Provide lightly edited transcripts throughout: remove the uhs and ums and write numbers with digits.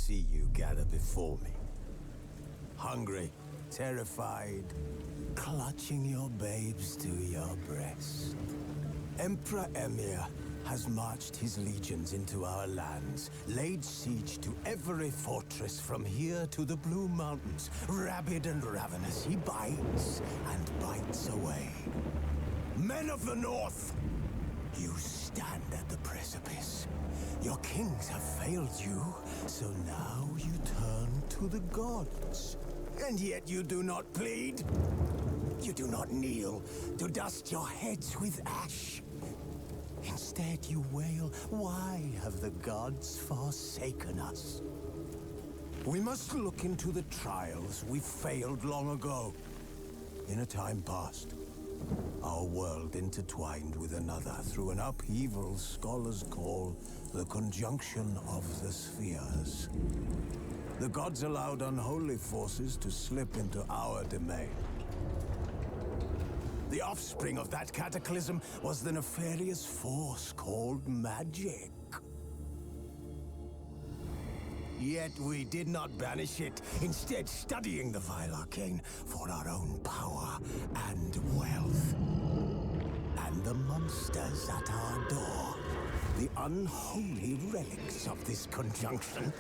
see you gather before me. Hungry, terrified, clutching your babes to your breast. Emperor Emir has marched his legions into our lands, laid siege to every fortress from here to the Blue Mountains. Rabid and ravenous, he bites and bites away. Men of the North, you stand at the precipice. Your kings have failed you, so now you turn to the gods. And yet you do not plead. You do not kneel to dust your heads with ash. Instead you wail, why have the gods forsaken us? We must look into the trials we failed long ago. In a time past, our world intertwined with another through an upheaval scholars call the conjunction of the spheres. The gods allowed unholy forces to slip into our domain. The offspring of that cataclysm was the nefarious force called magic. Yet we did not banish it, instead studying the vile arcane for our own power and wealth. And the monsters at our door, the unholy relics of this conjunction.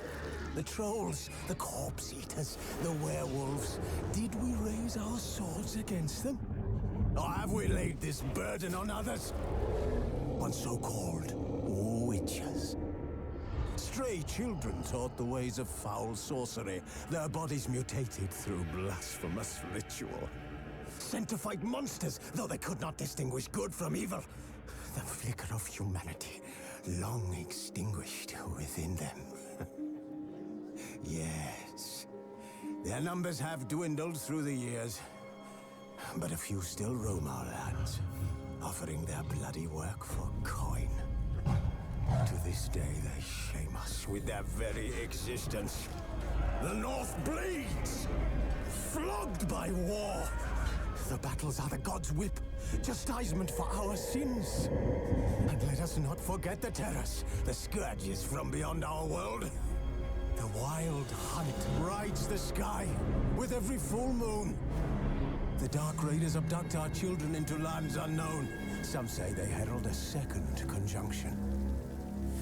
The trolls, the corpse eaters, the werewolves. Did we raise our swords against them? Or have we laid this burden on others? On so-called witches. Stray children taught the ways of foul sorcery, their bodies mutated through blasphemous ritual. Sent to fight monsters, though they could not distinguish good from evil. The flicker of humanity, long extinguished within them. Yes, their numbers have dwindled through the years. But a few still roam our lands, offering their bloody work for coin. To this day, they shame us with their very existence. The North bleeds, flogged by war. The battles are the gods' whip, chastisement for our sins. And let us not forget the terrors, the scourges from beyond our world. The wild hunt rides the sky with every full moon. The Dark Raiders abduct our children into lands unknown. Some say they herald a second conjunction.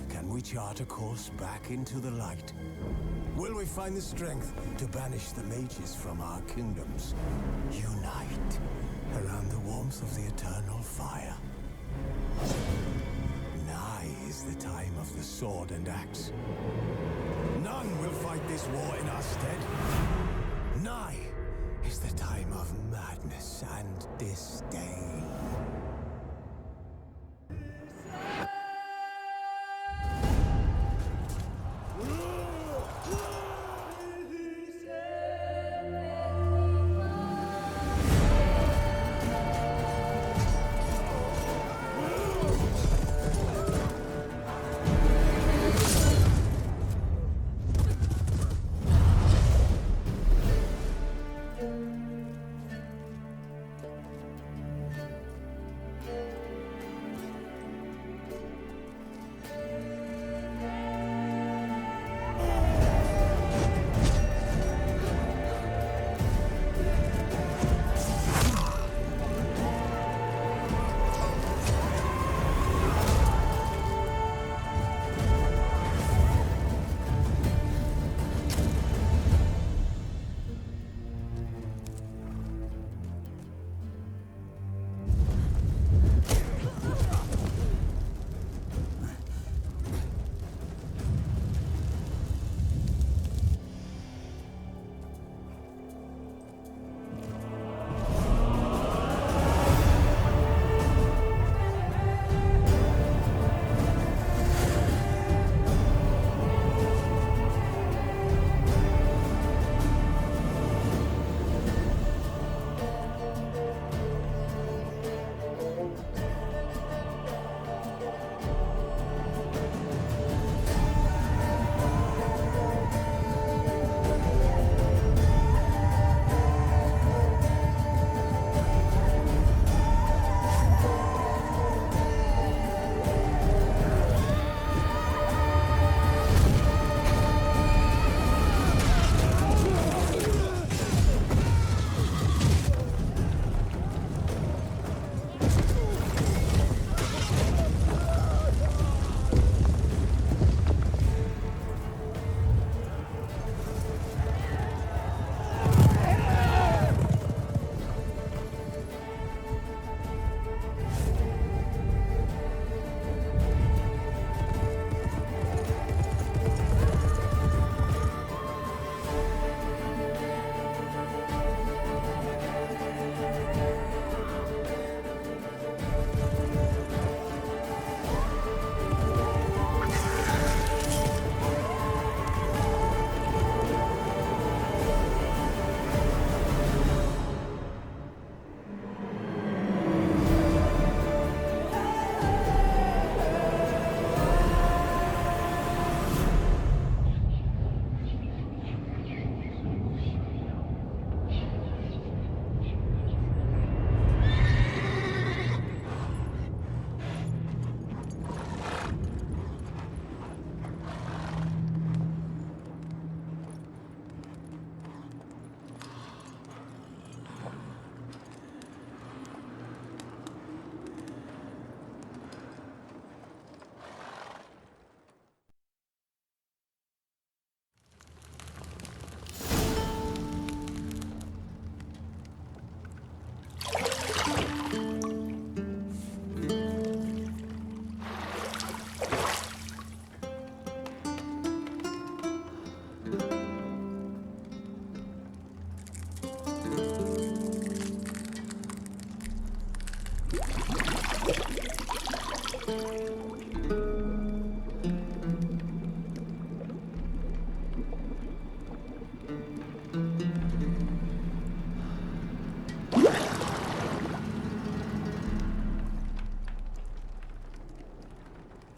Can we chart a course back into the light? Will we find the strength to banish the mages from our kingdoms? Unite around the warmth of the eternal fire. Nigh is the time of the sword and axe. None will fight this war in our stead. Nigh is the time of madness and disdain.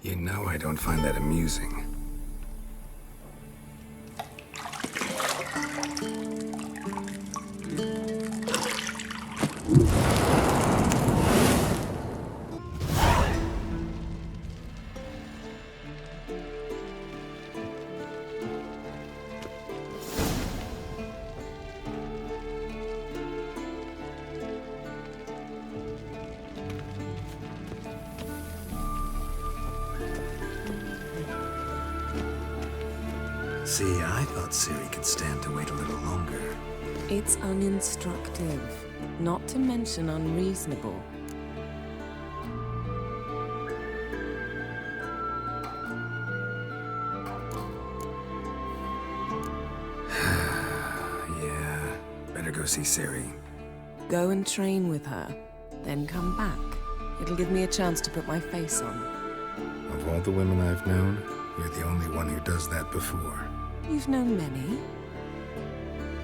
You know I don't find that amusing. See, I thought Ciri could stand to wait a little longer. It's uninstructive, not to mention unreasonable. Yeah, better go see Ciri. Go and train with her, then come back. It'll give me a chance to put my face on. Of all the women I've known, you're the only one who does that before. You've known many.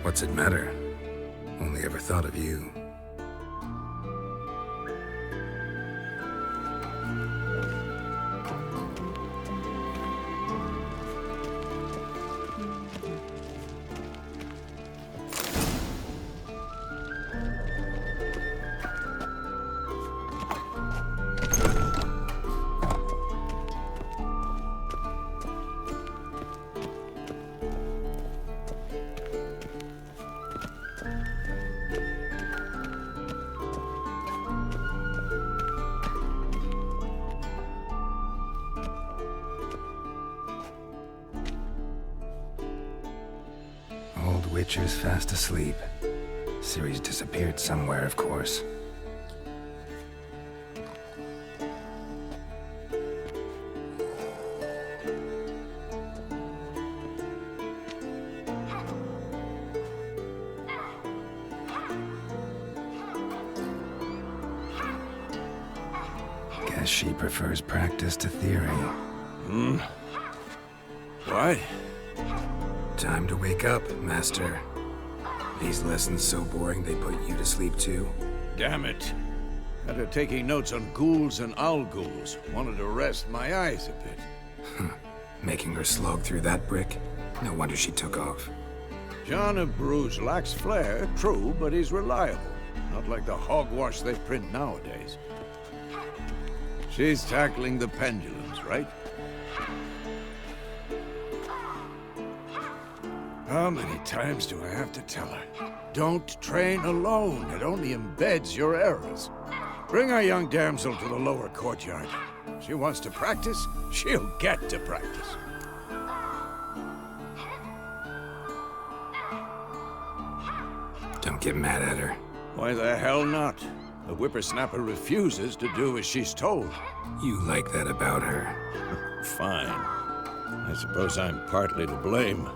What's it matter? Only ever thought of you. Witcher's fast asleep. Ciri's disappeared somewhere, of course. Guess she prefers practice to theory. What? Time to wake up, Master. These lessons so boring they put you to sleep too? Damn it. After taking notes on ghouls and owl ghouls, wanted to rest my eyes a bit. Making her slog through that brick? No wonder she took off. John of Bruges lacks flair, true, but he's reliable. Not like the hogwash they print nowadays. She's tackling the pendulums, right? How many times do I have to tell her? Don't train alone. It only embeds your errors. Bring our young damsel to the lower courtyard. She wants to practice, she'll get to practice. Don't get mad at her. Why the hell not? The whippersnapper refuses to do as she's told. You like that about her. Fine. I suppose I'm partly to blame.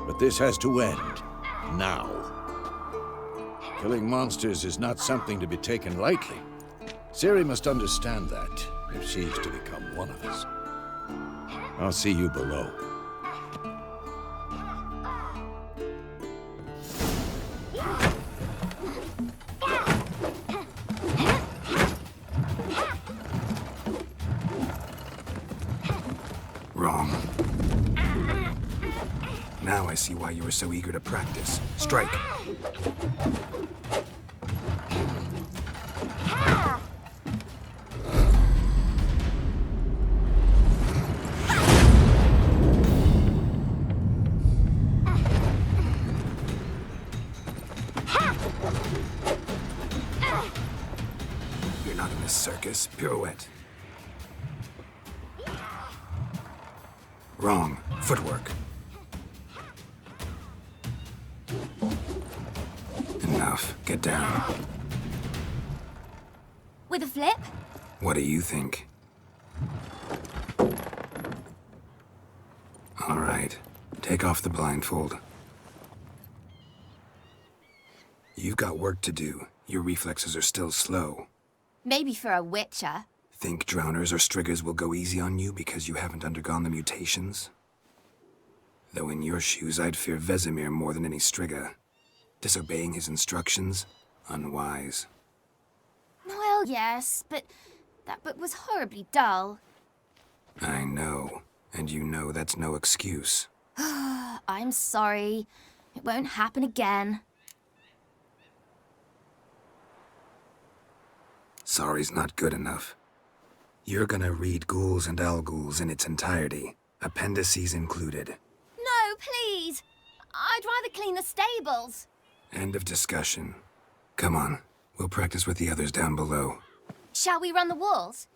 But this has to end. Now. Killing monsters is not something to be taken lightly. Ciri must understand that, if she's to become one of us. I'll see you below. Wrong. Now I see why you were so eager to practice. Strike. You're not in this circus. Pirouette. Wrong. Footwork. Enough. Get down. With a flip? What do you think? All right. Take off the blindfold. You've got work to do. Your reflexes are still slow. Maybe for a witcher. Think drowners or striggers will go easy on you because you haven't undergone the mutations? Though in your shoes, I'd fear Vesemir more than any strigger. Disobeying his instructions? Unwise. Well, yes, but that book was horribly dull. I know. And you know that's no excuse. I'm sorry. It won't happen again. Sorry's not good enough. You're gonna read Ghouls and Al-Ghouls in its entirety, appendices included. No, please. I'd rather clean the stables. End of discussion. Come on, we'll practice with the others down below. Shall we run the walls?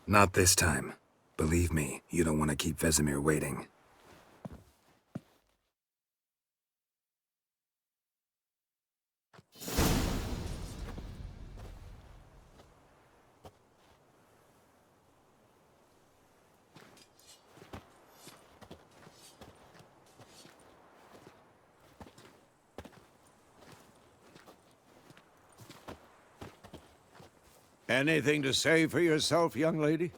Not this time. Believe me, you don't want to keep Vesemir waiting. Anything to say for yourself, young lady?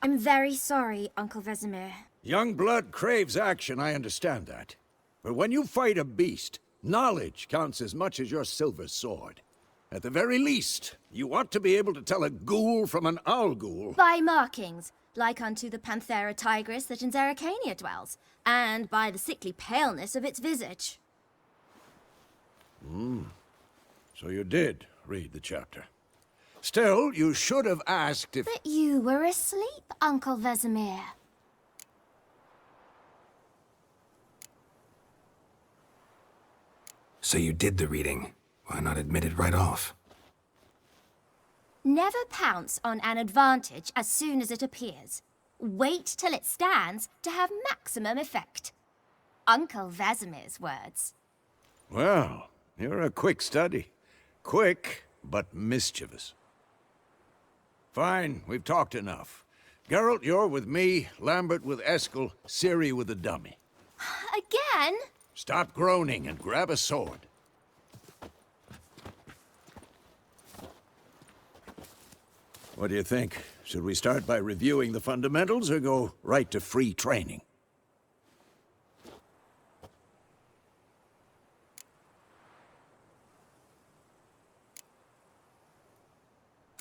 I'm very sorry, Uncle Vesemir. Young blood craves action, I understand that. But when you fight a beast, knowledge counts as much as your silver sword. At the very least, you ought to be able to tell a ghoul from an owl-ghoul. By markings, like unto the Panthera tigris that in Zerrikania dwells, and by the sickly paleness of its visage. So you did read the chapter. Still, you should have asked if... But you were asleep, Uncle Vesemir. So you did the reading. Why not admit it right off? Never pounce on an advantage as soon as it appears. Wait till it stands to have maximum effect. Uncle Vesemir's words. Well, you're a quick study. Quick, but mischievous. Fine, we've talked enough. Geralt, you're with me, Lambert with Eskel, Ciri with the dummy. Again? Stop groaning and grab a sword. What do you think? Should we start by reviewing the fundamentals or go right to free training?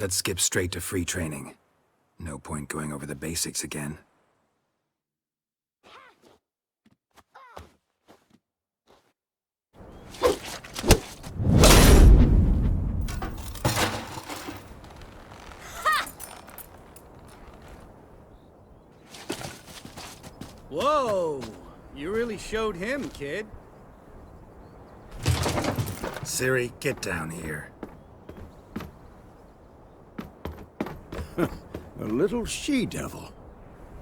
Let's skip straight to free training. No point going over the basics again. Whoa! You really showed him, kid. Ciri, get down here. A little she-devil.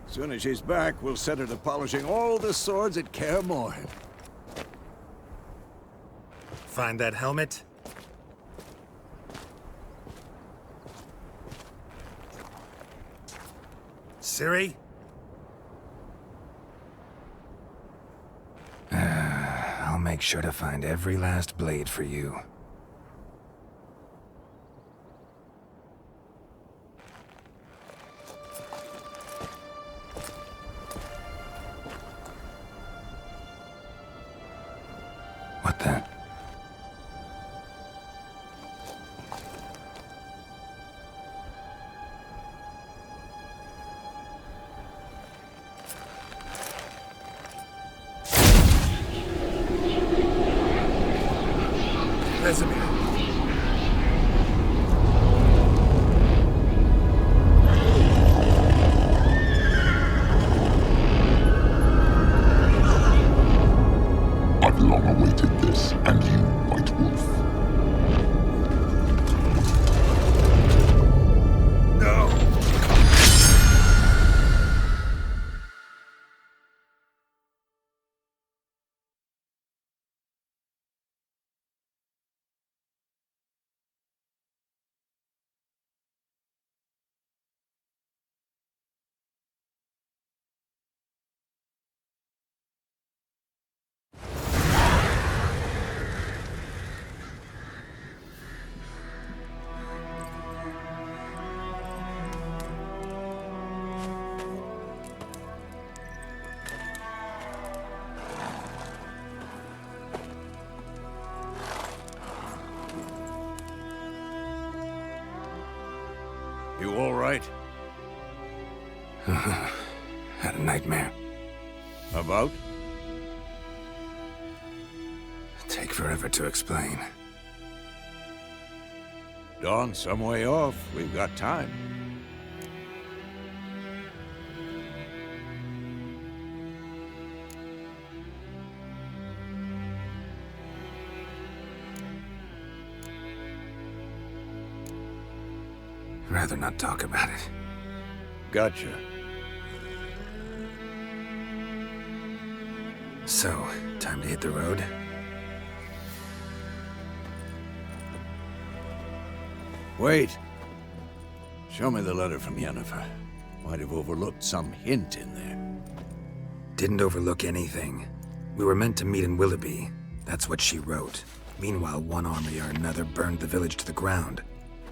Soon as she's back, we'll set her to polishing all the swords at Kaer Morhen. Find that helmet? Ciri? I'll make sure to find every last blade for you. What the? Vesemir. I've long awaited this, and you, White Wolf. No! right? Had a nightmare. About? Take forever to explain. Dawn's some way off. We've got time. Rather not talk about it. Gotcha. So, time to hit the road? Wait. Show me the letter from Yennefer. Might have overlooked some hint in there. Didn't overlook anything. We were meant to meet in Willoughby. That's what she wrote. Meanwhile, one army or another burned the village to the ground.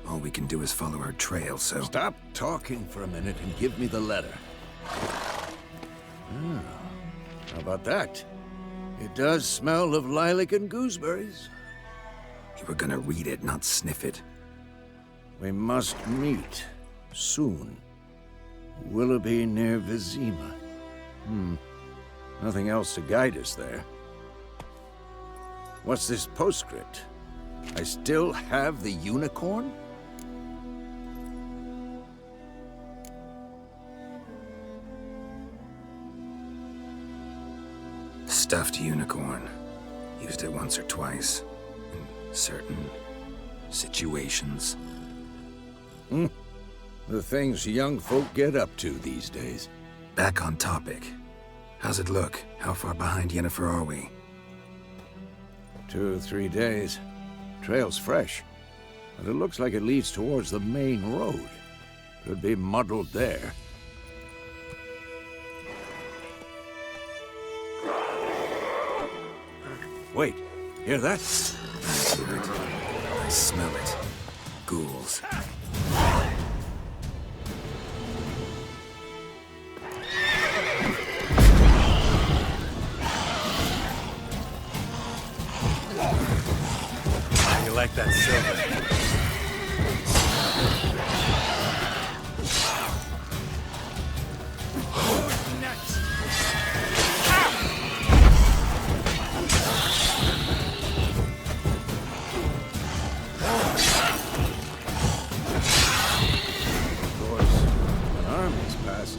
All we can do is follow her trail, so... Stop talking for a minute and give me the letter. How about that? It does smell of lilac and gooseberries. You were gonna read it, not sniff it. We must meet. Soon. Willoughby near Vizima. Nothing else to guide us there. What's this postscript? I still have the unicorn? Stuffed unicorn. Used it once or twice. In certain situations. The things young folk get up to these days. Back on topic. How's it look? How far behind Yennefer are we? 2 or 3 days. Trail's fresh. But it looks like it leads towards the main road. Could be muddled there. Wait, hear that? I hear it. I smell it. Ghouls. How you like that silver?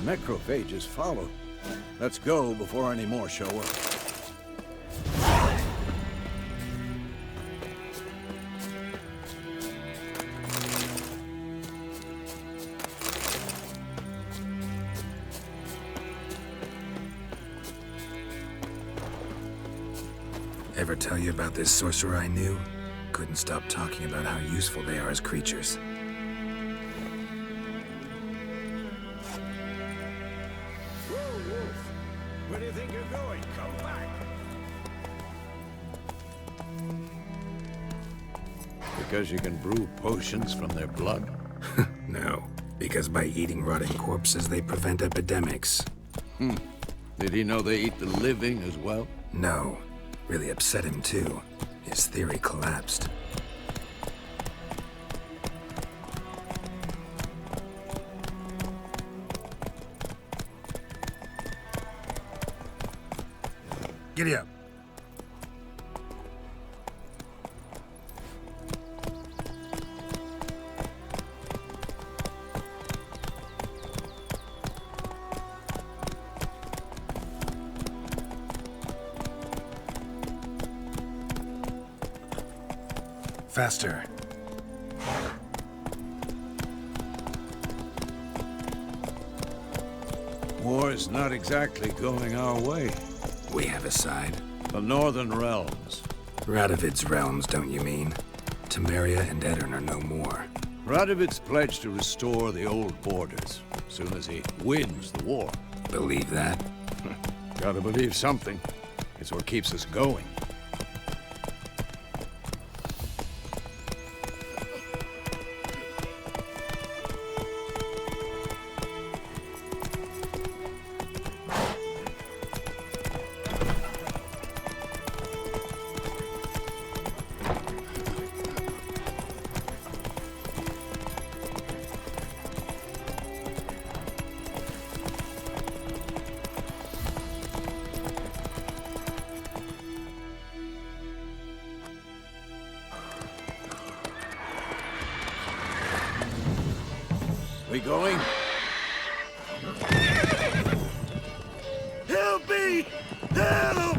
Necrophages follow. Let's go before any more show up. Ever tell you about this sorcerer I knew? Couldn't stop talking about how useful they are as creatures. Where do you think you're going? Come back! Because you can brew potions from their blood? No, because by eating rotting corpses, they prevent epidemics. Did he know they eat the living as well? No. Really upset him, too. His theory collapsed. Giddy up. Faster. War's not exactly going our way. We have a side. The Northern Realms. Radovid's realms, don't you mean? Temeria and Edirn are no more. Radovid's pledged to restore the old borders, as soon as he wins the war. Believe that? Gotta believe something. It's what keeps us going. We going? Help me! Help!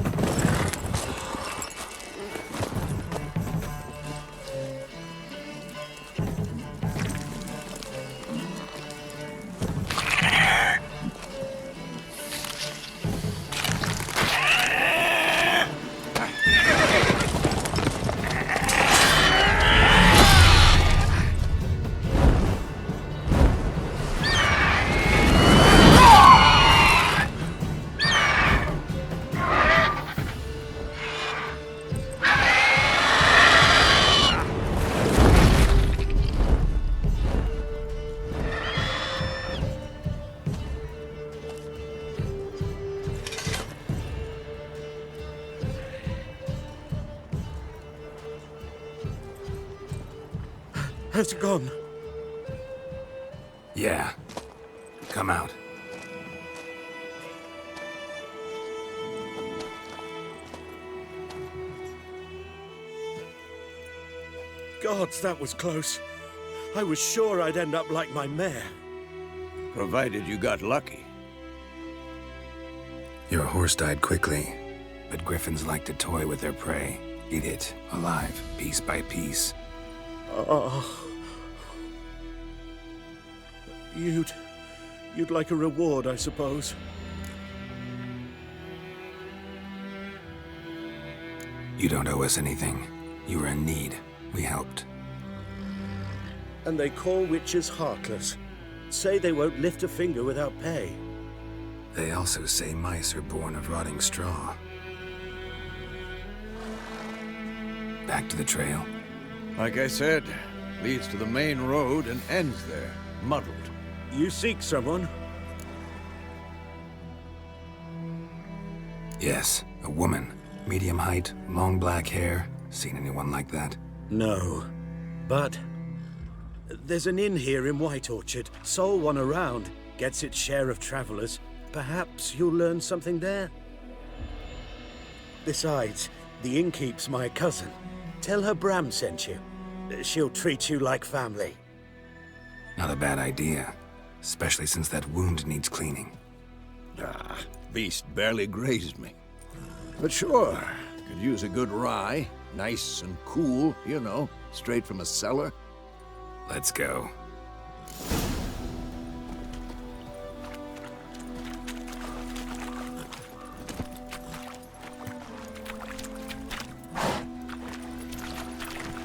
Has it gone? Yeah. Come out. Gods, that was close. I was sure I'd end up like my mare. Provided you got lucky. Your horse died quickly, but griffins like to toy with their prey. Eat it, alive, piece by piece. Oh. You'd like a reward, I suppose. You don't owe us anything. You were in need. We helped. And they call witches heartless. Say they won't lift a finger without pay. They also say mice are born of rotting straw. Back to the trail. Like I said, leads to the main road and ends there, muddled. You seek someone? Yes, a woman. Medium height, long black hair. Seen anyone like that? No. But there's an inn here in White Orchard. Sole one around. Gets its share of travelers. Perhaps you'll learn something there? Besides, the innkeep's my cousin. Tell her Bram sent you. She'll treat you like family. Not a bad idea. Especially since that wound needs cleaning. Ah, beast barely grazed me. But sure, could use a good rye. Nice and cool, you know, straight from a cellar. Let's go.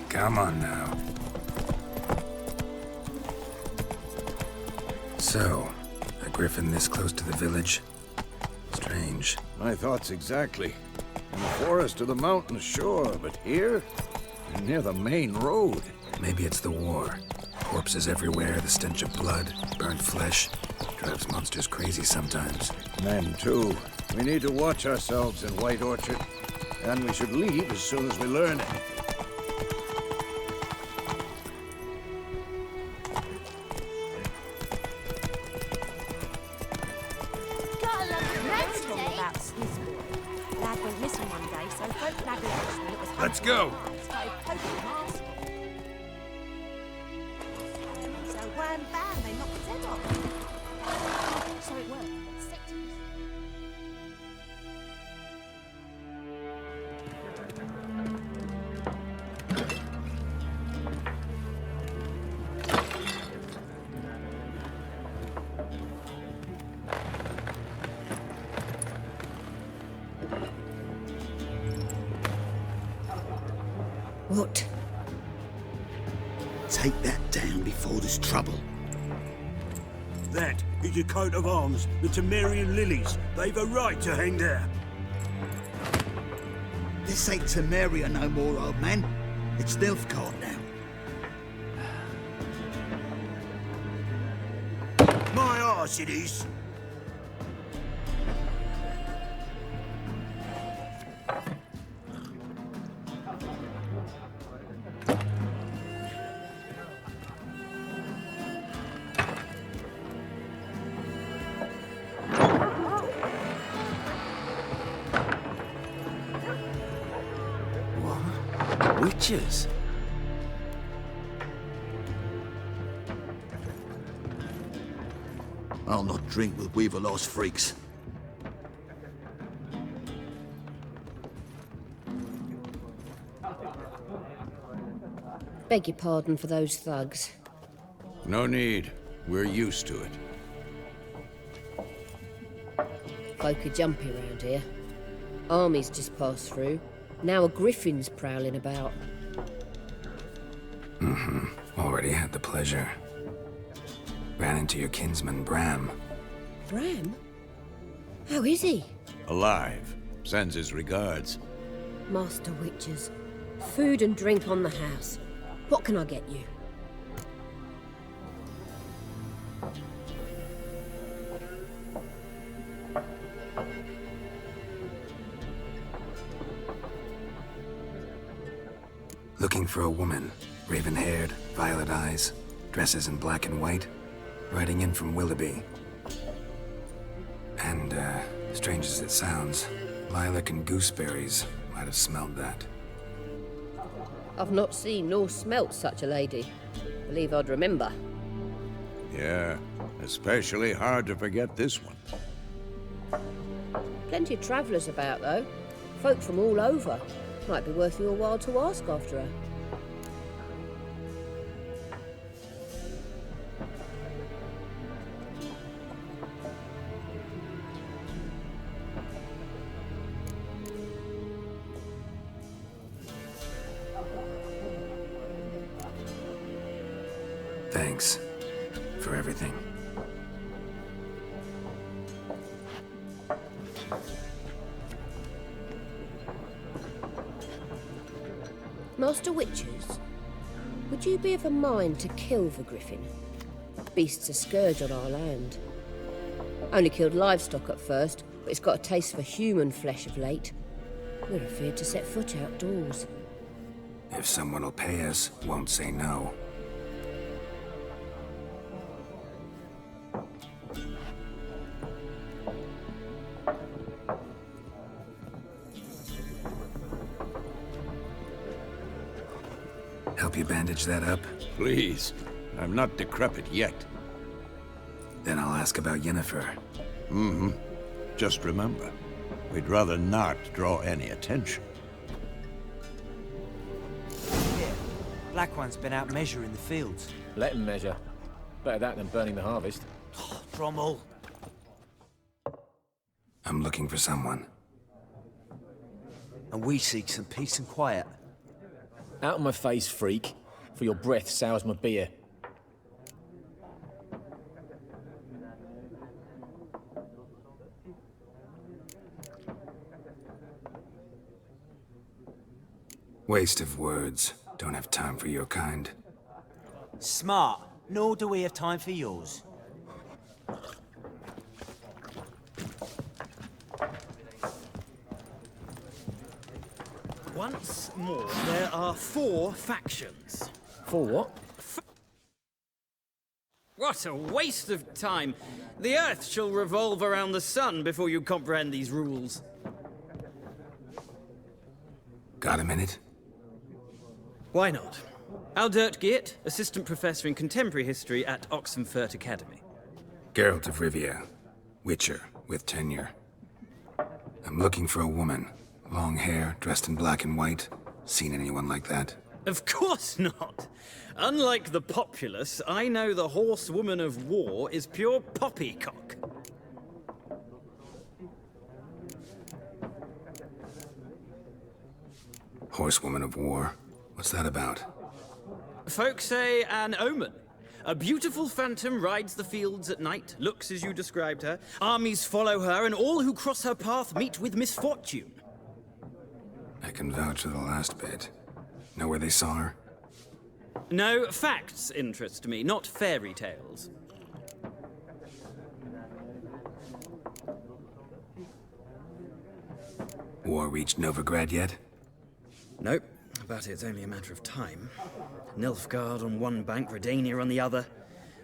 Come on now. So, a griffin this close to the village? Strange. My thoughts exactly. In the forest or the mountains, sure, but here? Near the main road. Maybe it's the war. Corpses everywhere, the stench of blood, burnt flesh. Drives monsters crazy sometimes. Men, too. We need to watch ourselves in White Orchard. And we should leave as soon as we learn anything. Let's go! What? Take that down before there's trouble. That is a coat of arms, the Temerian lilies. They've a right to hang there. This ain't Temeria no more, old man. It's Nilfgaard now. My arse it is. Witches? I'll not drink with Weaverlost freaks. Beg your pardon for those thugs. No need. We're used to it. Folk are jumpy round here. Armies just passed through. Now a griffin's prowling about. Already had the pleasure. Ran into your kinsman, Bram. Bram? How is he? Alive. Sends his regards. Master Witches. Food and drink on the house. What can I get you? Looking for a woman. Raven-haired, violet eyes, dresses in black and white. Riding in from Willoughby. And, strange as it sounds, lilac and gooseberries might have smelled that. I've not seen nor smelt such a lady. Believe I'd remember. Yeah, especially hard to forget this one. Plenty of travellers about, though. Folk from all over. Might be worth your while to ask after her. Thanks for everything. Master Witches, would you be of a mind to kill the griffin? Beast's a scourge on our land. Only killed livestock at first, but it's got a taste for human flesh of late. We're afraid to set foot outdoors. If someone will pay us, won't say no. Help you bandage that up? Please. I'm not decrepit yet. Then I'll ask about Yennefer. Just remember, we'd rather not draw any attention. Yeah, Black One's been out measuring the fields. Let him measure. Better that than burning the harvest. Drommel. I'm looking for someone. And we seek some peace and quiet. Out of my face, freak, for your breath sours my beer. Waste of words. Don't have time for your kind. Smart, nor do we have time for yours. Once more, there are 4 factions. For what? What a waste of time! The Earth shall revolve around the sun before you comprehend these rules. Got a minute? Why not? Aldert Geert, Assistant Professor in Contemporary History at Oxenfurt Academy. Geralt of Rivia. Witcher, with tenure. I'm looking for a woman. Long hair, dressed in black and white. Seen anyone like that? Of course not! Unlike the populace, I know the horsewoman of war is pure poppycock. Horsewoman of war? What's that about? Folk say an omen. A beautiful phantom rides the fields at night, looks as you described her. Armies follow her, and all who cross her path meet with misfortune. I can vouch for the last bit. Know where they saw her? No, facts interest me, not fairy tales. War reached Novigrad yet? Nope, but it's only a matter of time. Nilfgaard on one bank, Redania on the other,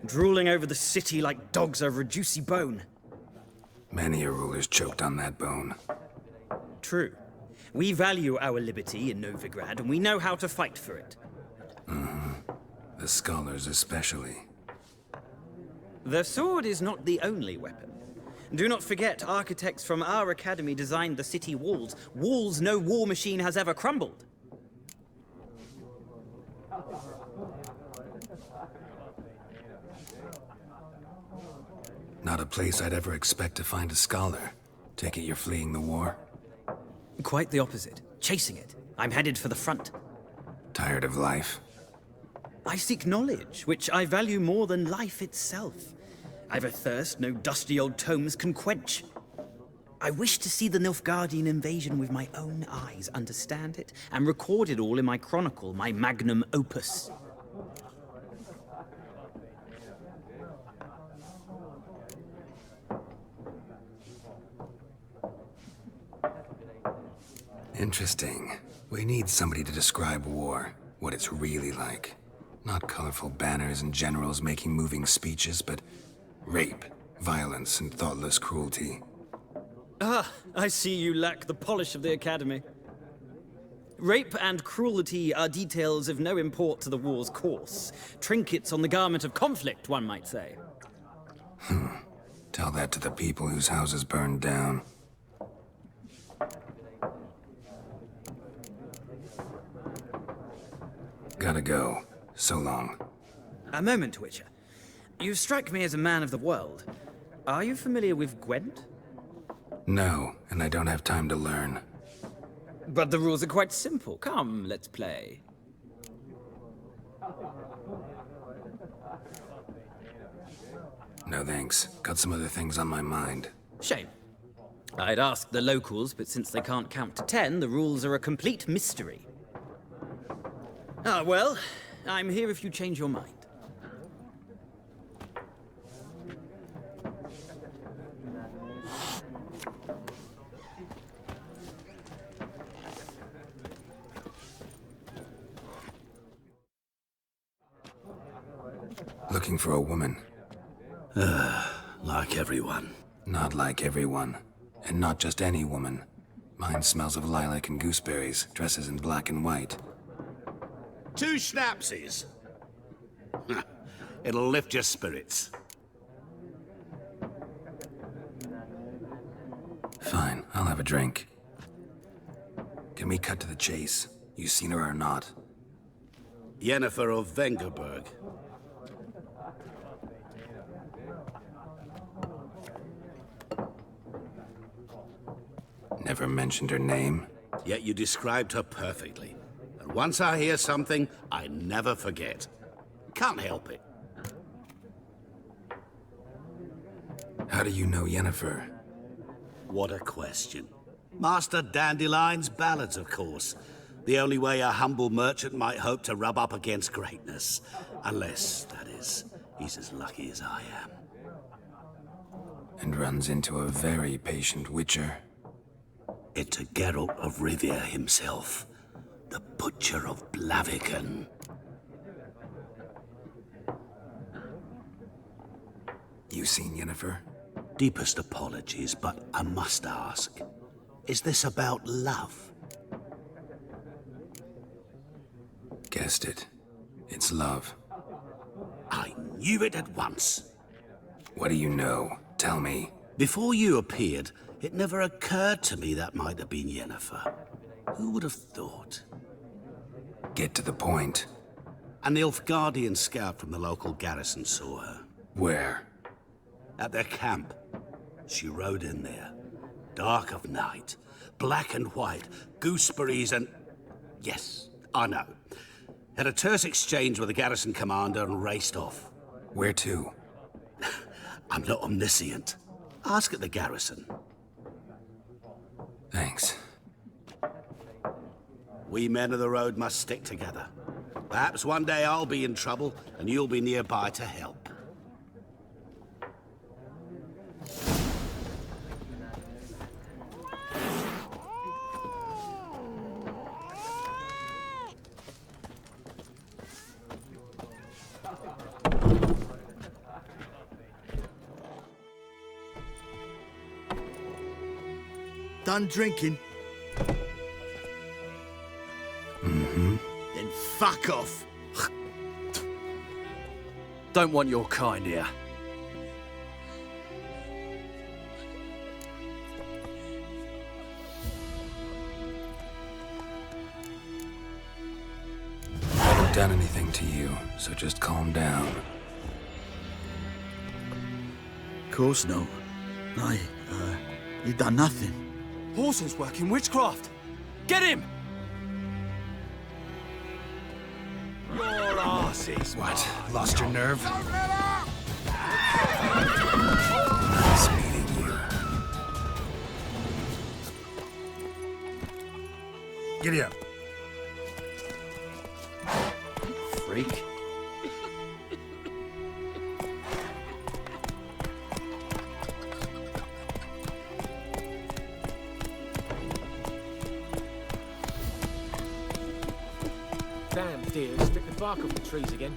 drooling over the city like dogs over a juicy bone. Many a ruler's choked on that bone. True. We value our liberty in Novigrad, and we know how to fight for it. The scholars especially. The sword is not the only weapon. Do not forget, architects from our academy designed the city walls. Walls no war machine has ever crumbled. Not a place I'd ever expect to find a scholar. Take it you're fleeing the war? Quite the opposite. Chasing it. I'm headed for the front. Tired of life? I seek knowledge, which I value more than life itself. I've a thirst no dusty old tomes can quench. I wish to see the Nilfgaardian invasion with my own eyes, understand it, and record it all in my chronicle, my magnum opus. Interesting. We need somebody to describe war, what it's really like. Not colorful banners and generals making moving speeches, but rape, violence, and thoughtless cruelty. Ah, I see you lack the polish of the academy. Rape and cruelty are details of no import to the war's course. Trinkets on the garment of conflict, one might say. Tell that to the people whose houses burned down. Gotta go. So long. A moment, Witcher. You strike me as a man of the world. Are you familiar with Gwent? No, and I don't have time to learn. But the rules are quite simple. Come, let's play. No thanks. Got some other things on my mind. Shame. I'd ask the locals, but since they can't count to 10, the rules are a complete mystery. Ah, well, I'm here if you change your mind. Looking for a woman. Like everyone. Not like everyone. And not just any woman. Mine smells of lilac and gooseberries, dresses in black and white. 2 schnapsies. It'll lift your spirits. Fine, I'll have a drink. Can we cut to the chase? You seen her or not? Yennefer of Vengerberg. Never mentioned her name. Yet you described her perfectly. And once I hear something, I never forget. Can't help it. How do you know Yennefer? What a question. Master Dandelion's ballads, of course. The only way a humble merchant might hope to rub up against greatness. Unless, that is, he's as lucky as I am. And runs into a very patient witcher. Into Geralt of Rivia himself. The Butcher of Blaviken. You seen Yennefer? Deepest apologies, but I must ask. Is this about love? Guessed it. It's love. I knew it at once. What do you know? Tell me. Before you appeared, it never occurred to me that might have been Yennefer. Who would have thought? Get to the point. An Nilfgaardian scout from the local garrison saw her. Where? At their camp. She rode in there. Dark of night. Black and white. Gooseberries and... Yes, I know. Had a terse exchange with the garrison commander and raced off. Where to? I'm not omniscient. Ask at the garrison. Thanks. We men of the road must stick together. Perhaps one day I'll be in trouble and you'll be nearby to help. Done drinking? Mm-hmm. Then fuck off. Don't want your kind here. done anything to you, so just calm down. Course no. He done nothing. Horses working witchcraft! Get him! Your ass is What? Lost your nerve? Meeting you. Giddy up. Freak. Damn deer, strip the bark off the trees again.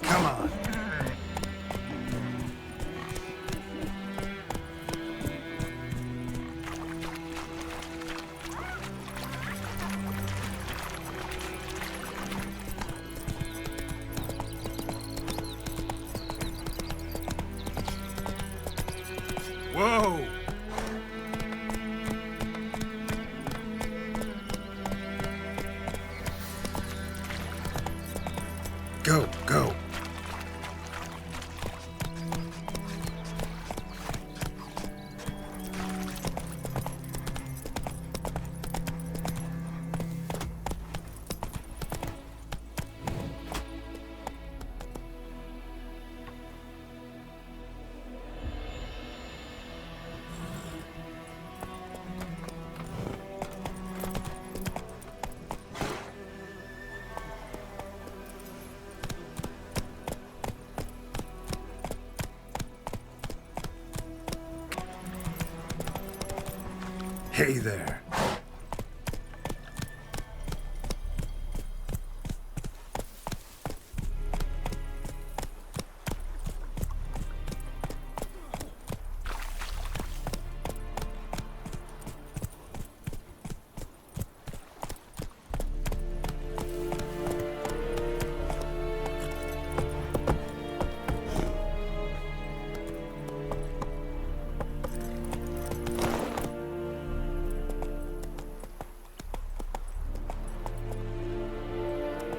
Come on. Whoa! Go, go. Hey there.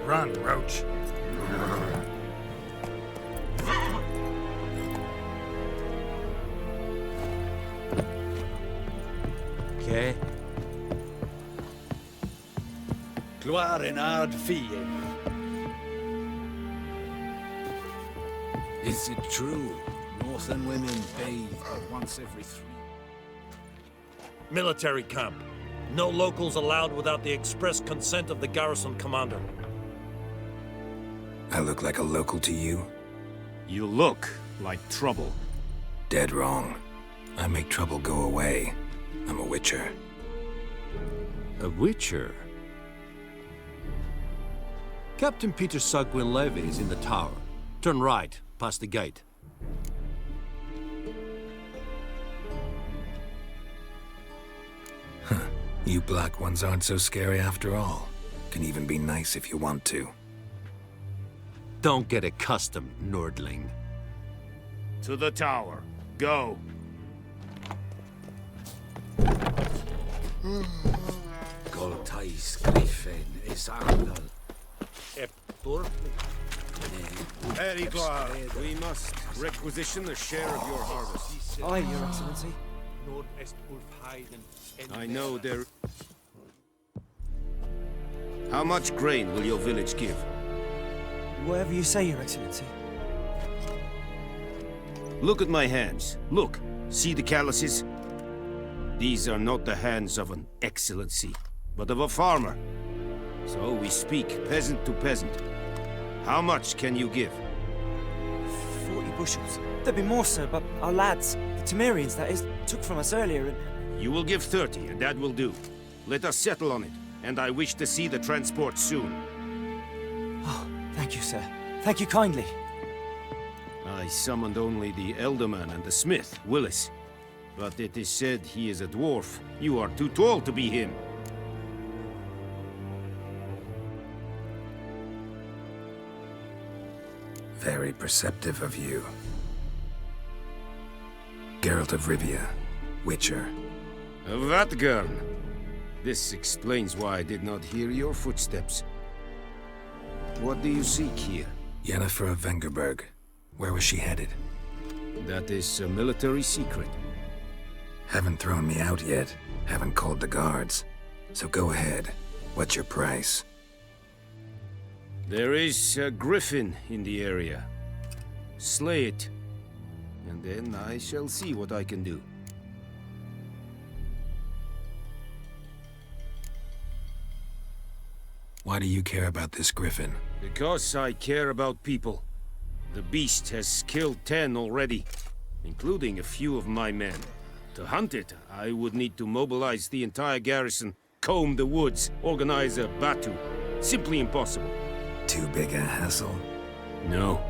Run, Roach. Okay. Gloire en ard fie. Is it true? Northern women bathe once every 3. Military camp. No locals allowed without the express consent of the garrison commander. I look like a local to you? You look like trouble. Dead wrong. I make trouble go away. I'm a witcher. A witcher? Captain Peter Sagwin Levy is in the tower. Turn right, past the gate. You black ones aren't so scary after all. Can even be nice if you want to. Don't get accustomed, Nordling. To the tower. Go. Goltais Griffin is Angle. Very glad. We must requisition a share of your harvest. Aye, Your Excellency. I know there... How much grain will your village give? Whatever you say, Your Excellency. Look at my hands. Look. See the calluses? These are not the hands of an excellency, but of a farmer. So we speak peasant to peasant. How much can you give? 40 bushels. There'd be more, sir, but our lads, the Temerians, that is, took from us earlier and... You will give 30, and that will do. Let us settle on it, and I wish to see the transport soon. Oh, thank you, sir. Thank you kindly. I summoned only the Elderman and the smith, Willis. But it is said he is a dwarf. You are too tall to be him. Very perceptive of you. Geralt of Rivia, Witcher. Vatgern. This explains why I did not hear your footsteps. What do you seek here? Yennefer of Vengerberg. Where was she headed? That is a military secret. Haven't thrown me out yet. Haven't called the guards. So go ahead. What's your price? There is a griffin in the area. Slay it, and then I shall see what I can do. Why do you care about this griffin? Because I care about people. The beast has killed 10 already, including a few of my men. To hunt it, I would need to mobilize the entire garrison, comb the woods, organize a batu. Simply impossible. Too big a hassle? No,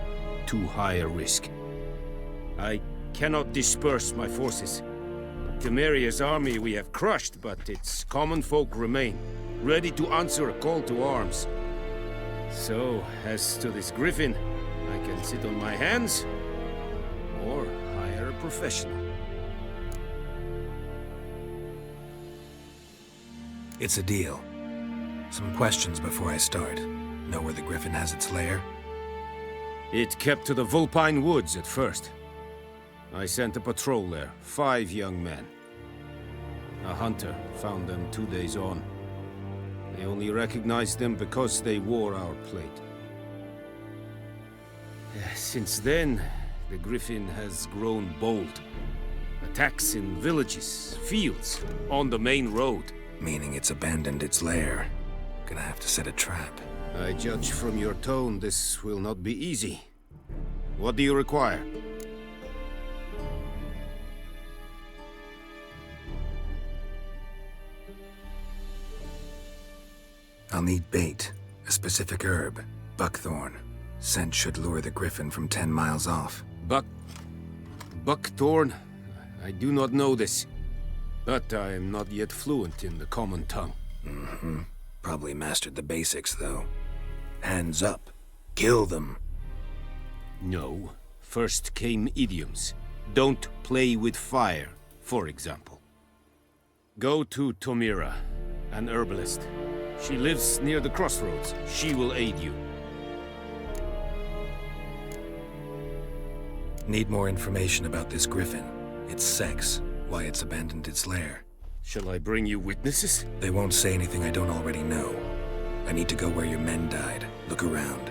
too high a risk. I cannot disperse my forces. Temeria's army we have crushed, but its common folk remain, ready to answer a call to arms. So, as to this griffin, I can sit on my hands, or hire a professional. It's a deal. Some questions before I start. Know where the griffin has its lair? It kept to the Vulpine Woods at first. I sent a patrol there, 5 young men. A hunter found them 2 days on. They only recognized them because they wore our plate. Since then, the griffin has grown bold. Attacks in villages, fields, on the main road. Meaning it's abandoned its lair. Gonna have to set a trap. I judge from your tone this will not be easy. What do you require? I'll need bait, a specific herb, buckthorn. Scent should lure the griffin from 10 miles off. Buckthorn? I do not know this. But I am not yet fluent in the common tongue. Mm-hmm. Probably mastered the basics, though. Hands up. Kill them. No. First came idioms. Don't play with fire, for example. Go to Tomira, an herbalist. She lives near the crossroads. She will aid you. Need more information about this griffin. Its sex, why it's abandoned its lair. Shall I bring you witnesses? They won't say anything I don't already know. I need to go where your men died. Look around.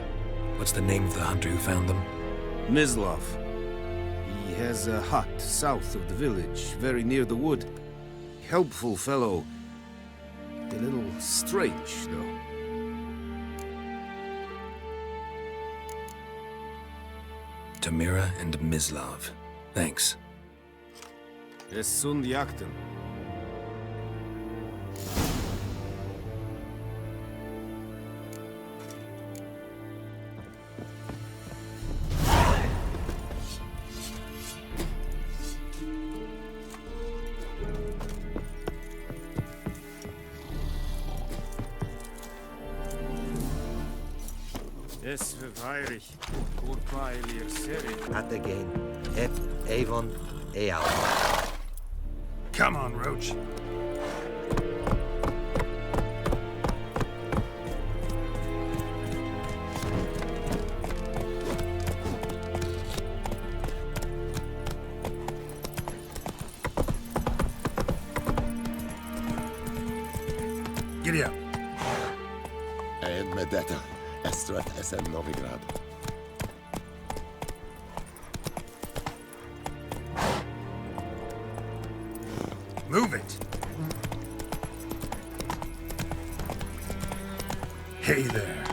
What's the name of the hunter who found them? Mislav. He has a hut south of the village, very near the wood. Helpful fellow. A little strange, though. Tomira and Mislav. Thanks. Es sunt jakten. Es verweirig, Urpailir Seri. At the game. Ep, Avon, Eal. Come on, Roach. Giddy up. And Medetta. Estrat SN Novigrad. Move it! Hey there.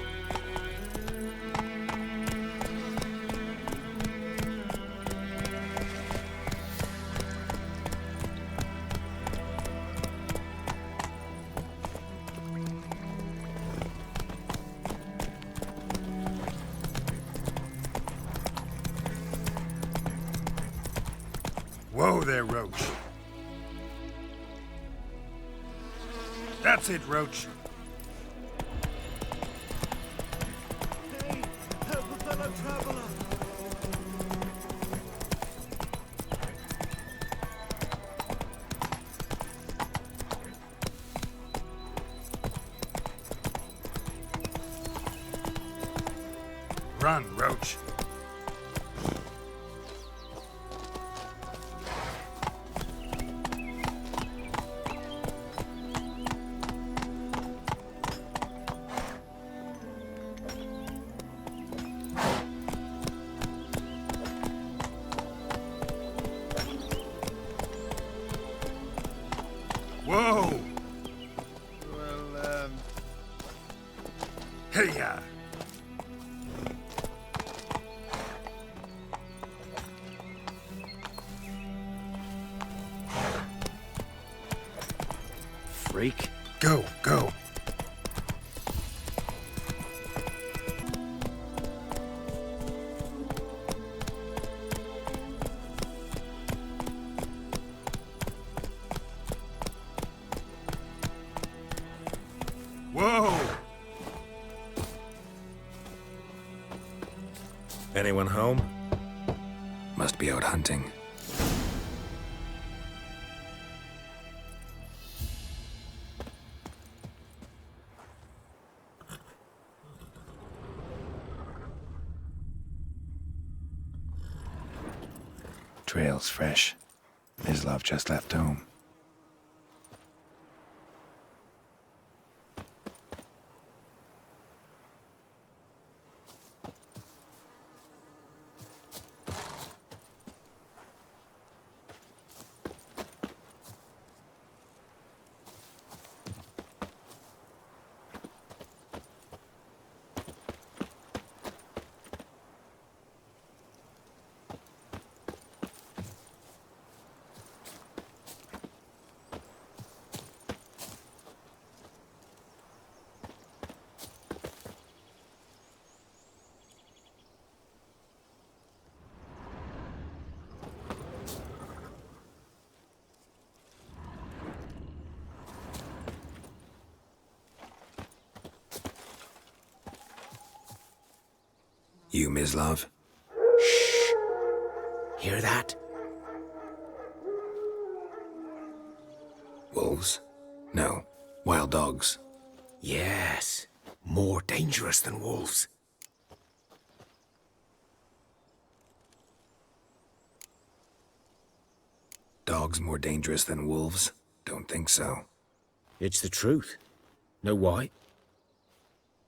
Whoa there, Roach. That's it, Roach. Hey, help a fellow traveler! Run, Roach. Whoa! Well, hey-ya! Freak. Go, go. Whoa! Anyone home? Must be out hunting. Trail's fresh. Mislav just left home. You, Mislav? Shh! Hear that? Wolves? No. Wild dogs. Yes. More dangerous than wolves. Dogs more dangerous than wolves? Don't think so. It's the truth. Know why?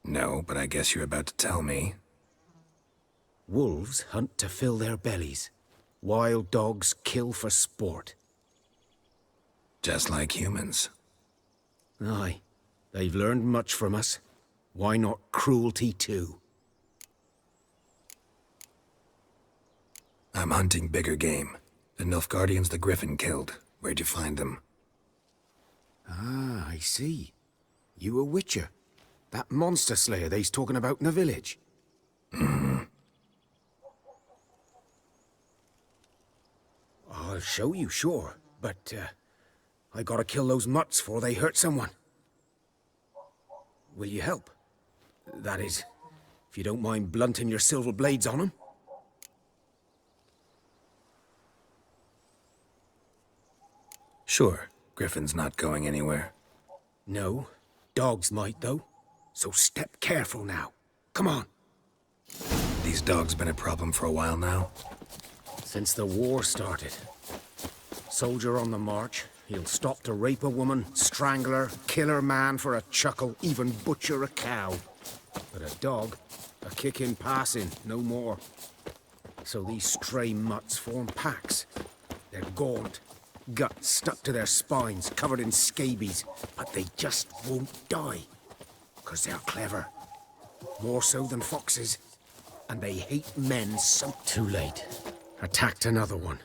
No, but I guess you're about to tell me. Wolves hunt to fill their bellies. Wild dogs kill for sport. Just like humans. Aye. They've learned much from us. Why not cruelty too? I'm hunting bigger game. The Nilfgaardians the Griffin killed. Where'd you find them? Ah, I see. You a witcher. That monster slayer they's talking about in the village. I'll show you, sure. But, I gotta kill those mutts before they hurt someone. Will you help? That is, if you don't mind blunting your silver blades on them. Sure. Griffin's not going anywhere. No. Dogs might, though. So step careful now. Come on. These dogs been a problem for a while now? Since the war started. Soldier on the march, he'll stop to rape a woman, strangle her, kill her man for a chuckle, even butcher a cow. But a dog, a kick in passing, no more. So these stray mutts form packs. They're gaunt, guts stuck to their spines, covered in scabies, but they just won't die. 'Cause they're clever. More so than foxes. And they hate men so... Too late. Attacked another one.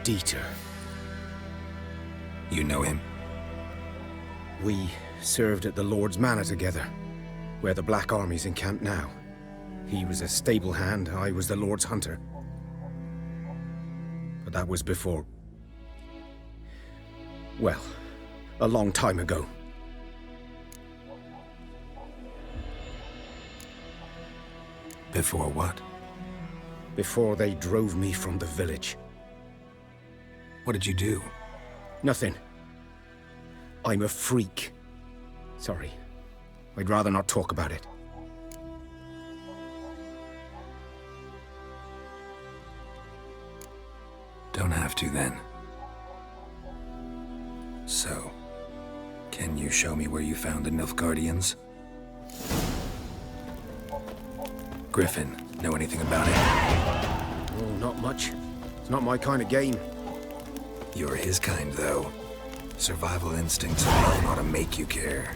Dieter. You know him? We served at the Lord's Manor together, where the Black Army's encamped now. He was a stable hand, I was the Lord's hunter. But that was before... well, a long time ago. Before what? Before they drove me from the village. What did you do? Nothing. I'm a freak. Sorry. I'd rather not talk about it. Don't have to, then. So, can you show me where you found the Nilfgaardians? Griffin, know anything about it? Oh, not much. It's not my kind of game. You're his kind, though. Survival instincts alone ought to make you care.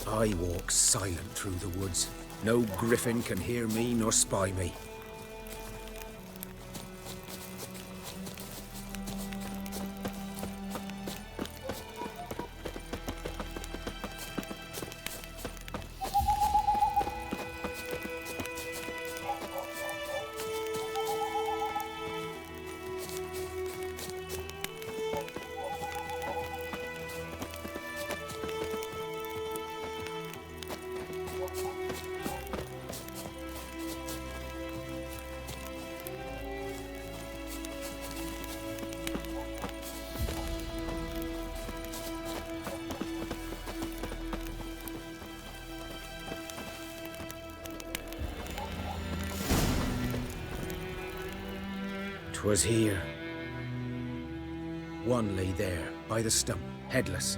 I walk silent through the woods. No griffin can hear me nor spy me. Was here. One lay there, by the stump, headless.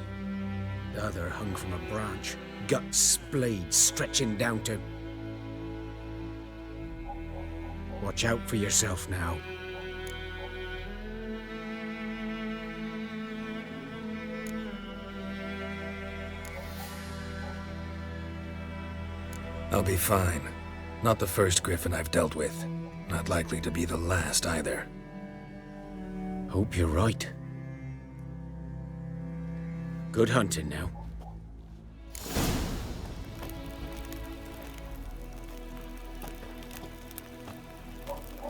The other hung from a branch, guts splayed, stretching down to... Watch out for yourself now. I'll be fine. Not the first griffin I've dealt with. Not likely to be the last, either. Hope you're right. Good hunting now.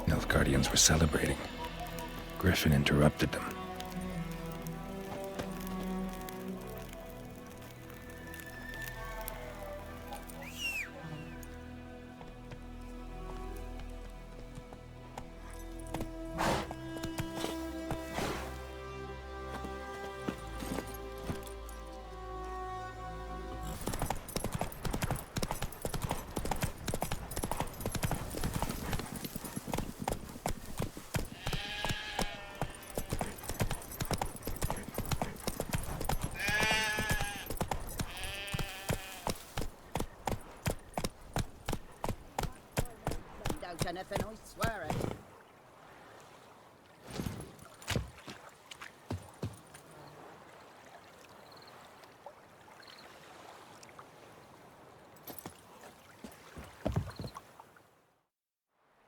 Nilfgaardians were celebrating. Griffin interrupted them. Anything, I swear it.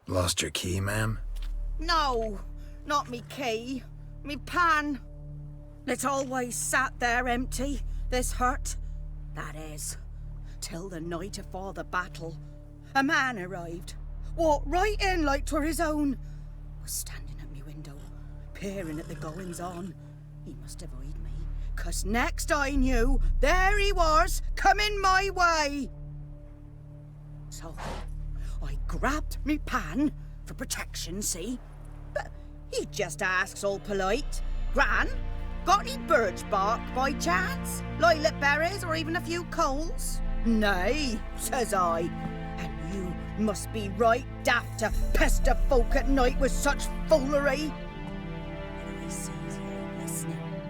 Lost your key, ma'am? No, not me key. Me pan. It's always sat there empty, this hut. That is, till the night afore the battle. A man arrived. Walked right in like 'twere his own. Was standing at me window, peering at the goings-on. He must have eyed me, 'cause next I knew, there he was, coming my way. So, I grabbed me pan, for protection, see? But he just asks all polite, Gran, got any birch bark by chance? Lilac berries or even a few coals? Nay, says I. You must be right daft to pester folk at night with such foolery. And I sees you listening,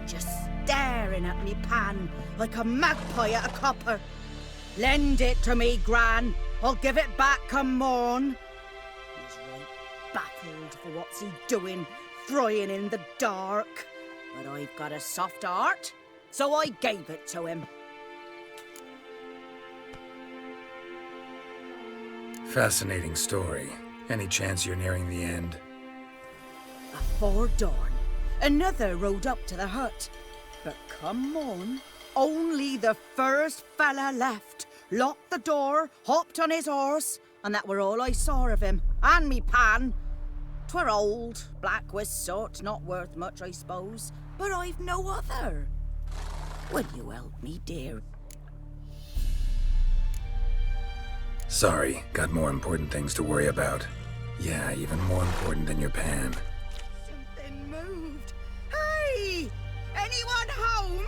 just staring at me pan like a magpie at a copper. Lend it to me, Gran. I'll give it back come morn. He's right baffled for what's he doing, frying in the dark. But I've got a soft heart, so I gave it to him. Fascinating story. Any chance you're nearing the end? Afore dawn, another rode up to the hut. But come on, only the first fella left, locked the door, hopped on his horse, and that were all I saw of him, and me pan. 'Twere old, black with soot, not worth much, I suppose, but I've no other. Will you help me, dear? Sorry, got more important things to worry about. Yeah, even more important than your pan. Something moved. Hey! Anyone home?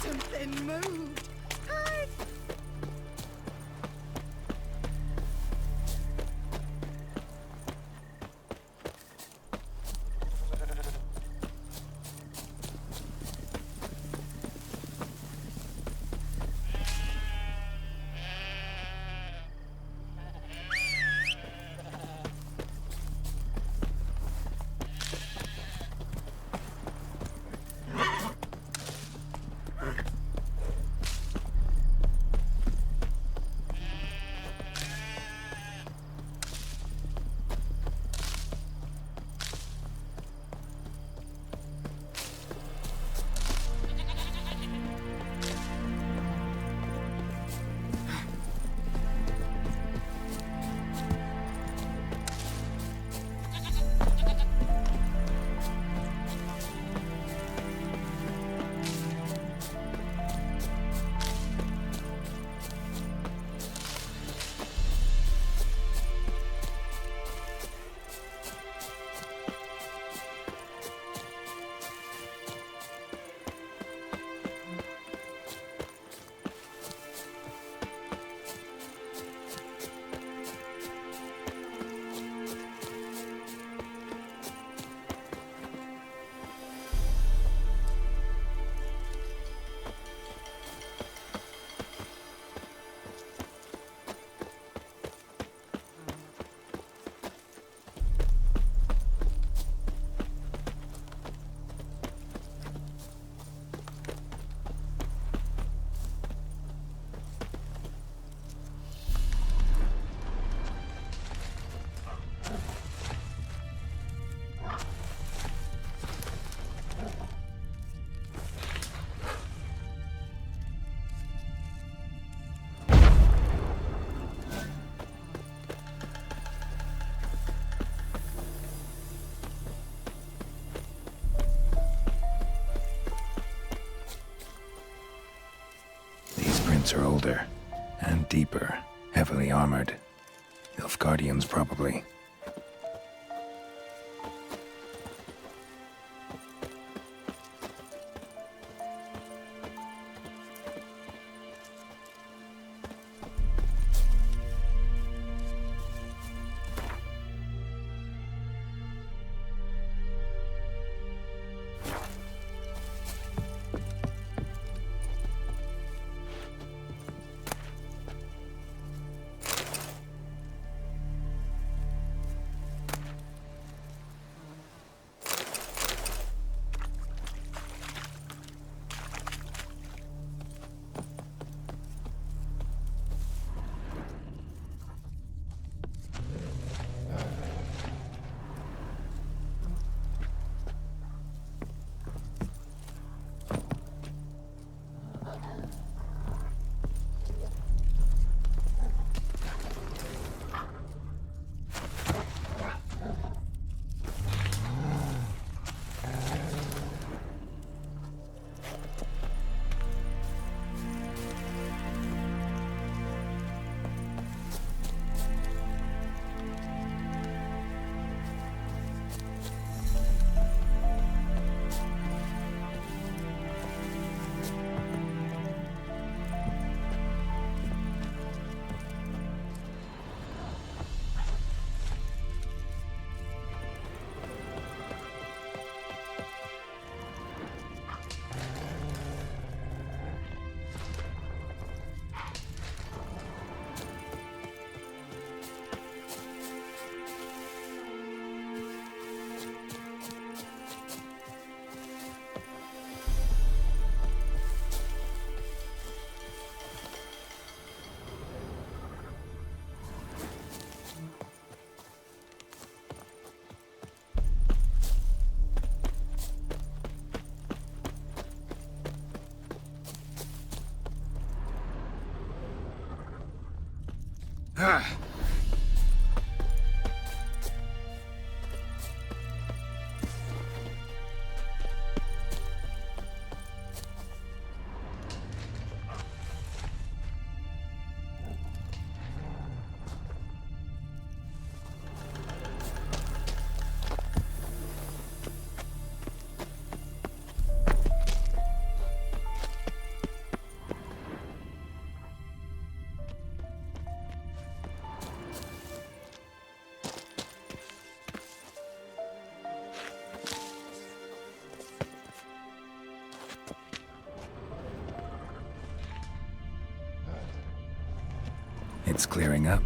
Something moved. Hey! Giants are older and deeper, heavily armored. Nilfgaardians, probably. It's clearing up.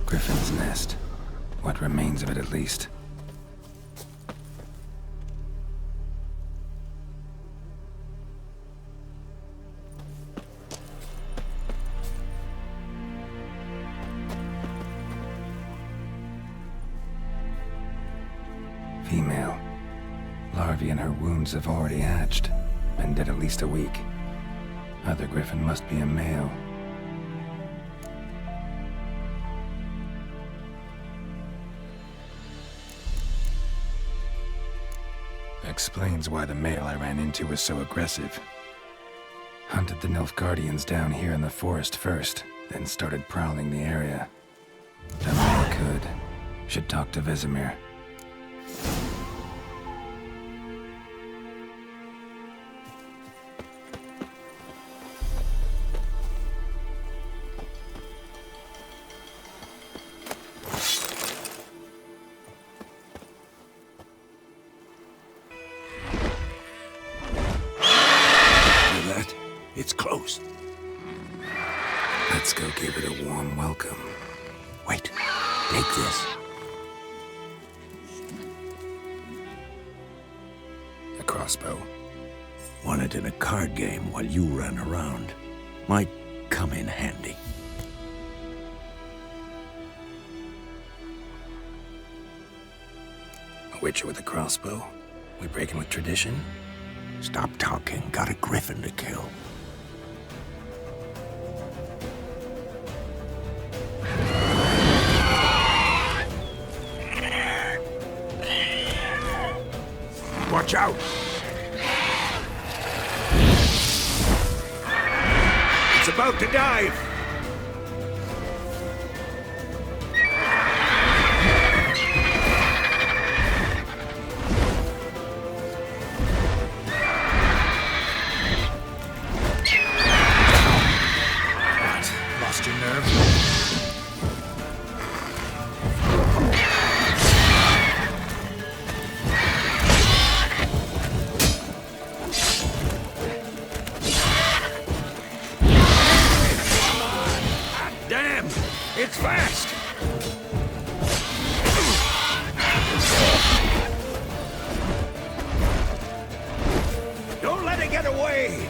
Griffin's nest. What remains of it, at least. Female. Larvae in her wounds have already hatched. Been dead at least a week. Other griffin must be a male. Explains why the male I ran into was so aggressive. Hunted the Nilfgaardians down here in the forest first, then started prowling the area. Done all I could. Should talk to Vesemir. It's close. Let's go give it a warm welcome. Wait, take this. A crossbow. Won it in a card game while you ran around. Might come in handy. A witcher with a crossbow? We breaking with tradition? Stop talking. Got a griffin to kill. Watch out! It's about to dive! What? Lost your nerve? It's fast! Don't let it get away!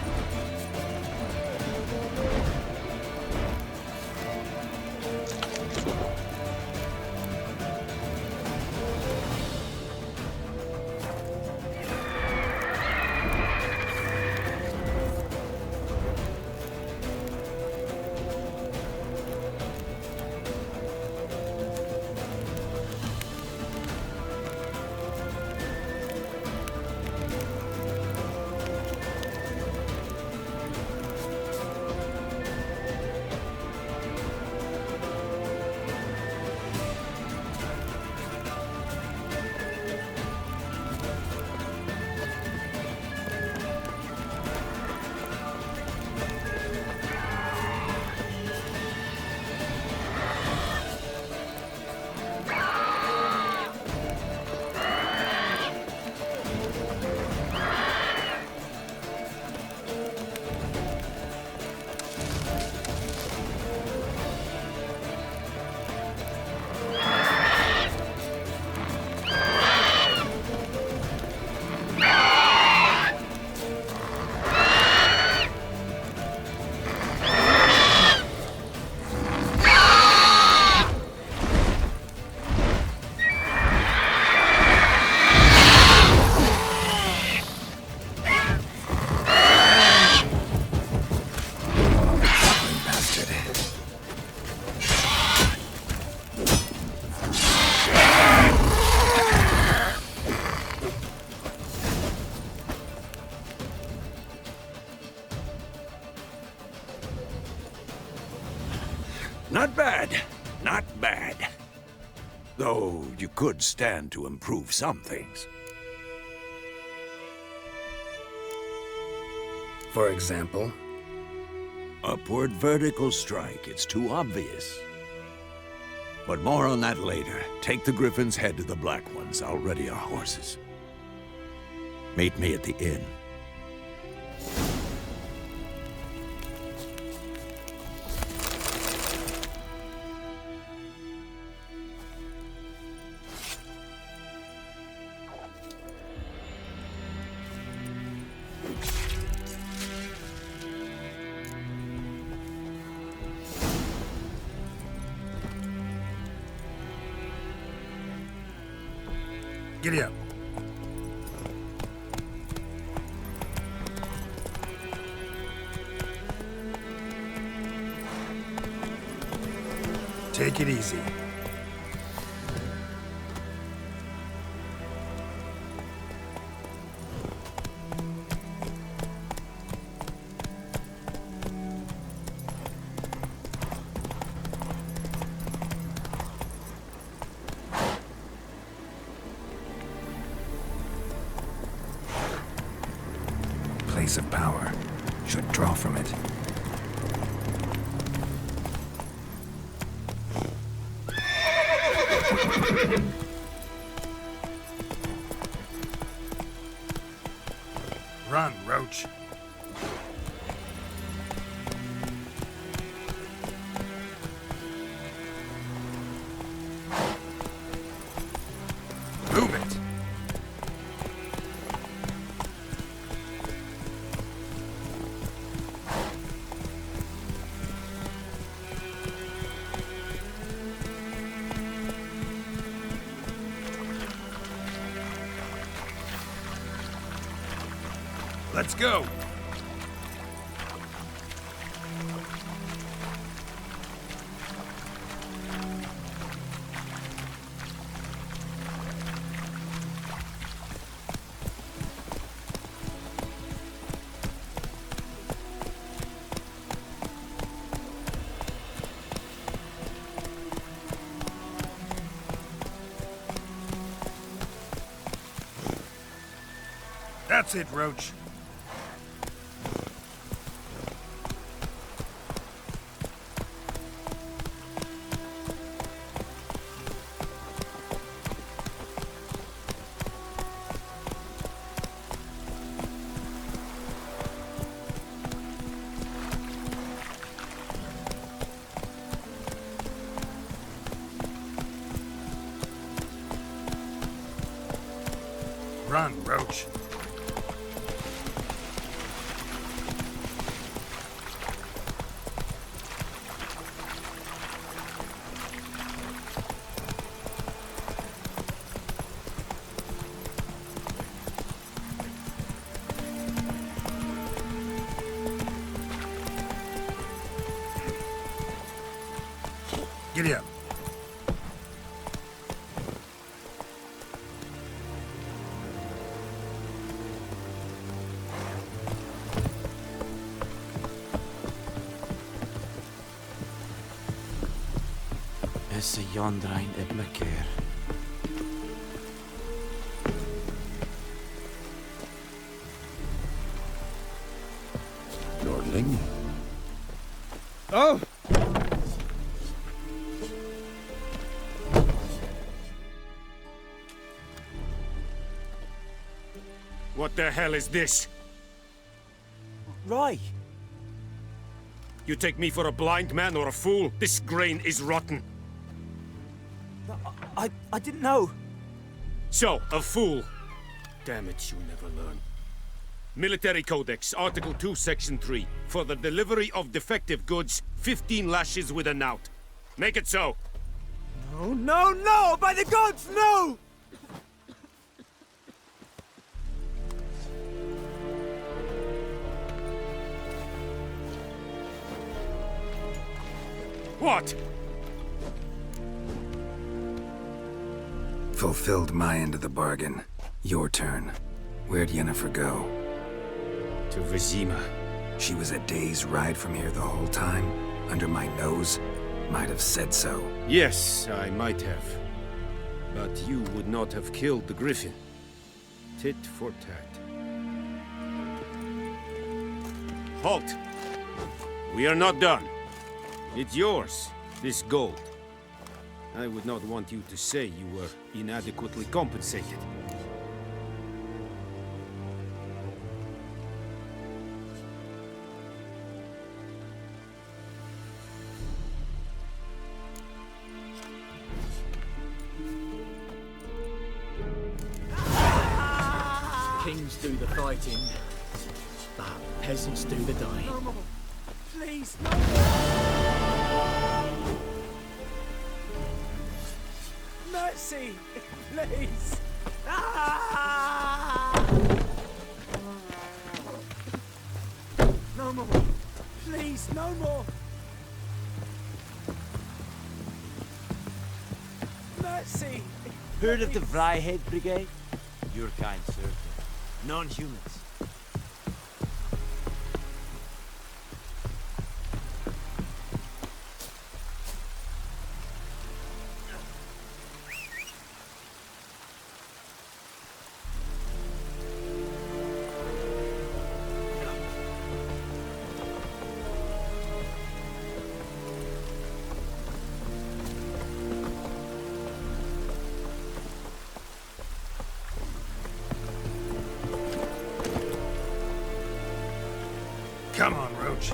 Not bad. Not bad. Though you could stand to improve some things. For example? Upward vertical strike. It's too obvious. But more on that later. Take the Griffin's head to the Black Ones. I'll ready our horses. Meet me at the inn. Giddy up. Take it easy. place of power should draw from it. Run, Roach. Move it. Let's go. That's it, Roach. Run, Roach. Giddy up. Is a Jondrain ib me keer. Lordling? Oh! What the hell is this? Rye! You take me for a blind man or a fool? This grain is rotten. I didn't know. So, a fool. Damn it, you never learn. Military Codex, Article 2, Section 3. For the delivery of defective goods, 15 lashes with a knout. Make it so. No, no, no! By the gods, no! What? Fulfilled my end of the bargain. Your turn. Where'd Yennefer go? To Vizima. She was a day's ride from here the whole time? Under my nose? Might have said so. Yes, I might have. But you would not have killed the griffin. Tit for tat. Halt! We are not done. It's yours, this gold. I would not want you to say you were inadequately compensated. Kings do the fighting, but peasants do the dying. No more. Please, no mercy! Please! No more! Please, no more! Mercy! Heard of the Vryheid Brigade? Your kind served them. Non-humans. Roach.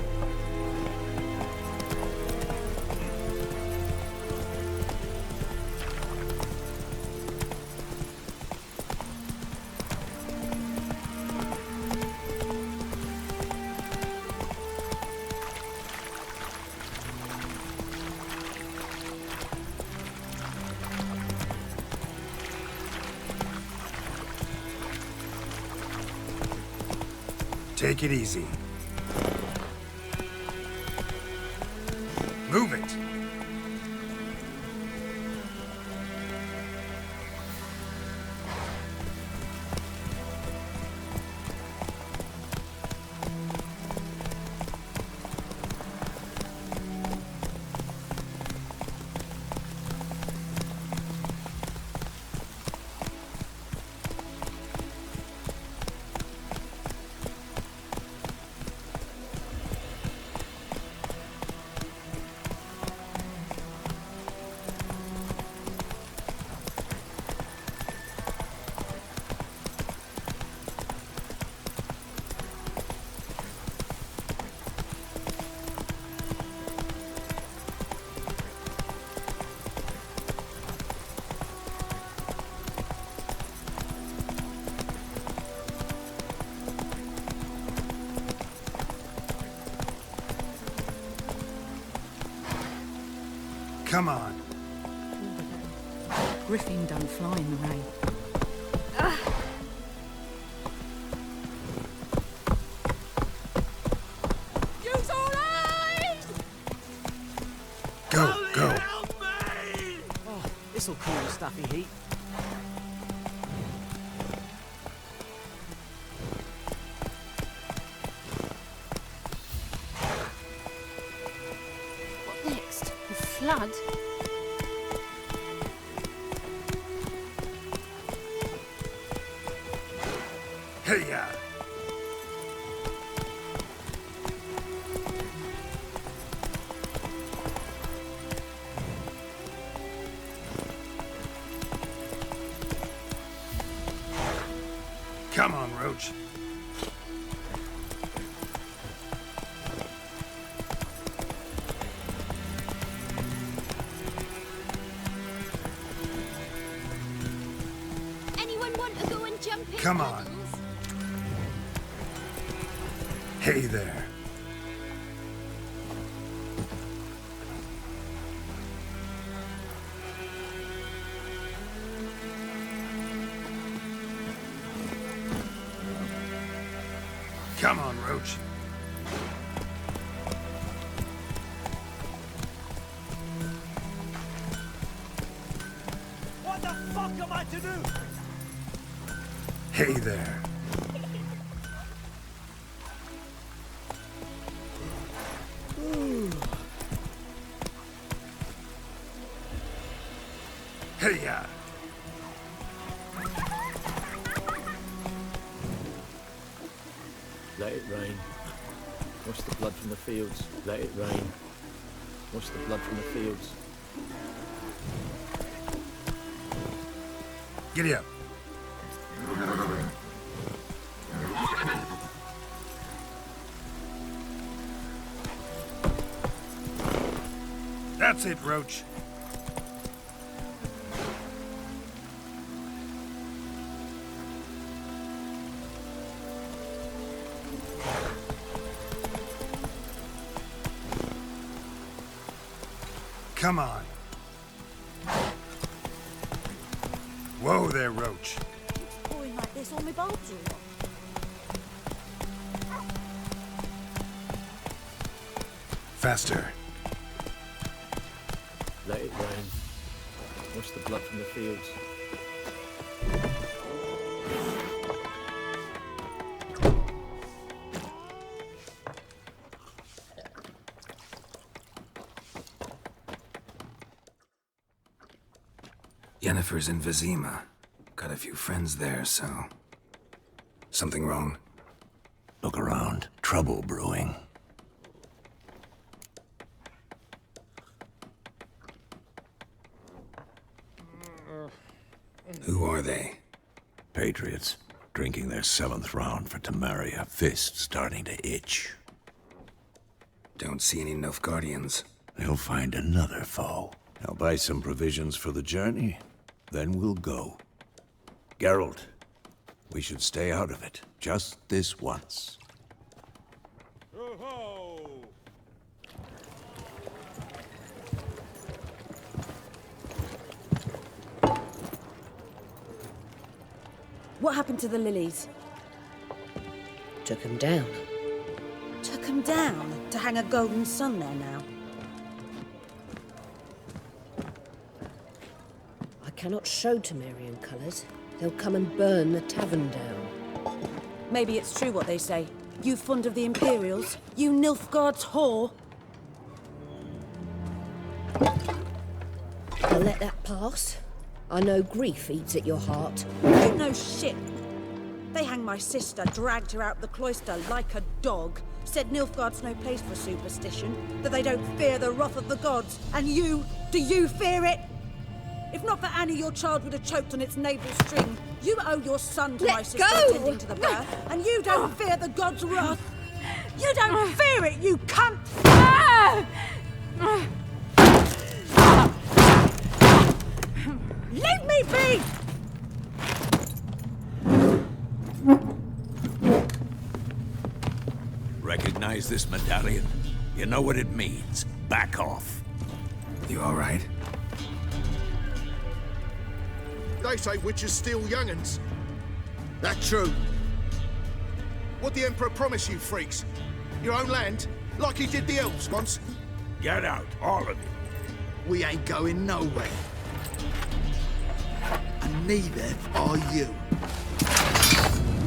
Take it easy. Move it. Come on. Griffin don't fly in the rain. Use all right! Go, go. Oh, this'll cool the stuffy heat. What next? The flood? Hey, ya. Come on, Roach. Anyone want to go and jump in? Come on. Hey there. Come on, Roach. What the fuck am I to do? Hey there. Hey ya. Let it rain. Wash the blood from the fields. Let it rain. Wash the blood from the fields. Giddy up. That's it, Roach. Come on. Whoa there, Roach. It's pouring like this on my bulbs or what? Faster. Let it rain. Wash the blood from the fields. Yennefer's in Vizima. Got a few friends there, so... Something wrong? Look around. Trouble brewing. Who are they? Patriots. Drinking their 7th round for Temeria. Fist starting to itch. Don't see any Nilfgaardians. They'll find another foe. I'll buy some provisions for the journey, then we'll go. Geralt, we should stay out of it, just this once. What happened to the lilies? Took him down. Took him down to hang a golden sun there now. I cannot show Temerian colours. They'll come and burn the tavern down. Maybe it's true what they say. You fond of the Imperials? You Nilfgaard's whore? I'll let that pass. I know grief eats at your heart. You know shit. They hanged my sister, dragged her out the cloister like a dog. Said Nilfgaard's no place for superstition, that they don't fear the wrath of the gods. And you, do you fear it? If not for Annie, your child would have choked on its navel string. You owe your son to my sister attending to the birth, and you don't fear the gods' wrath. You don't fear it, you cunt! Leave me be! Recognize this medallion? You know what it means. Back off. You all right? They say witches steal young'uns. That true? What the Emperor promise you, freaks? Your own land? Like he did the elves once? Get out, all of you. We ain't going nowhere. And neither are you.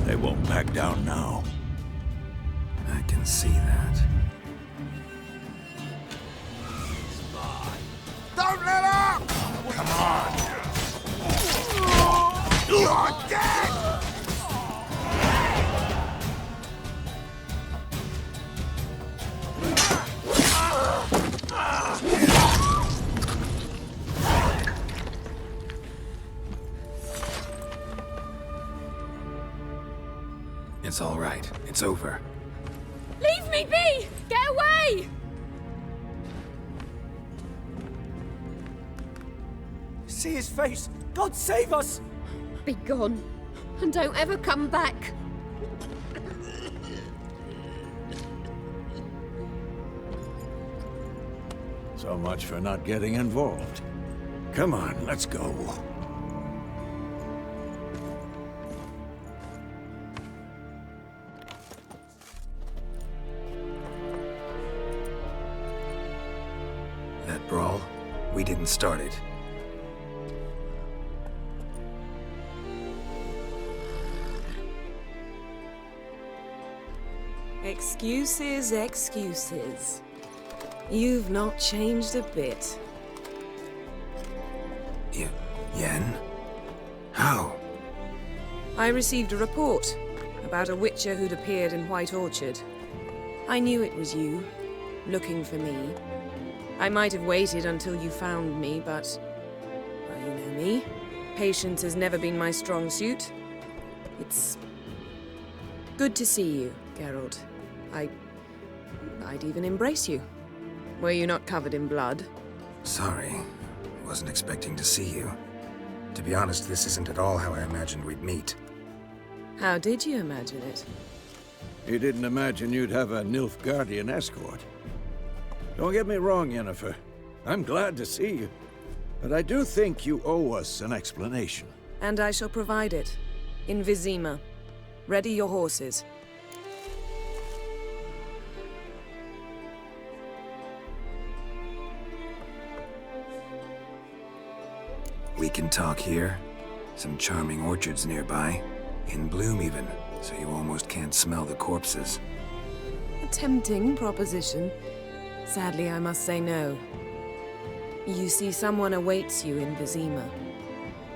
They won't back down now. I can see that. Don't let up! Come on! You're dead! It's all right. It's over. Leave me be! Get away! See his face! God save us! Be gone, and don't ever come back. So much for not getting involved. Come on, let's go. That brawl, we didn't start it. Excuses, excuses. You've not changed a bit. Yen? How? I received a report about a witcher who'd appeared in White Orchard. I knew it was you, looking for me. I might have waited until you found me, but... well, you know me. Patience has never been my strong suit. It's... good to see you, Geralt. I'd even embrace you. Were you not covered in blood? Sorry. Wasn't expecting to see you. To be honest, this isn't at all how I imagined we'd meet. How did you imagine it? You didn't imagine you'd have a Nilfgaardian escort. Don't get me wrong, Yennefer. I'm glad to see you. But I do think you owe us an explanation. And I shall provide it. In Vizima. Ready your horses. We can talk here. Some charming orchards nearby. In bloom even, so you almost can't smell the corpses. A tempting proposition. Sadly, I must say no. You see, someone awaits you in Vizima.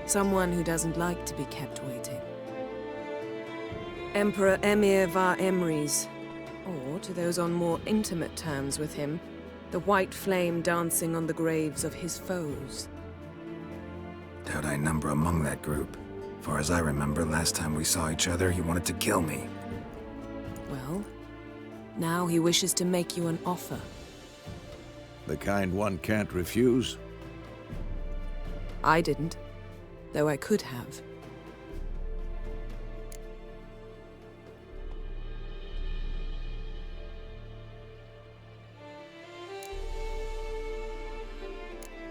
Someone who doesn't like to be kept waiting. Emperor Emir var Emrys. Or, to those on more intimate terms with him, the white flame dancing on the graves of his foes. Doubt I number among that group. Far as I remember, last time we saw each other, he wanted to kill me. Well, Now he wishes to make you an offer. The kind one can't refuse? I didn't, though I could have.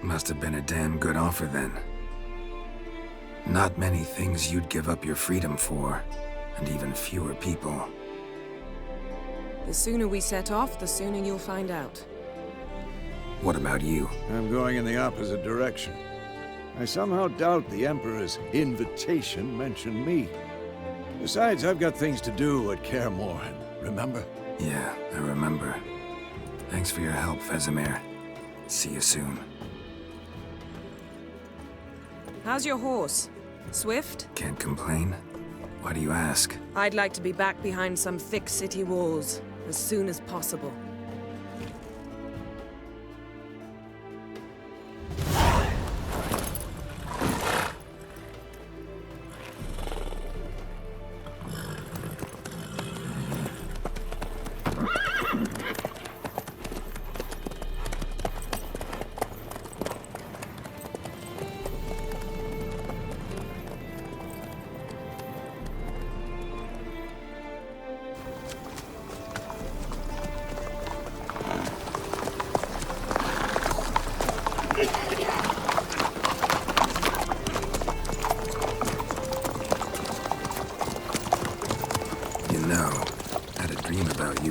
Must have been a damn good offer then. Not many things you'd give up your freedom for, and even fewer people. The sooner we set off, the sooner you'll find out. What about you? I'm going in the opposite direction. I somehow doubt the Emperor's invitation mentioned me. Besides, I've got things to do at Kaer Morhen, remember? Yeah, I remember. Thanks for your help, Vesemir. See you soon. How's your horse? Swift? Can't complain. Why do you ask? I'd like to be back behind some thick city walls as soon as possible.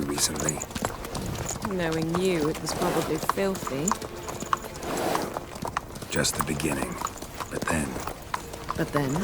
Recently. Knowing you, it was probably filthy. Just the beginning. But then... But then?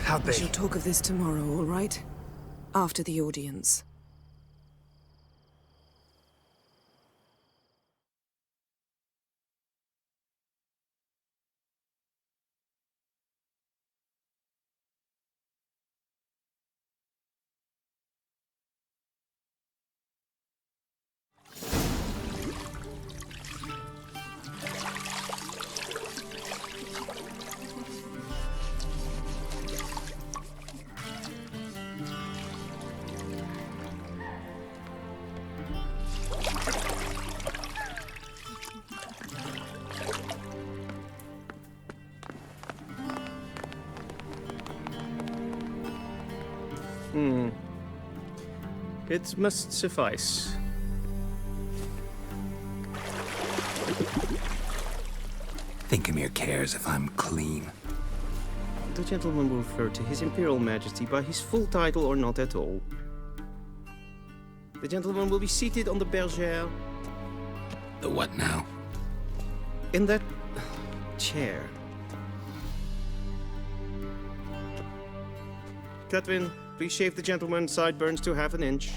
How'd they... We shall talk of this tomorrow, all right? After the audience. It must suffice. Thinkamere cares if I'm clean. The gentleman will refer to His Imperial Majesty by his full title or not at all. The gentleman will be seated on the bergère. The what now? In that chair. Catwin, please shave the gentleman's sideburns to half an inch.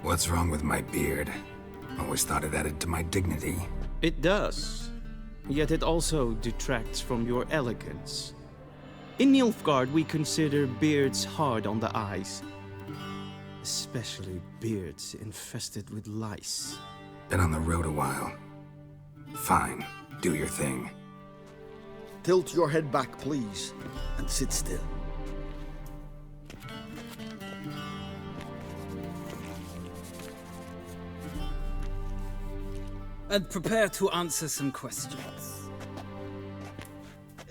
What's wrong with my beard? Always thought it added to my dignity. It does. Yet it also detracts from your elegance. In Nilfgaard, we consider beards hard on the eyes. Especially beards infested with lice. Been on the road a while. Fine, do your thing. Tilt your head back, please, and sit still. and prepare to answer some questions.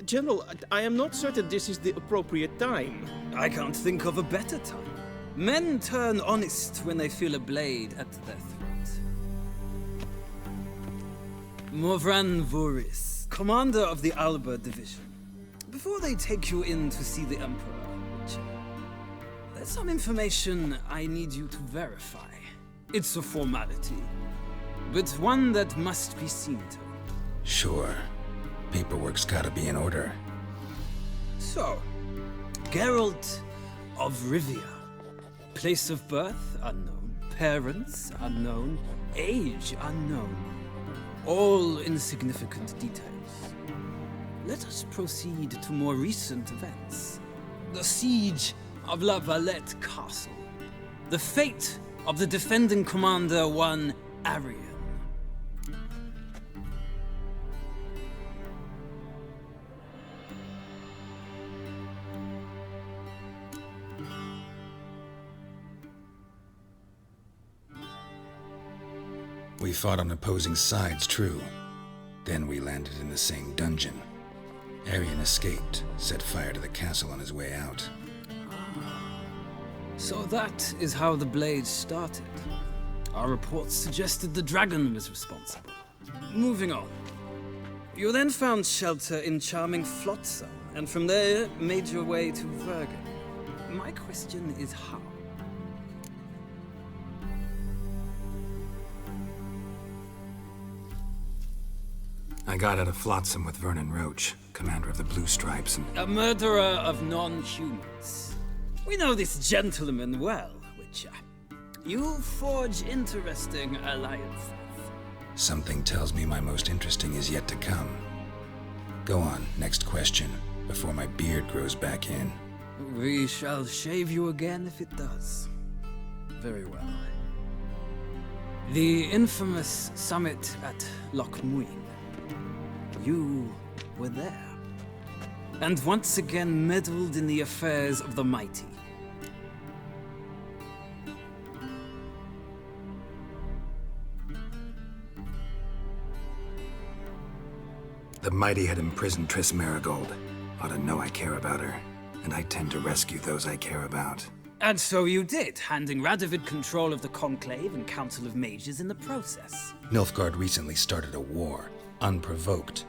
General, I am not certain this is the appropriate time. I can't think of a better time. Men turn honest when they feel a blade at their throat. Morvran Voris, commander of the Alba Division. Before they take you in to see the Emperor, there's some information I need you to verify. It's a formality, but one that must be seen to. Sure. Paperwork's gotta be in order. So, Geralt of Rivia. Place of birth unknown, parents unknown, age unknown. All insignificant details. Let us proceed to more recent events. The siege of La Valette Castle. The fate of the defending commander, one Arian. We fought on opposing sides, true. Then we landed in the same dungeon. Arian escaped, set fire to the castle on his way out. So that is how the blade started. Our reports suggested the dragon was responsible. Moving on. You then found shelter in charming Flotsam, and from there made your way to Vergen. My question is how? I got out of Flotsam with Vernon Roach, commander of the Blue Stripes, and... A murderer of non-humans. We know this gentleman well, Witcher. You forge interesting alliances. Something tells me my most interesting is yet to come. Go on, next question, before my beard grows back in. We shall shave you again if it does. Very well. The infamous summit at Loch Muin. You were there. And once again meddled in the affairs of the mighty. The mighty had imprisoned Triss Marigold. Ought to know I care about her, and I tend to rescue those I care about. And so you did, handing Radovid control of the Conclave and Council of Mages in the process. Nilfgaard recently started a war, unprovoked.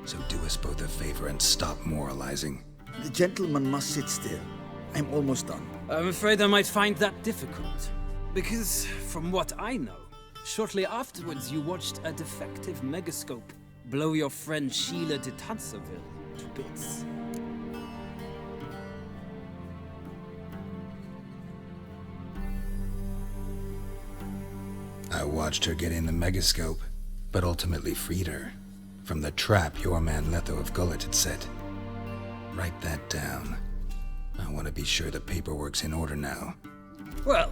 So do us both a favor and stop moralizing. The gentleman must sit still. I'm almost done. I'm afraid I might find that difficult. Because, from what I know, shortly afterwards you watched a defective megascope blow your friend Sheila de Tanserville to bits. I watched her get in the megascope, but ultimately freed her. From the trap your man Letho of Gullet had set. Write that down. I want to be sure the paperwork's in order now. Well,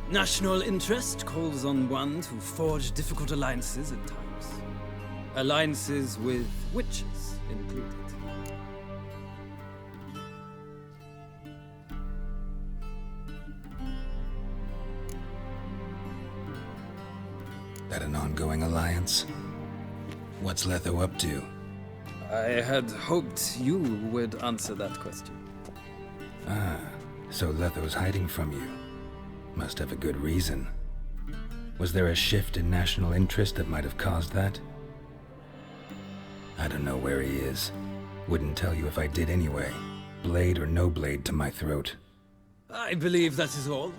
national interest calls on one to forge difficult alliances at times. Alliances with witches included. That an ongoing alliance? What's Letho up to? I had hoped you would answer that question. Ah, so Letho's hiding from you. Must have a good reason. Was there a shift in national interest that might have caused that? I don't know where he is. Wouldn't tell you if I did anyway. Blade or no blade to my throat. I believe that is all.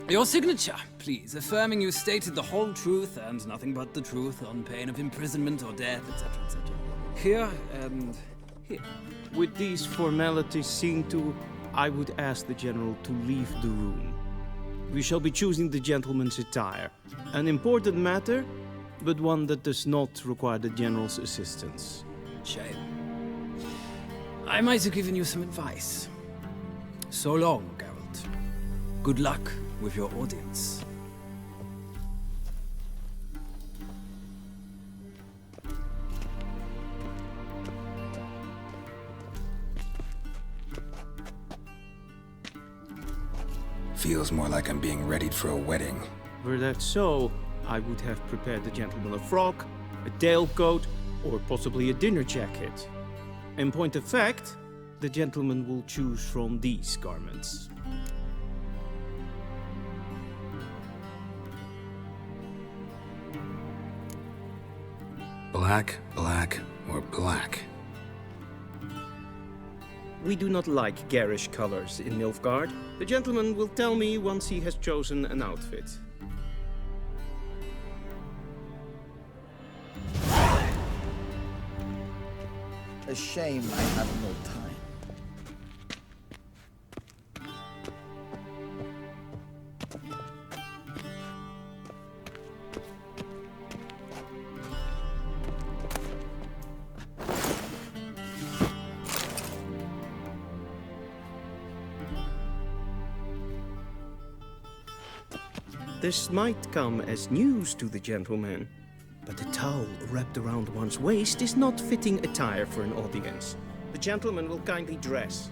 Your signature, please, affirming you stated the whole truth and nothing but the truth on pain of imprisonment or death, etc., etc. Here and here. With these formalities seen to, I would ask the General to leave the room. We shall be choosing the gentleman's attire. An important matter, but one that does not require the General's assistance. Shame. I might have given you some advice. So long, Geralt. Good luck with your audience. Feels more like I'm being readied for a wedding. Were that so, I would have prepared the gentleman a frock, a tailcoat, or possibly a dinner jacket. In point of fact, the gentleman will choose from these garments. Black, black, or black? We do not like garish colors in Nilfgaard. The gentleman will tell me once he has chosen an outfit. A shame I have no time. This might come as news to the gentleman, but a towel wrapped around one's waist is not fitting attire for an audience. The gentleman will kindly dress.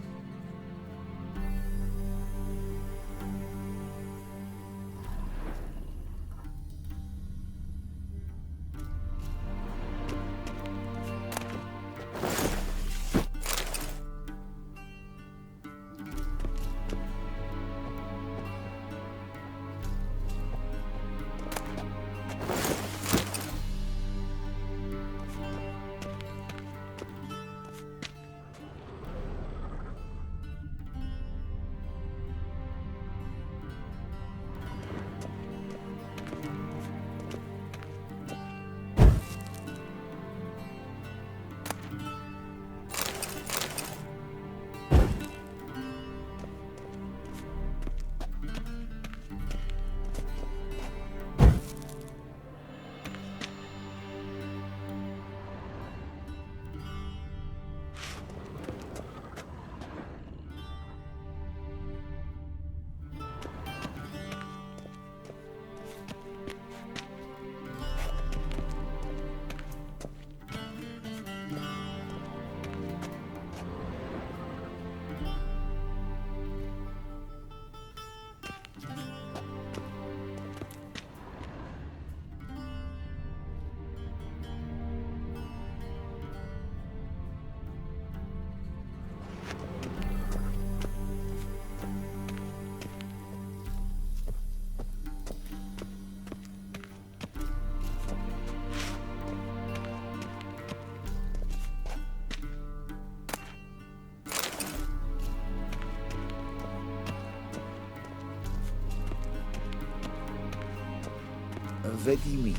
What do you mean?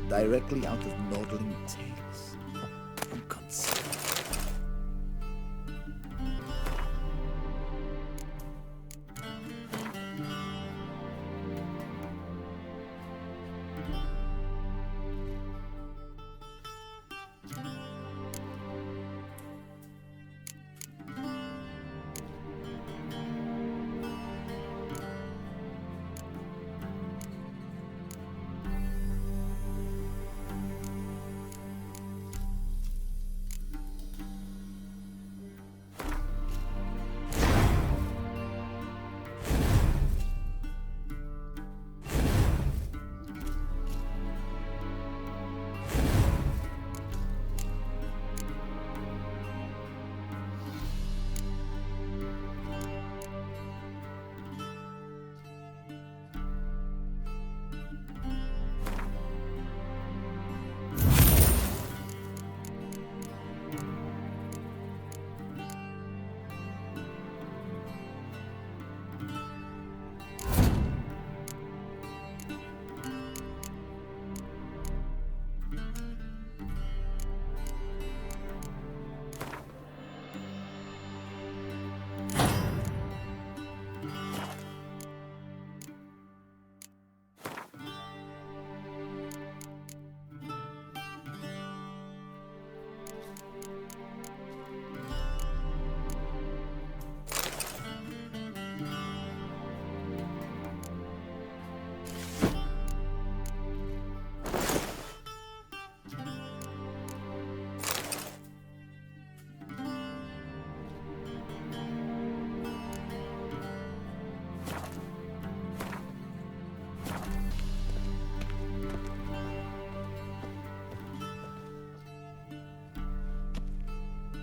Directly out of Nordling tales. Unconceivable.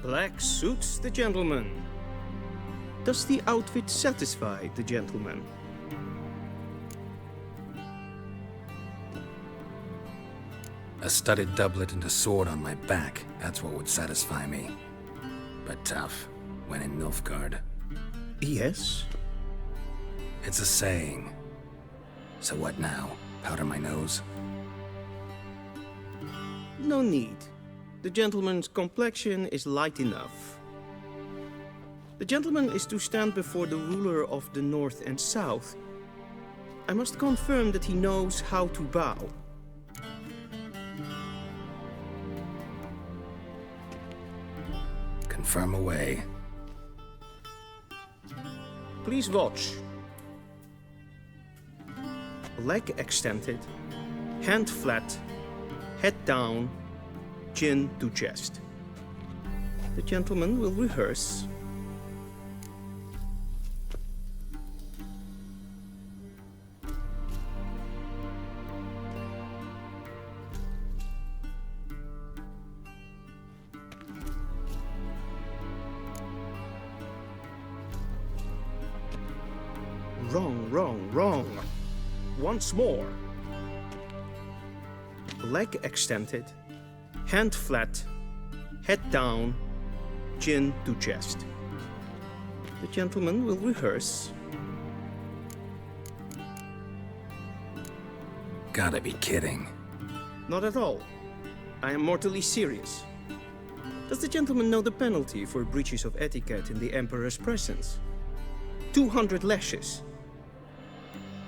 Black suits the gentleman. Does the outfit satisfy the gentleman? A studded doublet and a sword on my back, that's what would satisfy me. But tough, when in Nilfgaard. Yes? It's a saying. So what now? Powder my nose? No need. The gentleman's complexion is light enough. The gentleman is to stand before the ruler of the North and South. I must confirm that he knows how to bow. Confirm away. Please watch. Leg extended, hand flat, head down, chin to chest. The gentleman will rehearse. Wrong. Once more. Leg extended, hand flat, head down, chin to chest. The gentleman will rehearse. Gotta be kidding. Not at all. I am mortally serious. Does the gentleman know the penalty for breaches of etiquette in the Emperor's presence? 200 lashes.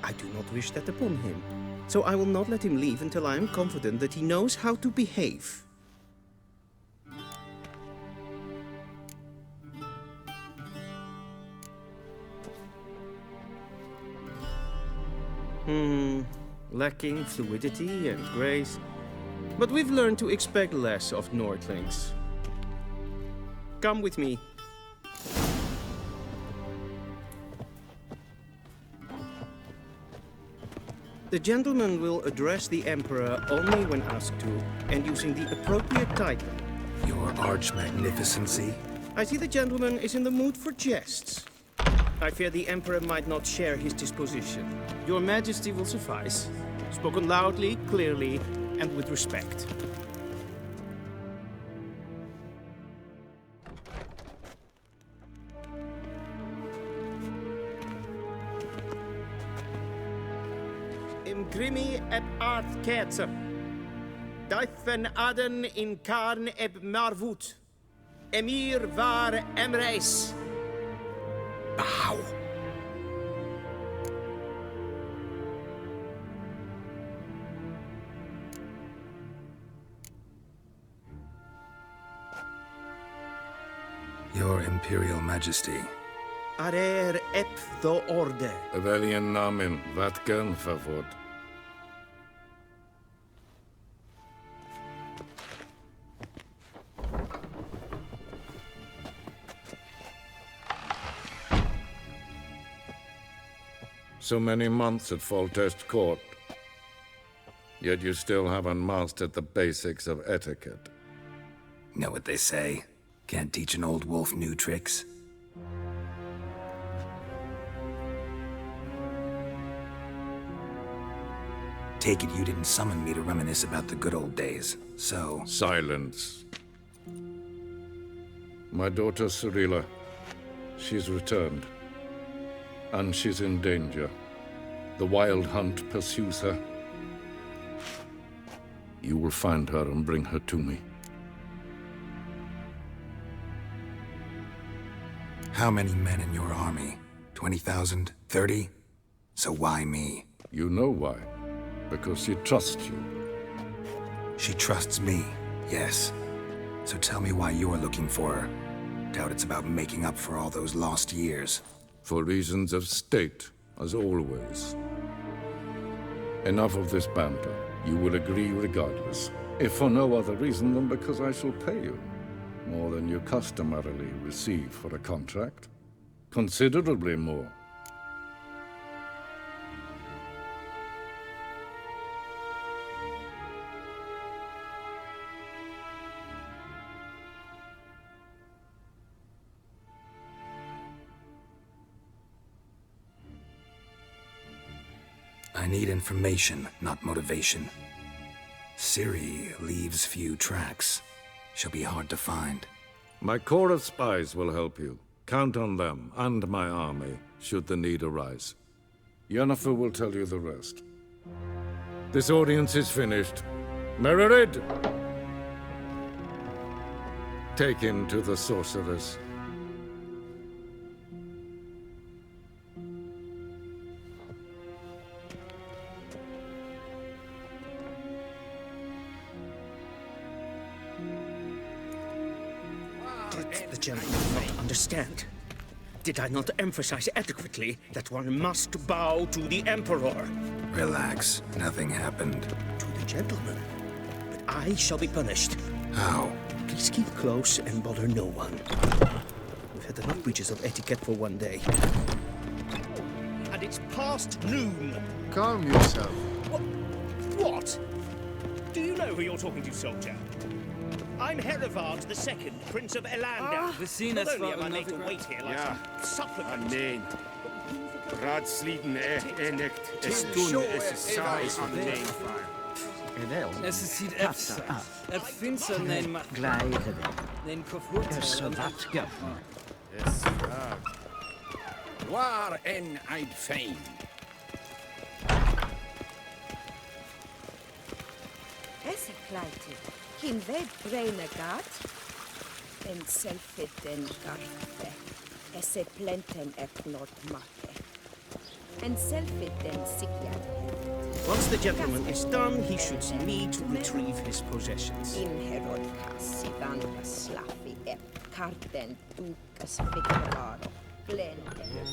I do not wish that upon him, so I will not let him leave until I am confident that he knows how to behave. Lacking fluidity and grace, but we've learned to expect less of Nordlings. Come with me. The gentleman will address the Emperor only when asked to, and using the appropriate title. Your Arch-Magnificency? I see the gentleman is in the mood for jests. I fear the Emperor might not share his disposition. Your Majesty will suffice. Spoken loudly, clearly, and with respect. Imgrimi eb art ketzer. Daifen aden in karn eb marvut. Emir var emreis. Bow. Your Imperial Majesty. Arer ep the orde. Veljen namen, vatken favor. So many months at Foltest Court, yet you still haven't mastered the basics of etiquette. Know what they say? Can't teach an old wolf new tricks. Take it you didn't summon me to reminisce about the good old days, so... Silence. My daughter Cyrilla, she's returned. And she's in danger. The Wild Hunt pursues her. You will find her and bring her to me. How many men in your army? 20,000? 30? So why me? You know why. Because she trusts you. She trusts me, yes. So tell me why you're looking for her. Doubt it's about making up for all those lost years. For reasons of state, as always. Enough of this banter. You will agree regardless. If for no other reason than because I shall pay you. More than you customarily receive for a contract. Considerably more. I need information, not motivation. Ciri leaves few tracks. She'll be hard to find. My corps of spies will help you. Count on them, and my army, should the need arise. Yennefer will tell you the rest. This audience is finished. Mererid! Take him to the sorceress. Did the gentleman not understand? Did I not emphasize adequately that one must bow to the Emperor? Relax. Nothing happened. To the gentleman. But I shall be punished. How? Please keep close and bother no one. We've had enough breaches of etiquette for one day. And it's past noon. Calm yourself. What? Do you know who you're talking to, soldier? I'm Herivard II, Prince of Elander. Not only am I made to wait here like some supplicant. Amen. Raadsleden echt estun es saai amen. Es ziet efter. Het vindt ze neem maar. Neem kofvoet. So that's governor. Yes, Waar en I'd fain. Esse kleite, hin ved brene gat, en selfit den garfe, esse plenten eknot matte, en selfit den sikyat. Once the gentleman is done, he should see me to retrieve his possessions. In herod kassi vanda slaffi ep, karten tukas fikraro, blenden.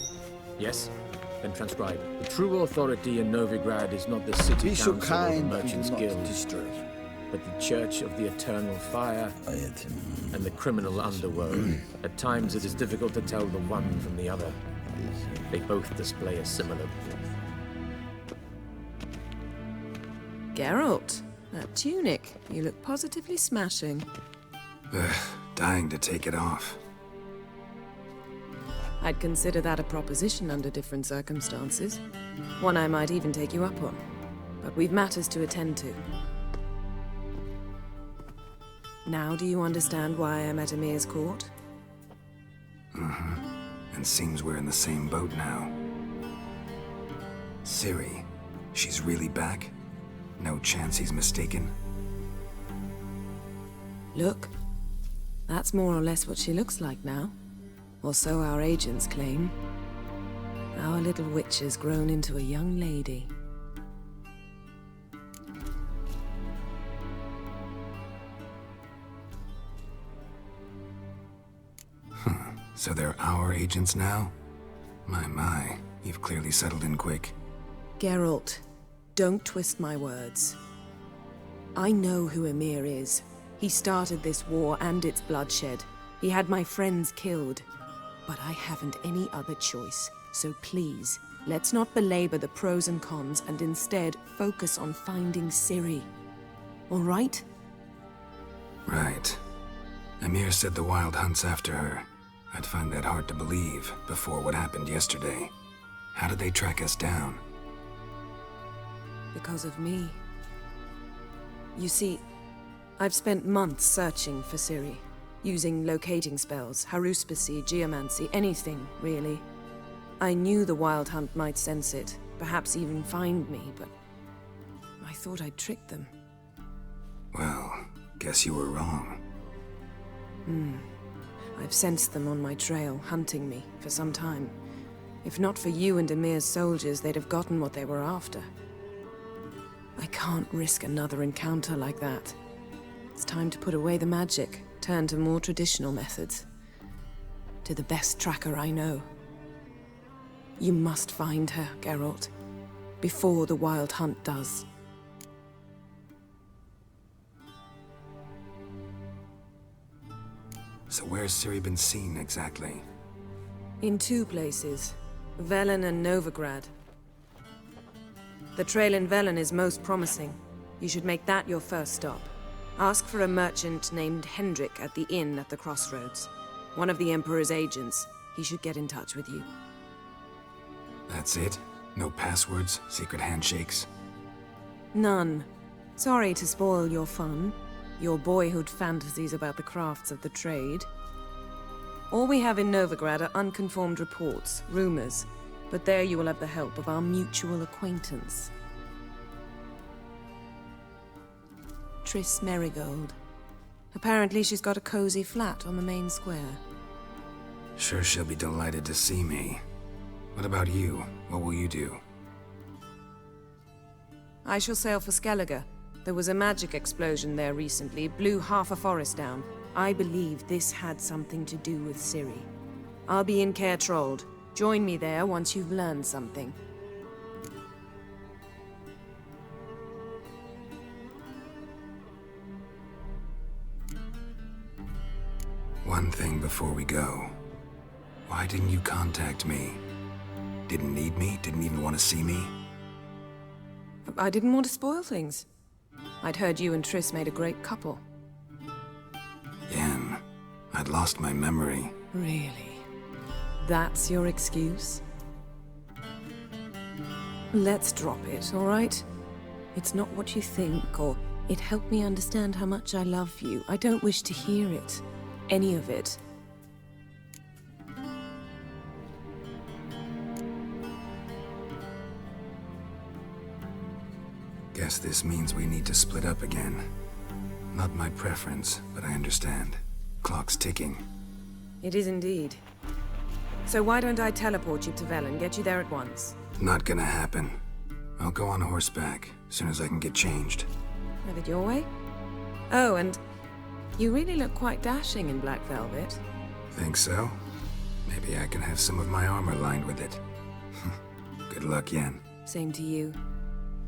Yes? Then transcribe. The true authority in Novigrad is not the city Be so council kind or the merchants' as not to guild, disturb. but the Church of the Eternal Fire and the criminal underworld. At times it is difficult to tell the one from the other. They both display a similar... Geralt, that tunic. You look positively smashing. Ugh, dying to take it off. I'd consider that a proposition under different circumstances. One I might even take you up on. But we've matters to attend to. Now do you understand why I'm at Emir's court? Mm-hmm. And seems we're in the same boat now. Ciri, she's really back? No chance he's mistaken? Look, that's more or less what she looks like now. Or so our agents claim. Our little witch has grown into a young lady. So they're our agents now? My, you've clearly settled in quick. Geralt, don't twist my words. I know who Emir is. He started this war and its bloodshed. He had my friends killed. But I haven't any other choice. So please, let's not belabor the pros and cons and instead focus on finding Ciri. All right? Right. Emir said the Wild Hunt's after her. I'd find that hard to believe before what happened yesterday. How did they track us down? Because of me. You see, I've spent months searching for Ciri. Using locating spells, haruspicy, geomancy, anything, really. I knew the Wild Hunt might sense it, perhaps even find me, but I thought I'd tricked them. Well, guess you were wrong. I've sensed them on my trail, hunting me, for some time. If not for you and Emir's soldiers, they'd have gotten what they were after. I can't risk another encounter like that. It's time to put away the magic. Turn to more traditional methods. To the best tracker I know. You must find her, Geralt. Before the Wild Hunt does. So where's Ciri been seen, exactly? In two places. Velen and Novigrad. The trail in Velen is most promising. You should make that your first stop. Ask for a merchant named Hendrik at the inn at the crossroads. One of the Emperor's agents. He should get in touch with you. That's it? No passwords, secret handshakes? None. Sorry to spoil your fun, your boyhood fantasies about the crafts of the trade. All we have in Novigrad are unconfirmed reports, rumors, but there you will have the help of our mutual acquaintance. Triss Merigold. Apparently she's got a cozy flat on the main square. Sure she'll be delighted to see me. What about you? What will you do? I shall sail for Skellige. There was a magic explosion there recently, blew half a forest down. I believe this had something to do with Ciri. I'll be in Caer Trolde. Join me there once you've learned something. One thing before we go. Why didn't you contact me? Didn't need me? Didn't even want to see me? I didn't want to spoil things. I'd heard you and Triss made a great couple. Yen, I'd lost my memory. Really? That's your excuse? Let's drop it, all right? It's not what you think, or it helped me understand how much I love you. I don't wish to hear it. Any of it. Guess this means we need to split up again. Not my preference, but I understand. Clock's ticking. It is indeed. So why don't I teleport you to Velen, get you there at once? Not gonna happen. I'll go on horseback, as soon as I can get changed. Have it your way? Oh, and you really look quite dashing in black velvet. Think so? Maybe I can have some of my armor lined with it. Good luck, Yen. Same to you.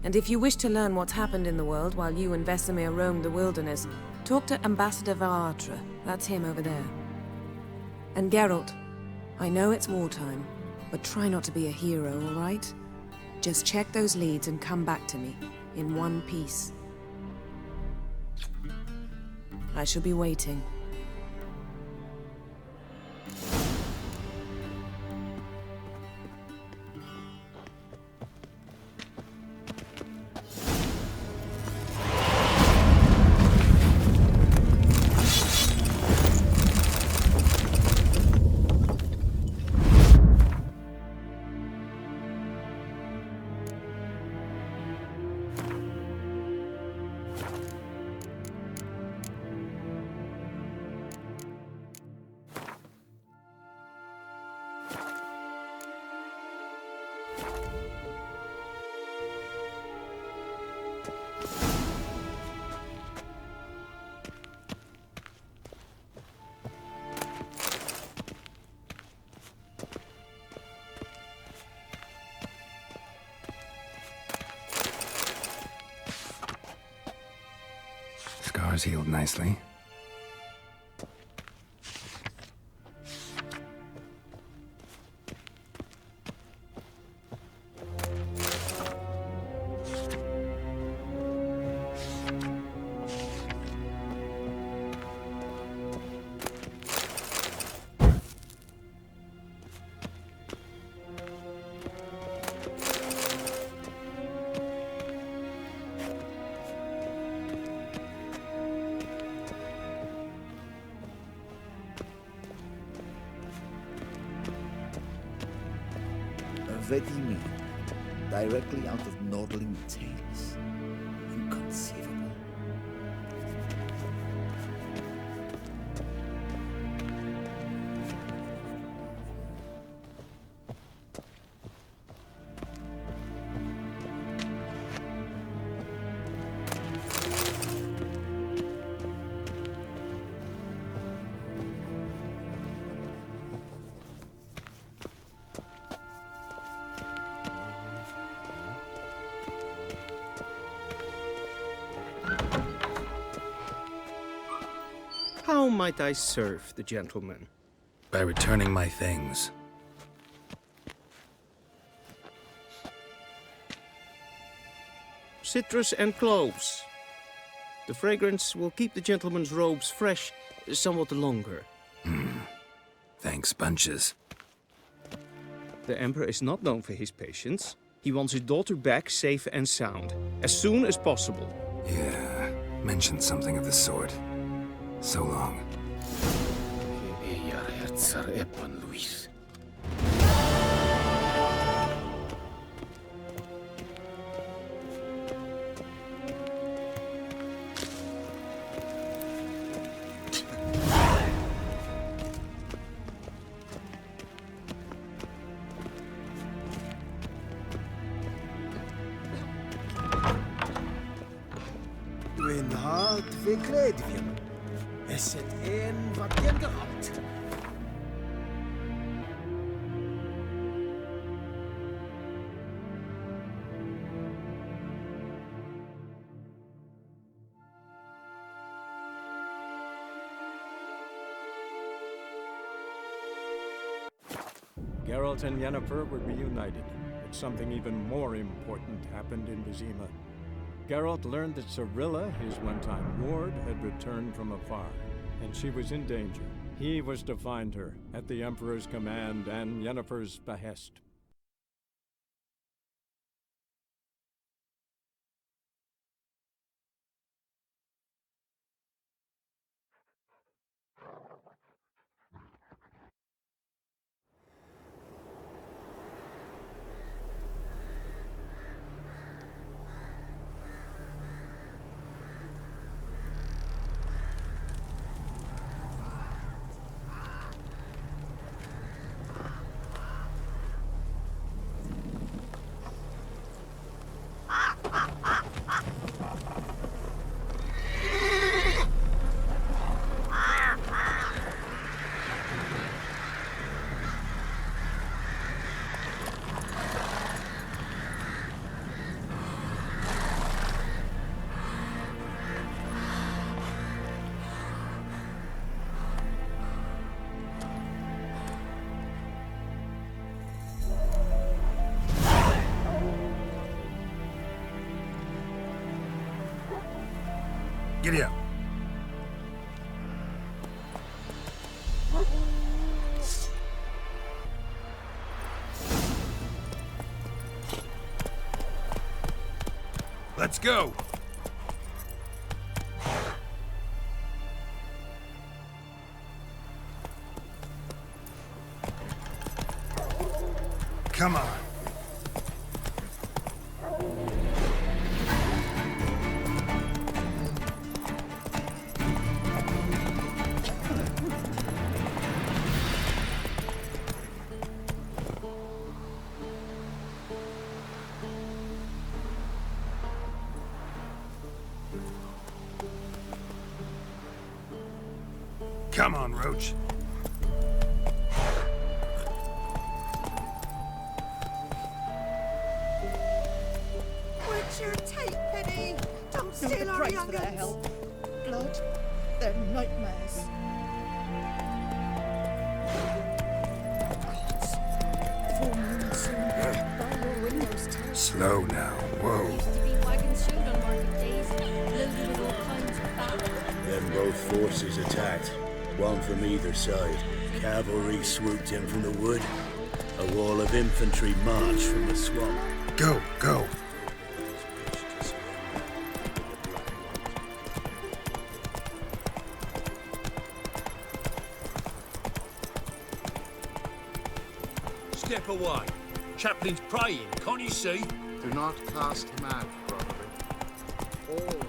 And if you wish to learn what's happened in the world while you and Vesemir roamed the wilderness, talk to Ambassador Varatra. That's him over there. And Geralt, I know it's wartime, but try not to be a hero, all right? Just check those leads and come back to me, in one piece. I shall be waiting. Scars healed nicely. Vedimi, directly out of Nordling tales. Inconceivable. How might I serve the gentleman? By returning my things. Citrus and cloves. The fragrance will keep the gentleman's robes fresh somewhat longer. Thanks, bunches. The Emperor is not known for his patience. He wants his daughter back safe and sound, as soon as possible. Yeah, mentioned something of the sort. So long. Dwi'n hart fi gledfion. Es het een wat jen Geralt. Geralt and Yennefer were reunited, but something even more important happened in Vizima. Geralt learned that Cirilla, his one-time ward, had returned from afar, and she was in danger. He was to find her, at the Emperor's command and Yennefer's behest. Giddy up. Let's go. Come on. Come on, Roach. Witcher, take pity. Don't Not steal the our price young for their uns. help. Blood, they're nightmares. Full moon soon. Buy your windows too. Slow now. Whoa. Used to be wagons showed on market days, loaded with all kinds of battle. Then both forces attacked, one from either side. Cavalry swooped in from the wood. A wall of infantry marched from the swamp. Go, go. Step away. Chaplain's praying, can't you see? Do not cast him out, brother. All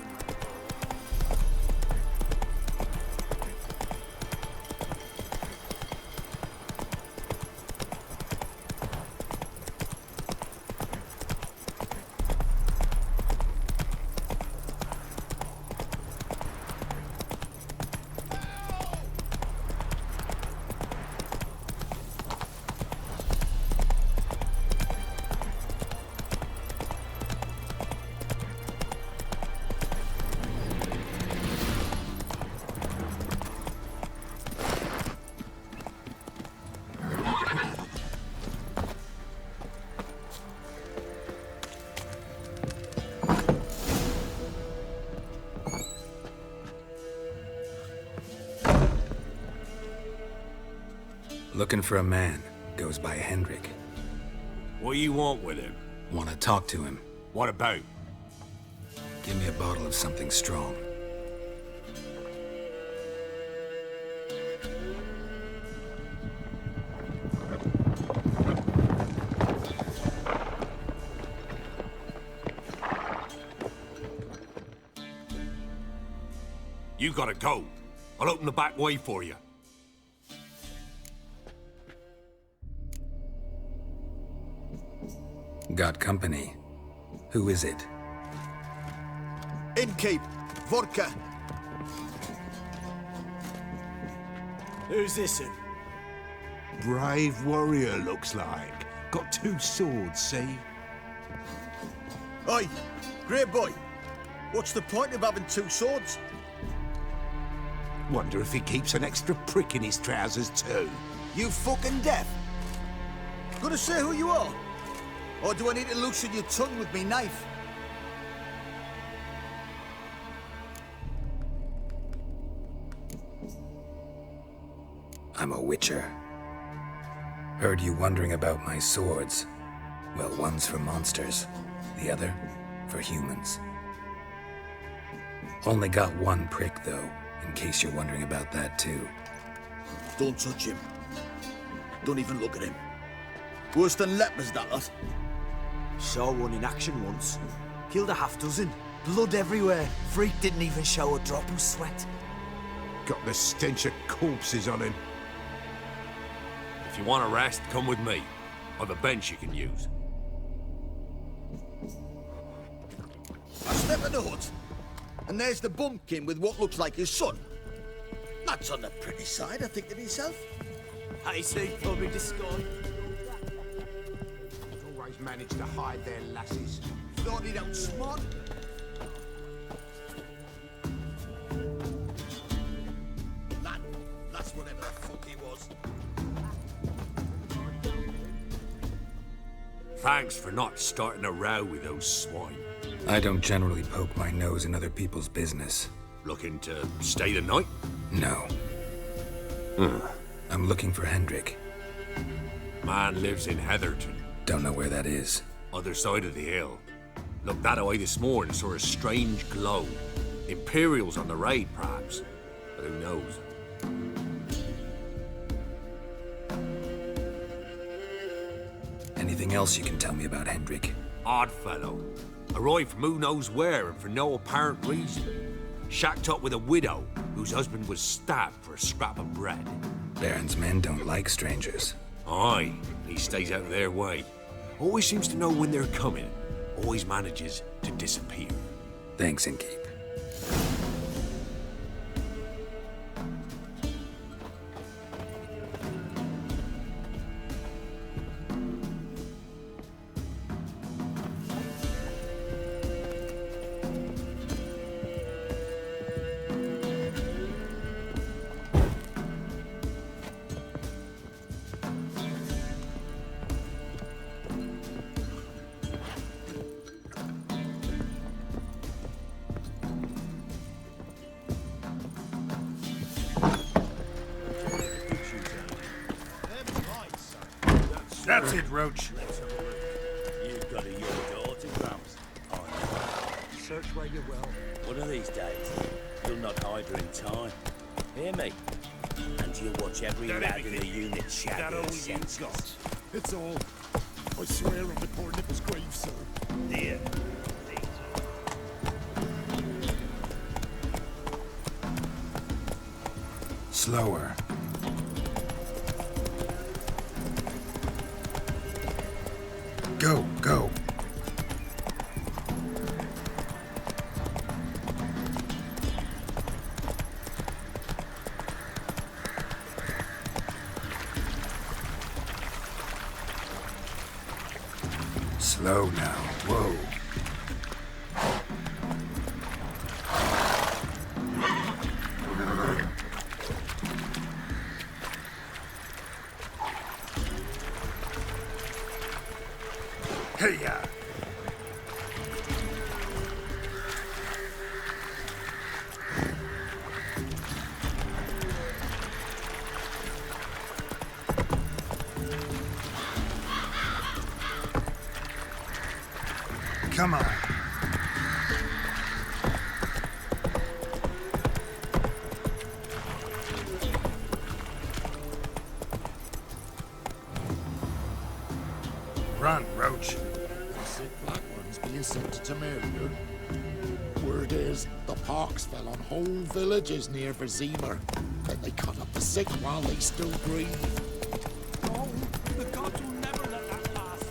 Looking for a man. Goes by Hendrik. What do you want with him? Want to talk to him? What about? Give me a bottle of something strong. You gotta go. I'll open the back way for you. Got company. Who is it? Innkeep, vodka. Who's this in? Brave warrior, looks like. Got 2 swords, see? Oi, grey boy. What's the point of having 2 swords? Wonder if he keeps an extra prick in his trousers too. You fucking deaf? Gonna say who you are? Or do I need to loosen your tongue with me knife? I'm a witcher. Heard you wondering about my swords. Well, one's for monsters, the other for humans. Only got 1 prick, though, in case you're wondering about that, too. Don't touch him. Don't even look at him. Worse than lepers, that lot. Saw one in action once. Killed a half-dozen. Blood everywhere. Freak didn't even show a drop of sweat. Got the stench of corpses on him. If you want a rest, come with me. I've a bench you can use. I step in the hut, and there's the bumpkin with what looks like his son. That's on the pretty side, I think to myself. I see public discord. Always managed to hide their lasses. Thought he'd outsmart. That's whatever the fuck he was. Thanks for not starting a row with those swine. I don't generally poke my nose in other people's business. Looking to stay the night? No. I'm looking for Hendrik. Man lives in Heatherton. Don't know where that is. Other side of the hill. Looked that away this morning, saw a strange glow. Imperials on the raid, perhaps. But who knows? Anything else you can tell me about Hendrik? Odd fellow. Arrived from who knows where and for no apparent reason. Shacked up with a widow whose husband was stabbed for a scrap of bread. Baron's men don't like strangers. Aye, he stays out of their way. Always seems to know when they're coming. Always manages to disappear. Thanks, Innkeep. That's it, Roach. You've got a young daughter, Gramps. Search where you will. One of these days, you'll not hide her in time. Hear me? And you'll watch every lad in the unit shag That her all you senses. got. It's all. I swear on the poor nipple's grave, sir. There. Slower. Go, go. Slow now. Whoa. Hey-ya. Come on. Run, Roach. The sick black one's being sent to Temeria. Word is, the pox fell on whole villages near Vizima. Then they cut up the sick while they still breathe. No, the gods will never let that pass.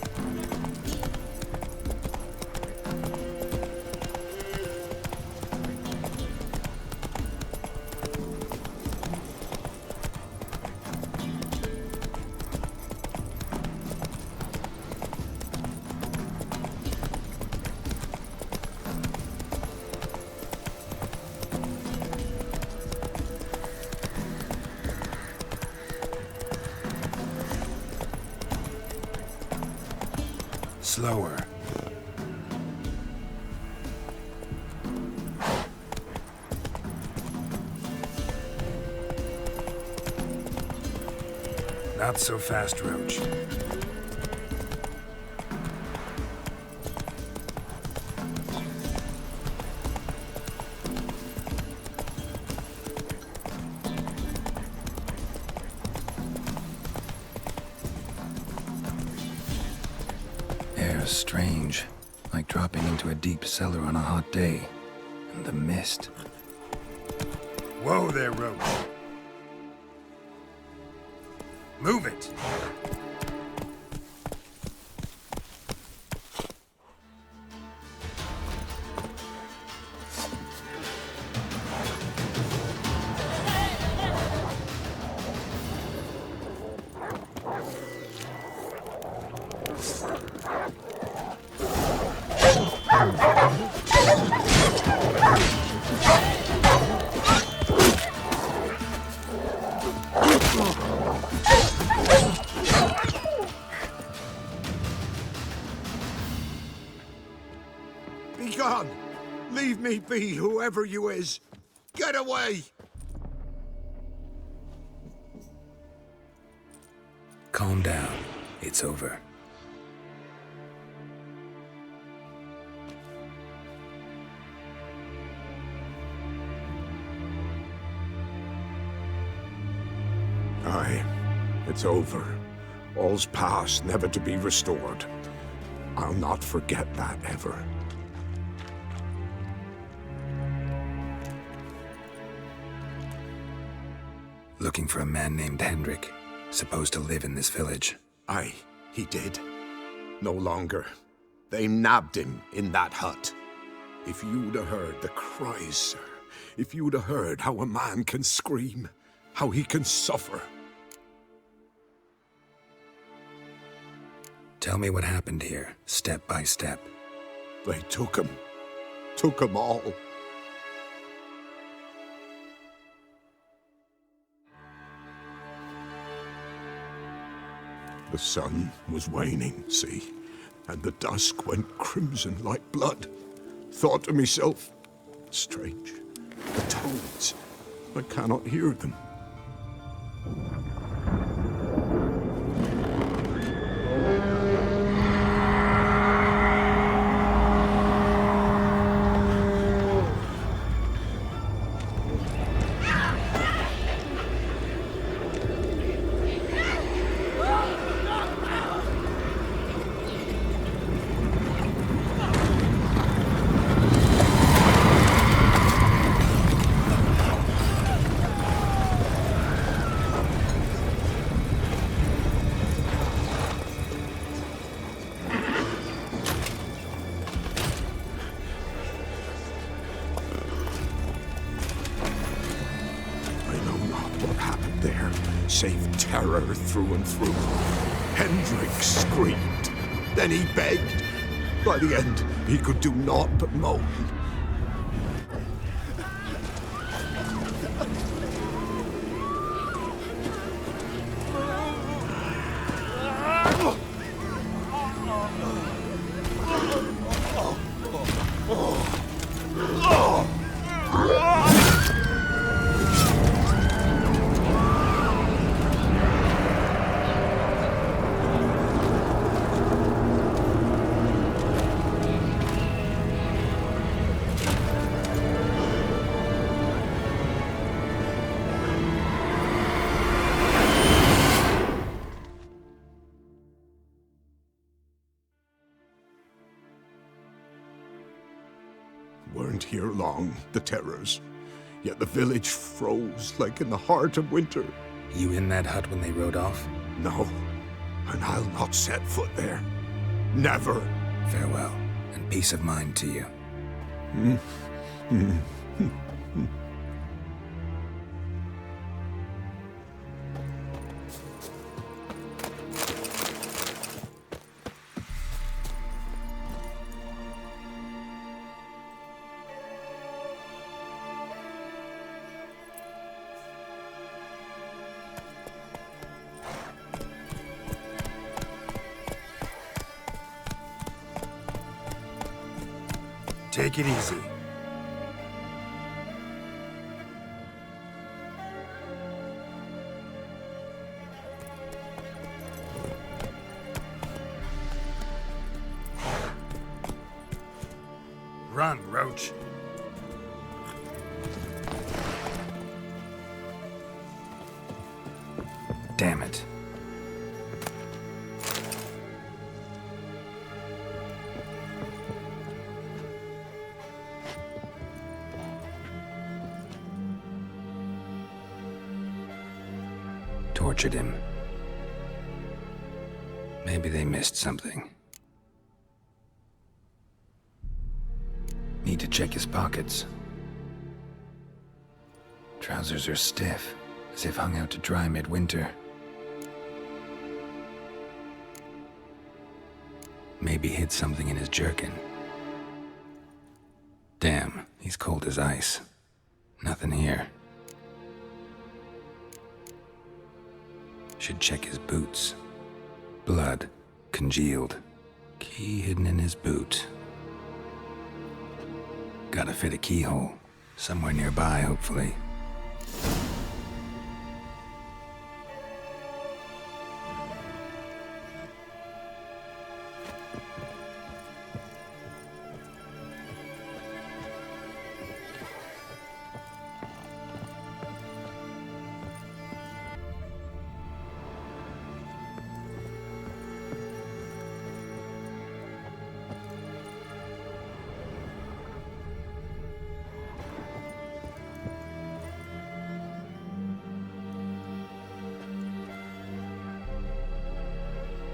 Slower. Not so fast, Roach. Air's strange, like dropping into a deep cellar on a hot day. And the mist. Whoa there, Roach. Move it! Be gone! Leave me be, whoever you is! Get away! Calm down. It's over. Aye, it's over. All's past, never to be restored. I'll not forget that ever. Looking for a man named Hendrik, supposed to live in this village. Aye, he did. No longer. They nabbed him in that hut. If you'd have heard the cries, sir. If you'd have heard how a man can scream, how he can suffer. Tell me what happened here, step by step. They took him. Took him all. The sun was waning, see, and the dusk went crimson like blood. Thought to myself, strange, the toads, I cannot hear them. Save terror through and through. Hendrik screamed. Then he begged. By the end, he could do naught but moan. hear long, the terrors. Yet the village froze like in the heart of winter. You in that hut when they rode off? No, and I'll not set foot there. Never. Farewell, and peace of mind to you. Take it easy. Run, Roach. Damn it. Tortured him. Maybe they missed something. Need to check his pockets. Trousers are stiff, as if hung out to dry midwinter. Maybe hid something in his jerkin. Damn, he's cold as ice. Nothing here. Should check his boots. Blood, congealed. Key hidden in his boot. Gotta fit a keyhole. Somewhere nearby, hopefully.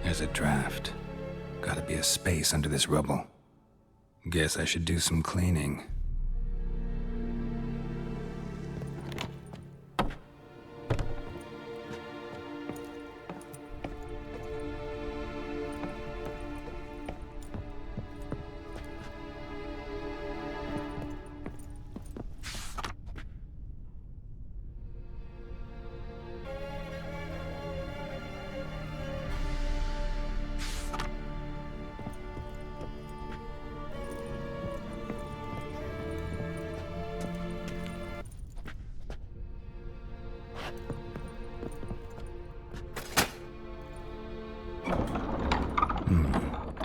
There's a draft. Gotta be a space under this rubble. Guess I should do some cleaning.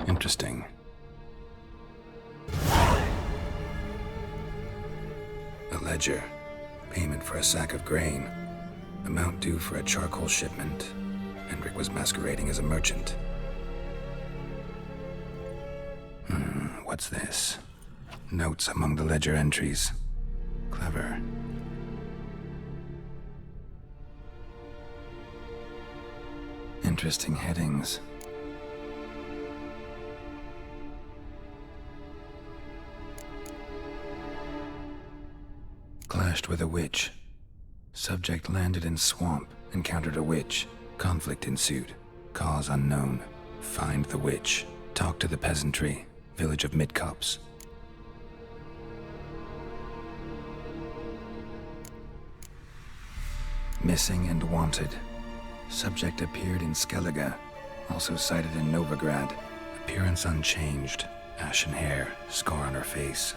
Interesting. A ledger. Payment for a sack of grain. Amount due for a charcoal shipment. Hendrik was masquerading as a merchant. What's this? Notes among the ledger entries. Clever. Interesting headings. Clashed with a witch. Subject landed in swamp, encountered a witch. Conflict ensued. Cause unknown. Find the witch. Talk to the peasantry. Village of Midcopse. Missing and wanted. Subject appeared in Skellige. Also sighted in Novigrad. Appearance unchanged. Ashen hair. Scar on her face.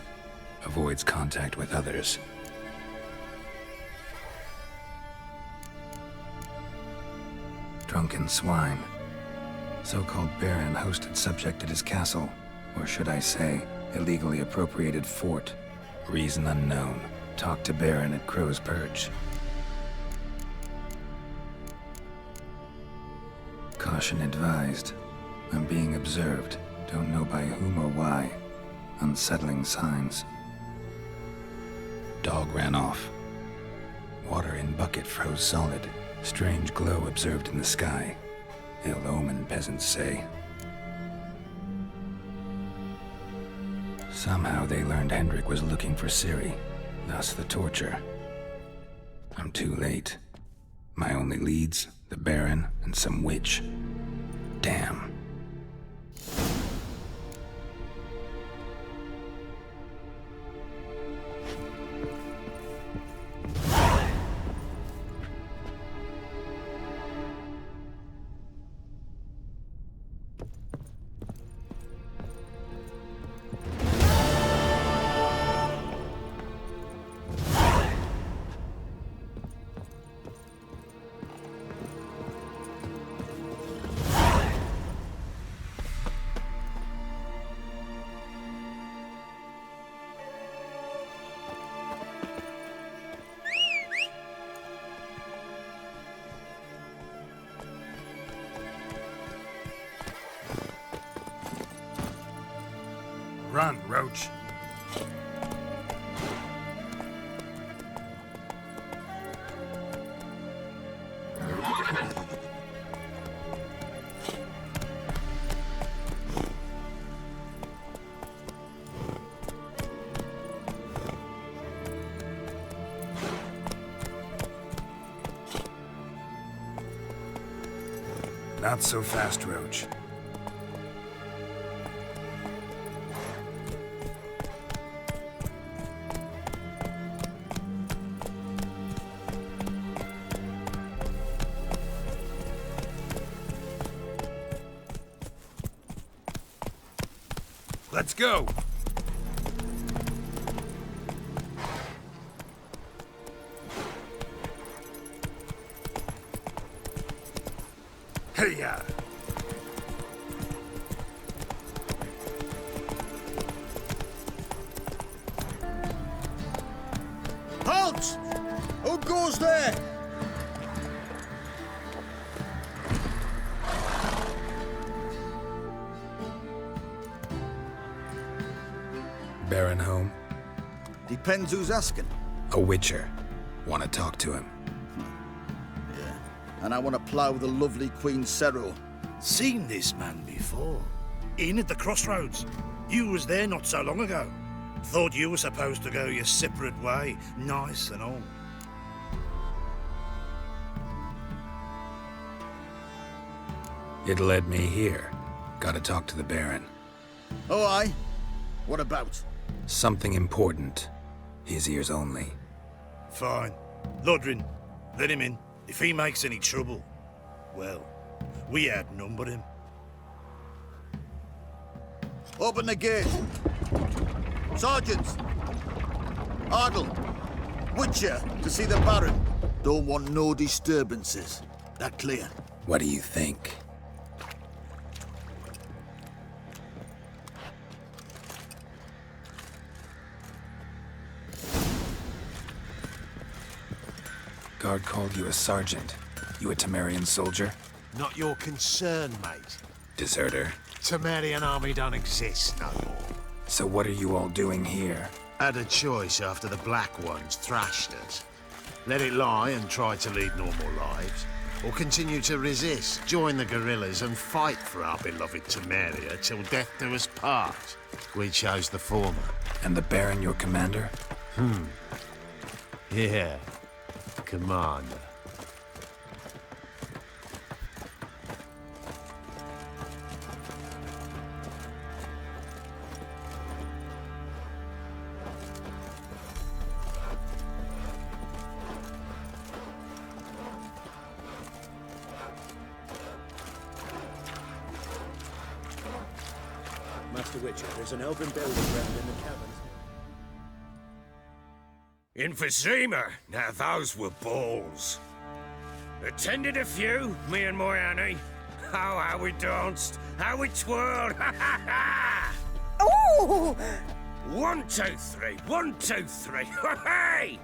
Avoids contact with others. Drunken swine. So-called baron hosted subject at his castle, or should I say, illegally appropriated fort. Reason unknown. Talked to baron at Crow's Perch. Caution advised. I'm being observed. Don't know by whom or why. Unsettling signs. Dog ran off. Water in bucket froze solid. Strange glow observed in the sky. Ill omen, peasants say. Somehow they learned Hendrik was looking for Ciri, thus the torture. I'm too late. My only leads, the Baron and some witch. Damn. Run, Roach. Not so fast, Roach. Let's go! Hey-ya! Halt! Who goes there? Baron home? Depends who's asking. A witcher. Want to talk to him. Yeah. And I want to plough the lovely Queen Cero. Seen this man before. In at the crossroads. You was there not so long ago. Thought you were supposed to go your separate way, nice and all. It led me here. Gotta talk to the Baron. Oh, aye? What about? Something important. His ears only. Fine. Lodrin, let him in. If he makes any trouble, well, we outnumber him. Open the gate. Sergeants! Ardle! Witcher to see the Baron. Don't want no disturbances. That clear? What do you think? Guard called you a sergeant. You a Temerian soldier? Not your concern, mate. Deserter. Temerian army don't exist no more. So what are you all doing here? Had a choice after the Black Ones thrashed us. Let it lie and try to lead normal lives, or continue to resist, join the guerrillas and fight for our beloved Temeria till death do us part. We chose the former. And the Baron your commander? Yeah. Commander. Master Witcher, there's an elven building ground in the caverns. In Vizima, now those were balls. Attended a few, me and my Annie. Oh, how we danced, how we twirled, ha ha ha! Oh! 1, 2, 3, 1, 2, 3, hey!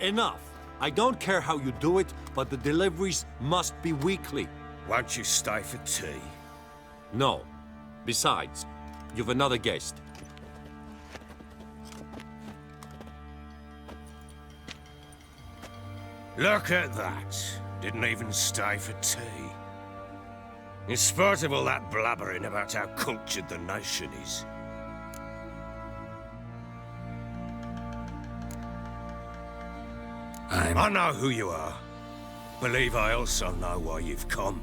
Enough. I don't care how you do it, but the deliveries must be weekly. Won't you stay for tea? No. Besides, you've another guest. Look at that. Didn't even stay for tea. In spite of all that blabbering about how cultured the nation is. I know who you are. Believe I also know why you've come.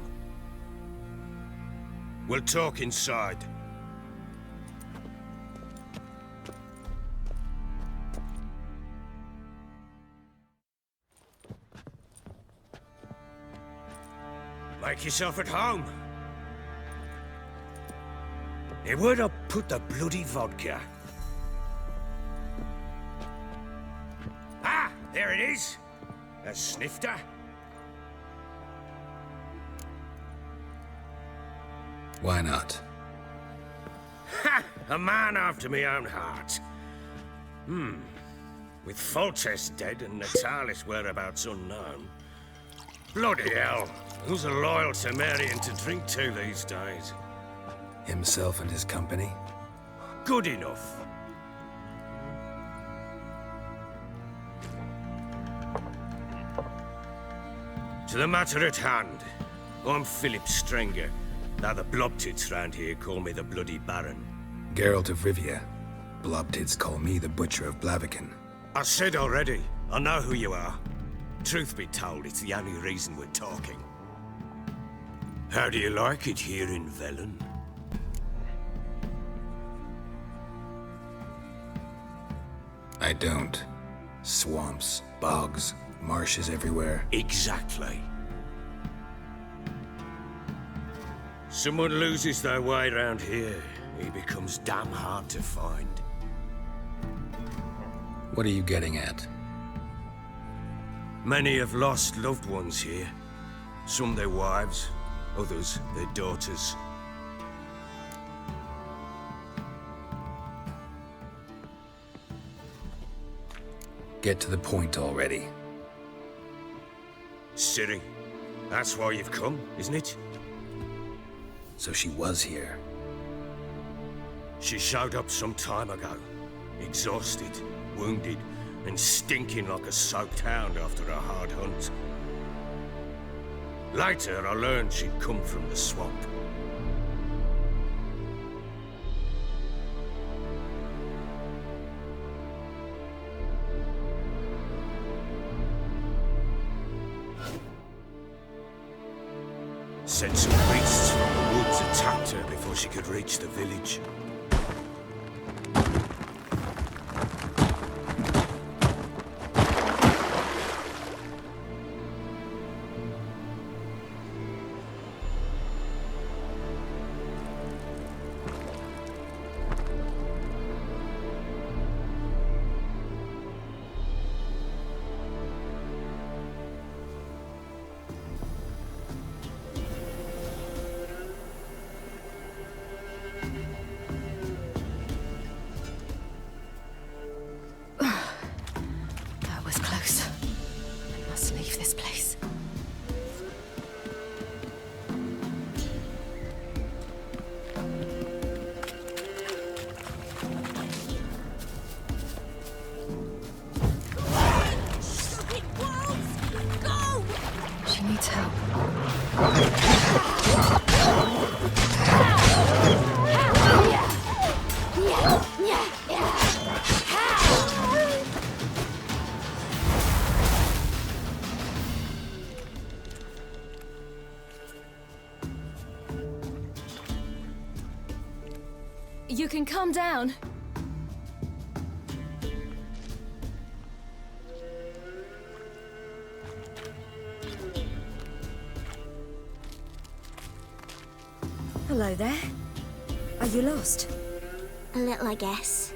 We'll talk inside. Make yourself at home. Hey, where'd I put the bloody vodka? Ah, there it is. A snifter. Why not? Ha! A man after my own heart. With Foltest dead and Natalis whereabouts unknown. Bloody hell. Who's a loyal Temerian to drink to these days? Himself and his company? Good enough. To the matter at hand. I'm Philip Strenger. Now the blobtits round here call me the Bloody Baron. Geralt of Rivia. Blobtits call me the Butcher of Blaviken. I said already, I know who you are. Truth be told, it's the only reason we're talking. How do you like it here in Velen? I don't. Swamps, bogs, marshes everywhere. Exactly. Someone loses their way around here, he becomes damn hard to find. What are you getting at? Many have lost loved ones here. Some their wives, others their daughters. Get to the point already. Ciri, that's why you've come, isn't it? So she was here. She showed up some time ago. Exhausted, wounded, and stinking like a soaked hound after a hard hunt. Later, I learned she'd come from the swamp. Said some beasts from the woods attacked her before she could reach the village. You can calm down. Hello there. Are you lost? A little, I guess.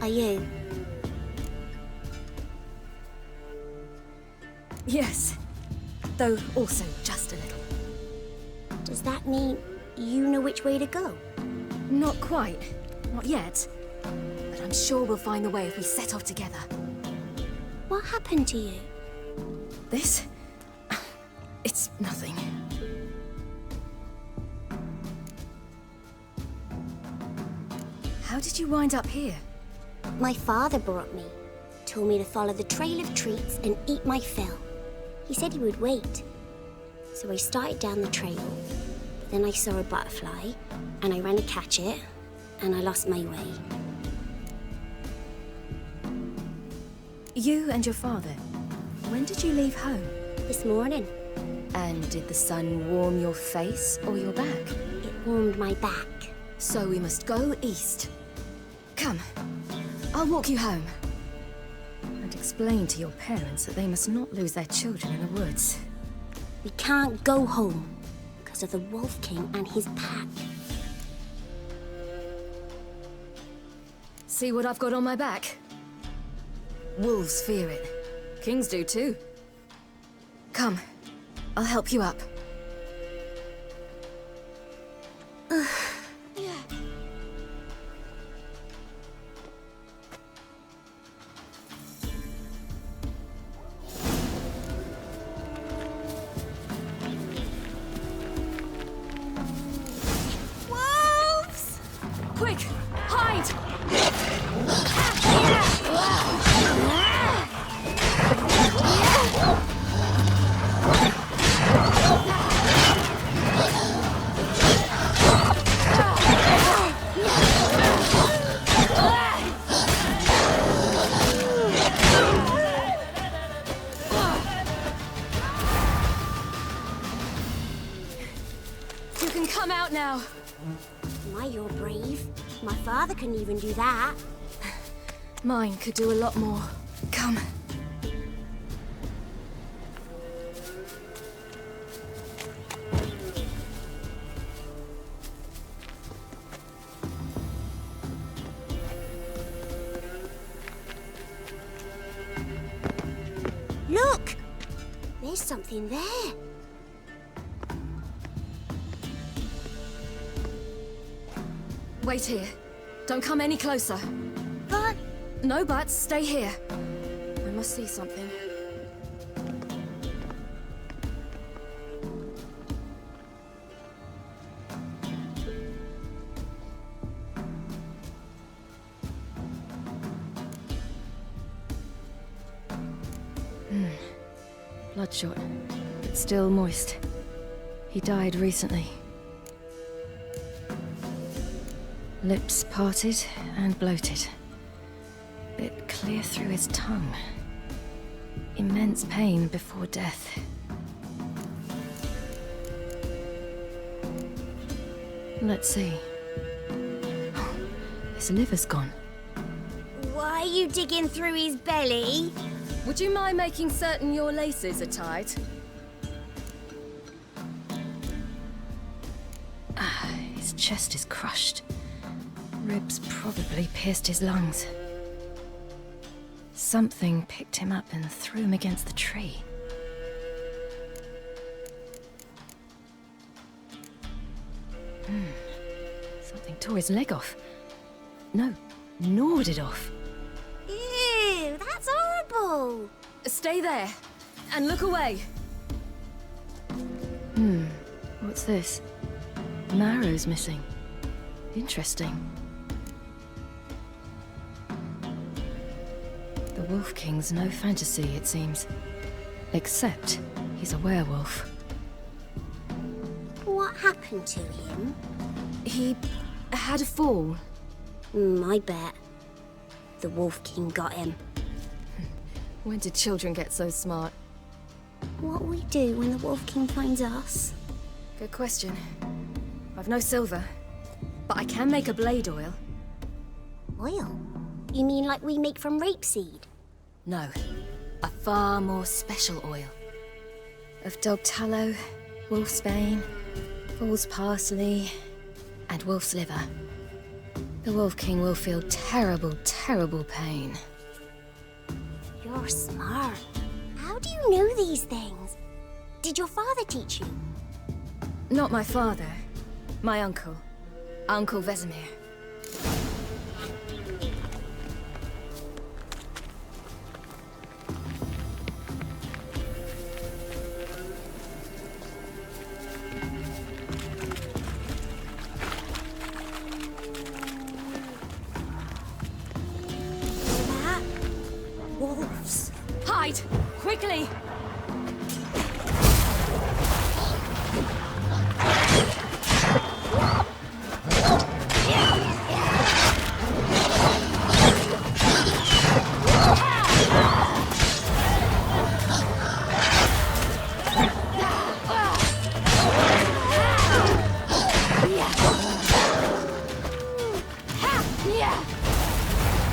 Are you? Yes. Though also just a little. Does that mean you know which way to go? Not quite. Not yet. But I'm sure we'll find the way if we set off together. What happened to you? This? It's nothing. How did you wind up here? My father brought me told me to follow the trail of treats and eat my fill. He said he would wait. So I started down the trail, but then I saw a butterfly, and I ran to catch it, and I lost my way. You and your father, when did you leave home? This morning. And did the sun warm your face or your back? It warmed my back. So we must go east. Come, I'll walk you home. And explain to your parents that they must not lose their children in the woods. We can't go home because of the Wolf King and his pack. See what I've got on my back? Wolves fear it. Kings do too. Come, I'll help you up. Wolves! Quick, hide! You can come out now. My, you're brave. My father couldn't even do that. Mine could do a lot more. Come. Look! There's something there. Wait here. Don't come any closer. But... No buts. Stay here. I must see something. Bloodshot, but still moist. He died recently. Lips parted and bloated. Bit clear through his tongue. Immense pain before death. Let's see. His liver's gone. Why are you digging through his belly? Would you mind making certain your laces are tied? His chest is crushed. Ribs probably pierced his lungs. Something picked him up and threw him against the tree. Something tore his leg off. No, gnawed it off. Ew, that's horrible. Stay there, and look away. What's this? Marrow's missing. Interesting. The Wolf King's no fantasy, it seems. Except he's a werewolf. What happened to him? He had a fall. I bet. The Wolf King got him. When did children get so smart? What'll we do when the Wolf King finds us? Good question. I've no silver, but I can make a blade oil. Oil? You mean like we make from rapeseed? No, a far more special oil. Of dog tallow, wolf's bane, fool's parsley, and wolf's liver. The Wolf King will feel terrible, terrible pain. You're smart. How do you know these things? Did your father teach you? Not my father. My uncle. Uncle Vesemir. Quickly!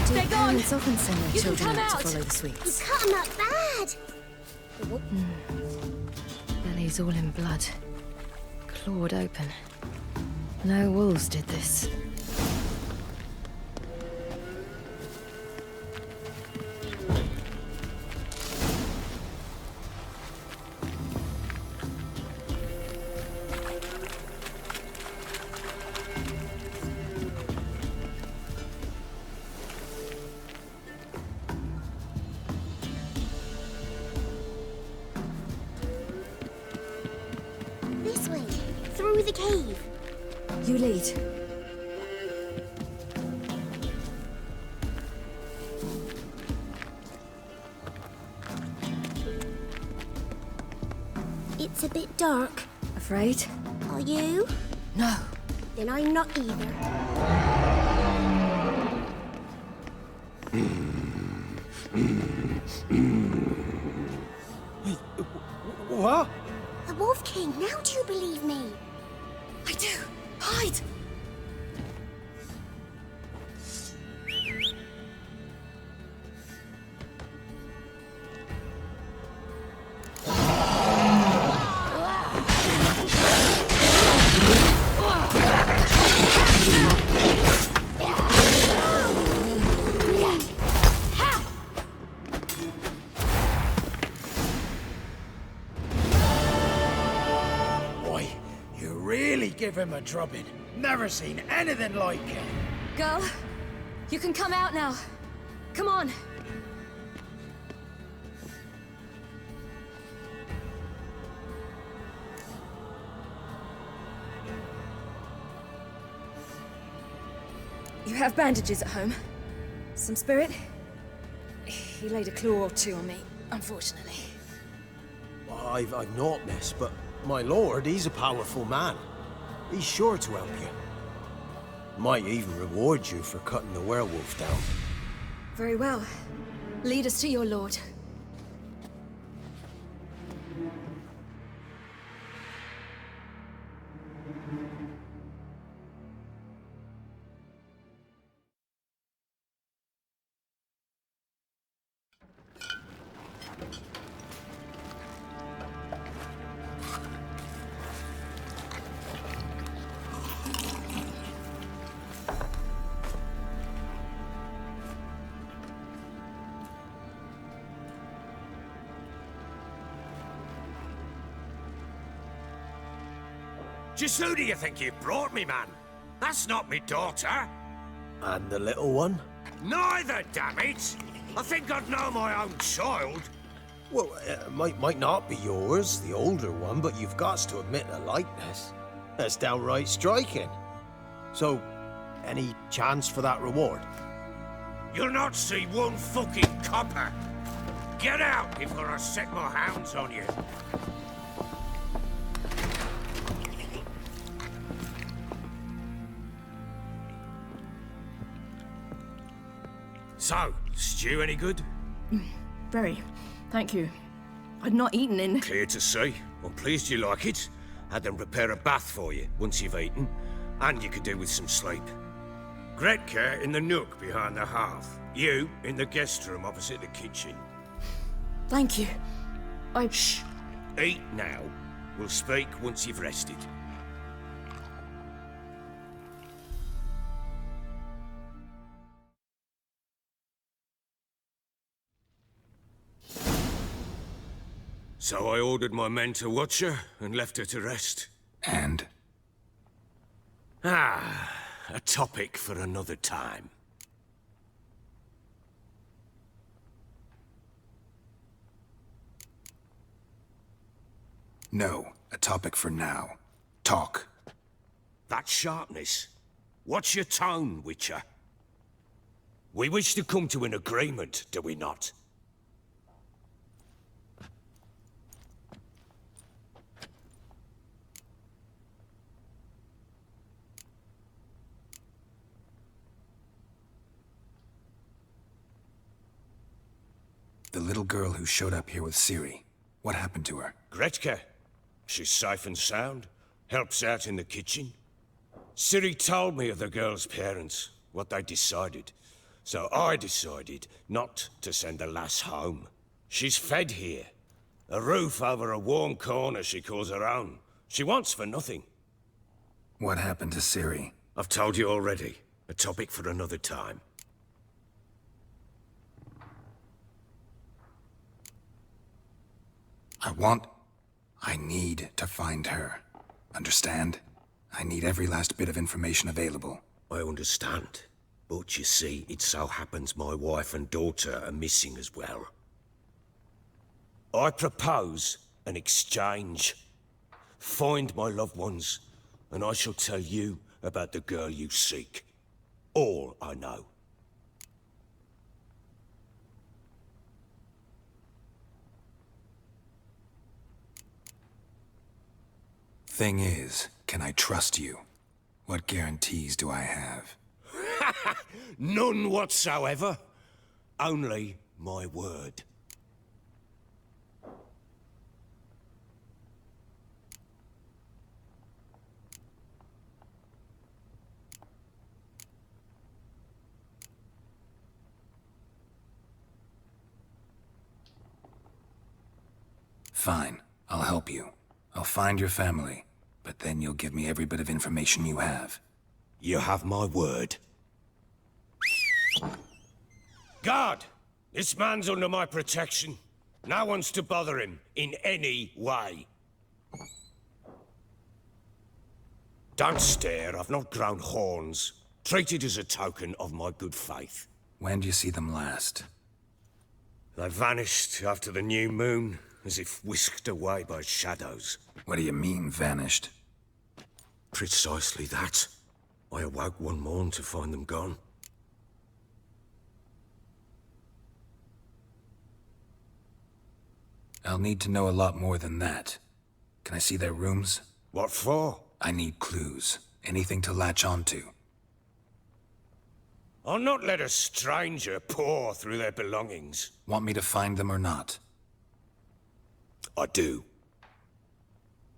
Do parents often send their You can children come out to out. follow the sweets? You cut him up bad. Belly's all in blood. Clawed open. No wolves did this. This way, through the cave. You lead. It's a bit dark. Afraid? Are you? No. Then I'm not either. What? The Wolf King, now do you believe me? I do. Hide! Boy, you really give him a drubbing. Never seen anything like it. Girl, you can come out now. Come on. You have bandages at home? Some spirit? He laid a claw or two on me, unfortunately. I've not, miss, but my lord, he's a powerful man. He's sure to help you. Might even reward you for cutting the werewolf down. Very well. Lead us to your lord. Just who do you think you brought me, man? That's not me daughter. And the little one? Neither, damn it! I think I'd know my own child. Well, might not be yours, the older one, but you've got to admit a likeness. That's downright striking. So, any chance for that reward? You'll not see one fucking copper. Get out before I set my hounds on you. So, stew any good? Very. Thank you. I'd not eaten in... Clear to see. I'm pleased you like it. Had them prepare a bath for you once you've eaten, and you could do with some sleep. Gretka in the nook behind the hearth. You in the guest room opposite the kitchen. Thank you. Shh. Eat now. We'll speak once you've rested. So I ordered my men to watch her and left her to rest. And? A topic for another time. No, a topic for now. Talk. That sharpness. What's your tone, Witcher? We wish to come to an agreement, do we not? The little girl who showed up here with Ciri. What happened to her? Gretke. She's safe and sound. Helps out in the kitchen. Ciri told me of the girl's parents, what they decided. So I decided not to send the lass home. She's fed here. A roof over a warm corner she calls her own. She wants for nothing. What happened to Ciri? I've told you already. A topic for another time. I need to find her. Understand? I need every last bit of information available. I understand. But you see, it so happens my wife and daughter are missing as well. I propose an exchange. Find my loved ones, and I shall tell you about the girl you seek. All I know. Thing is, can I trust you? What guarantees do I have? None whatsoever. Only my word. Fine, I'll help you. I'll find your family, but then you'll give me every bit of information you have. You have my word. Guard! This man's under my protection. No one's to bother him in any way. Don't stare, I've not grown horns. Treat it as a token of my good faith. When do you see them last? They vanished after the new moon, as if whisked away by shadows. What do you mean, vanished? Precisely that. I awoke one morn to find them gone. I'll need to know a lot more than that. Can I see their rooms? What for? I need clues. Anything to latch onto. I'll not let a stranger pore through their belongings. Want me to find them or not? I do.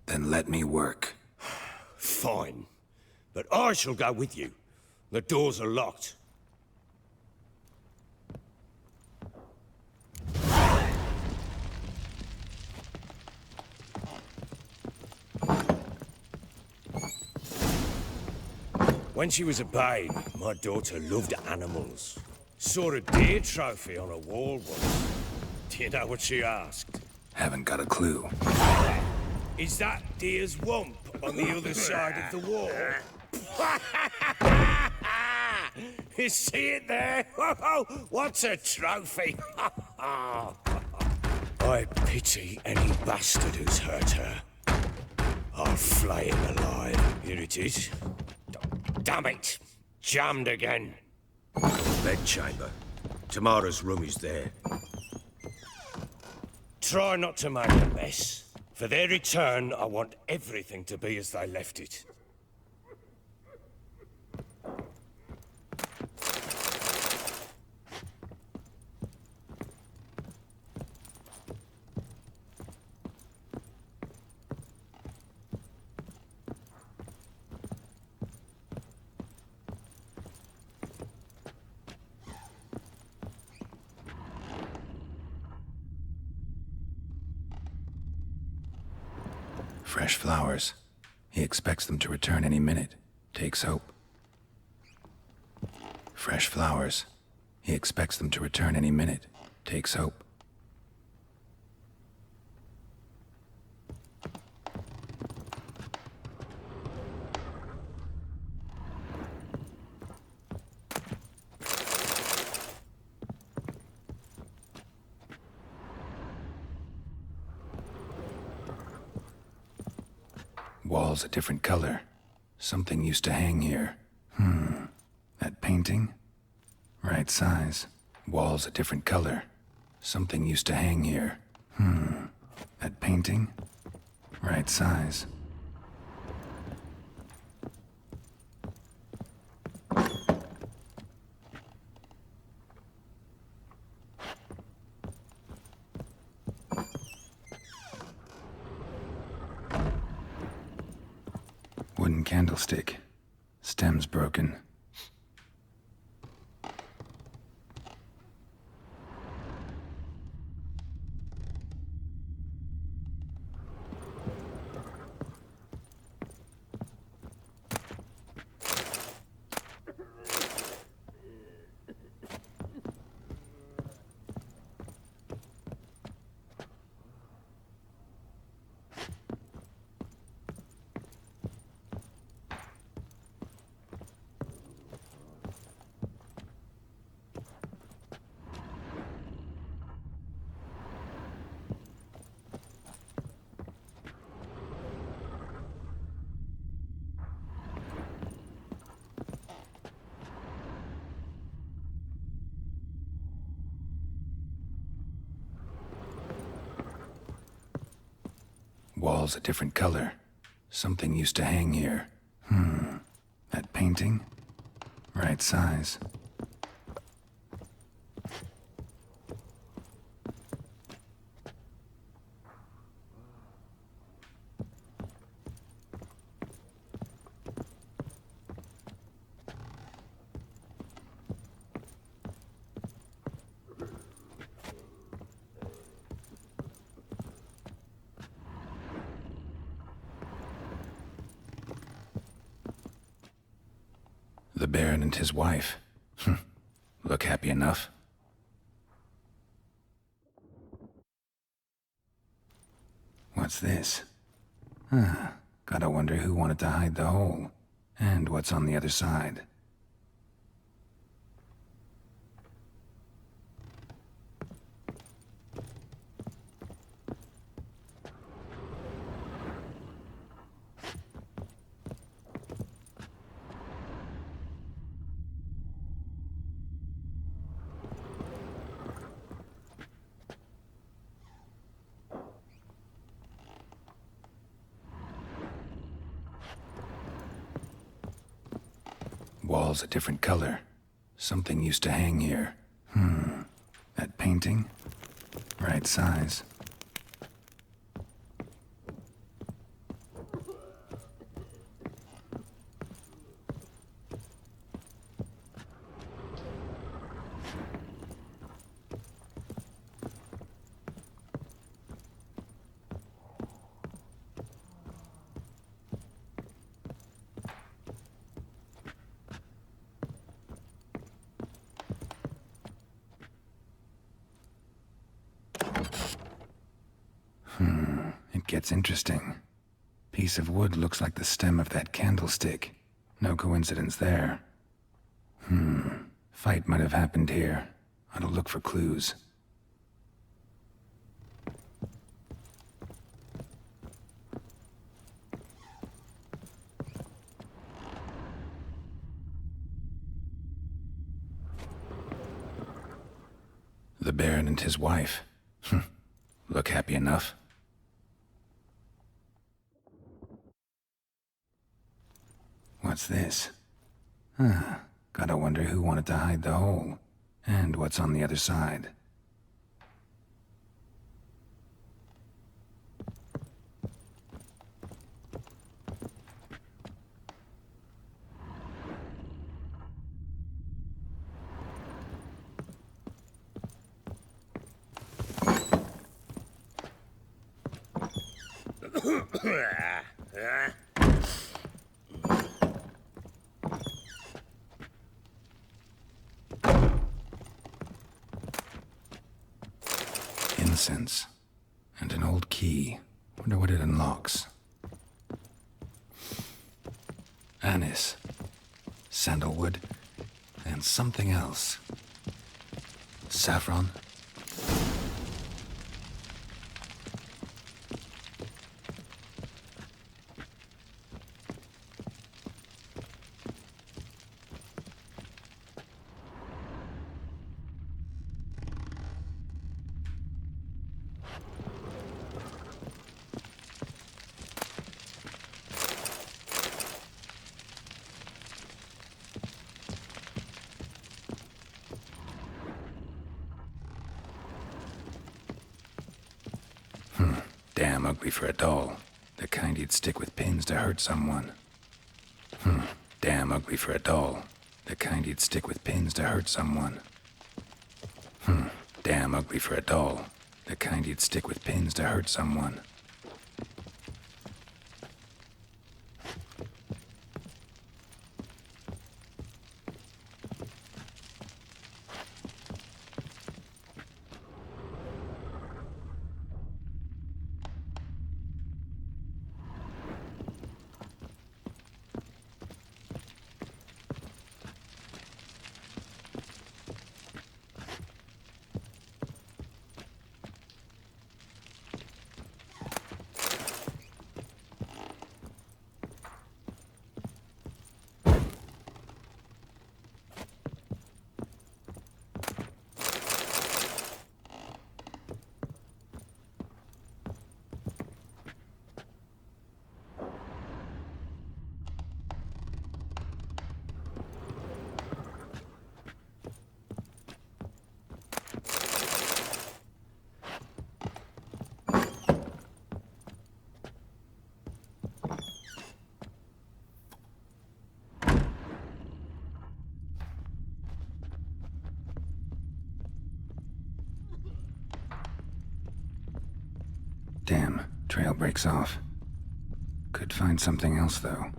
Then let me work. Fine. But I shall go with you. The doors are locked. When she was a babe, my daughter loved animals. Saw a deer trophy on a wall once. Do you know what she asked? Haven't got a clue. Is that deer's wump on the other side of the wall? You see it there? What's a trophy? I pity any bastard who's hurt her. I'll flay him alive. Here it is. Damn it! Jammed again. Bedchamber. Tamara's room is there. Try not to make a mess. For their return, I want everything to be as they left it. Fresh flowers. He expects them to return any minute. Takes hope. Fresh flowers. He expects them to return any minute. Takes hope. Walls a different color. Something used to hang here. That painting? Right size. Walls a different color. Something used to hang here. That painting? Right size. Wooden candlestick. Stem's broken. Walls a different color. Something used to hang here. That painting? Right size. The Baron and his wife. Look happy enough. What's this? Gotta wonder who wanted to hide the hole. And what's on the other side. Walls a different color. Something used to hang here. That painting? Right size. It gets interesting. Piece of wood looks like the stem of that candlestick. No coincidence there. Fight might have happened here. Ought to look for clues. The Baron and his wife. Look happy enough. What's this? Gotta wonder who wanted to hide the hole. And what's on the other side. Incense. And an old key. Wonder what it unlocks. Anise. Sandalwood. And something else. Saffron. Damn ugly for a doll. The kind you'd stick with pins to hurt someone. Damn ugly for a doll. The kind you'd stick with pins to hurt someone. Damn ugly for a doll. The kind you'd stick with pins to hurt someone. Damn, trail breaks off. Could find something else, though.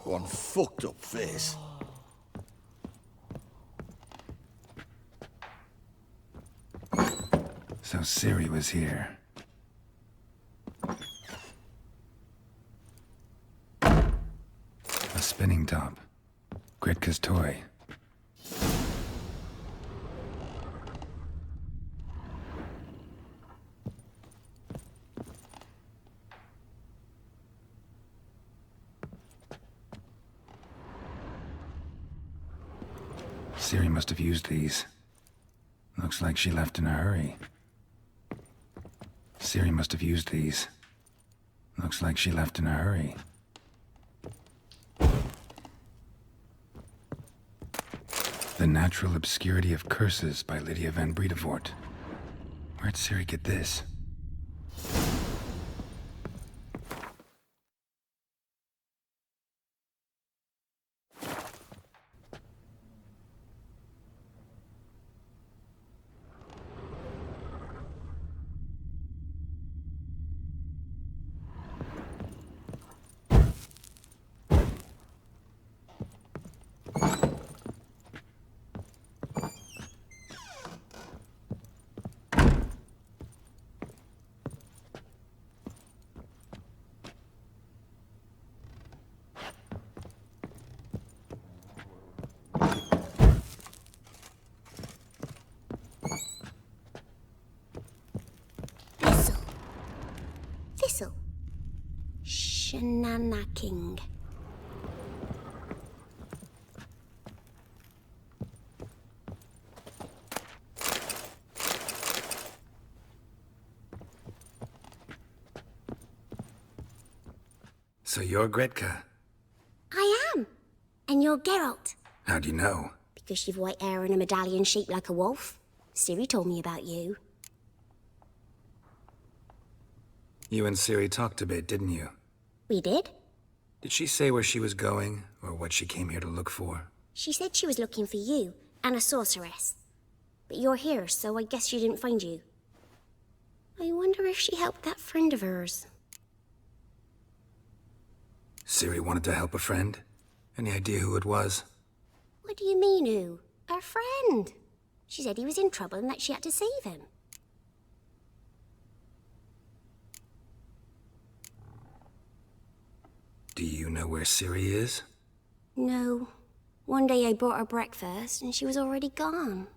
One fucked up face. So Ciri was here. A spinning top. Gretka's toy. Ciri must have used these. Looks like she left in a hurry. Ciri must have used these. Looks like she left in a hurry. The Natural Obscurity of Curses by Lydia van Bredevoort. Where'd Ciri get this? Thistle. Shenanaking. So you're Gretka? I am. And you're Geralt. How'd you know? Because you've white hair and a medallion shaped like a wolf. Ciri told me about you. You and Ciri talked a bit, didn't you? We did. Did she say where she was going, or what she came here to look for? She said she was looking for you, and a sorceress. But you're here, so I guess she didn't find you. I wonder if she helped that friend of hers. Ciri wanted to help a friend? Any idea who it was? What do you mean, who? Her friend. She said he was in trouble and that she had to save him. Do you know where Ciri is? No. One day I brought her breakfast and she was already gone.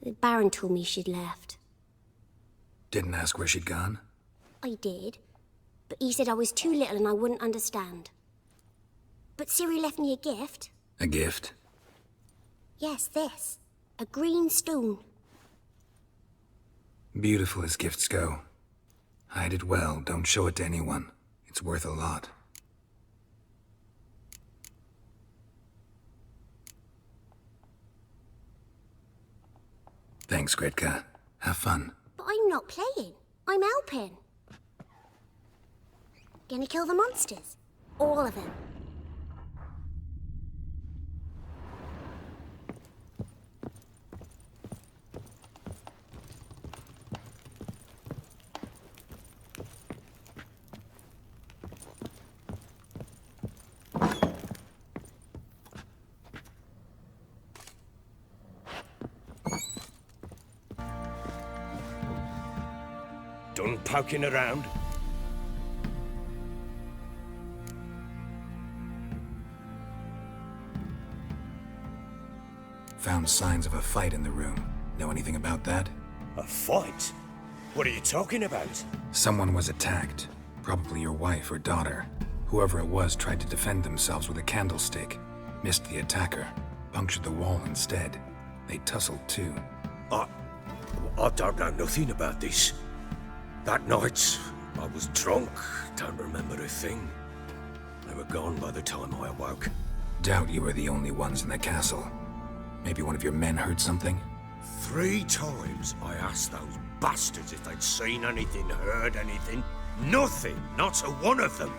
The Baron told me she'd left. Didn't ask where she'd gone? I did, but he said I was too little and I wouldn't understand. But Ciri left me a gift. A gift? Yes, this. A green stone. Beautiful as gifts go. Hide it well, don't show it to anyone. It's worth a lot. Thanks, Gretka. Have fun. But I'm not playing. I'm helping. Gonna kill the monsters. All of them. Done poking around? Found signs of a fight in the room. Know anything about that? A fight? What are you talking about? Someone was attacked. Probably your wife or daughter. Whoever it was tried to defend themselves with a candlestick. Missed the attacker. Punctured the wall instead. They tussled too. I don't know nothing about this. That night, I was drunk. Don't remember a thing. They were gone by the time I awoke. Doubt you were the only ones in the castle. Maybe one of your men heard something? 3 times I asked those bastards if they'd seen anything, heard anything. Nothing, not a one of them.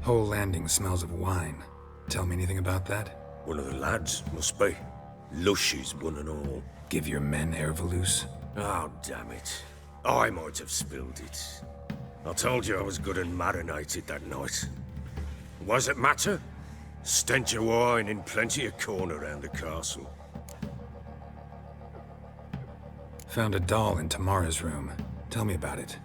Whole landing smells of wine. Tell me anything about that? One of the lads, must be. Lushes, one and all. Give your men Ervelus? Oh, damn it. I might have spilled it. I told you I was good and marinated that night. Was it matter? Stench of wine in plenty of corn around the castle. Found a doll in Tamara's room. Tell me about it.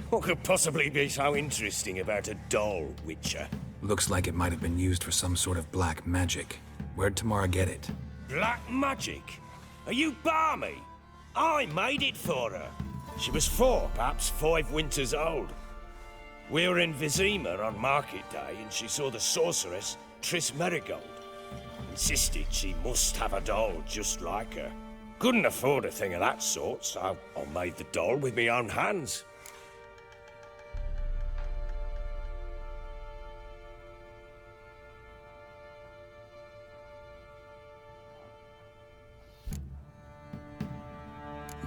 What could possibly be so interesting about a doll, Witcher? Looks like it might have been used for some sort of black magic. Where'd Tamara get it? Black magic? Are you balmy? I made it for her. She was 4, perhaps 5 winters old. We were in Vizima on market day and she saw the sorceress, Triss Merigold. Insisted she must have a doll just like her. Couldn't afford a thing of that sort, so I made the doll with my own hands.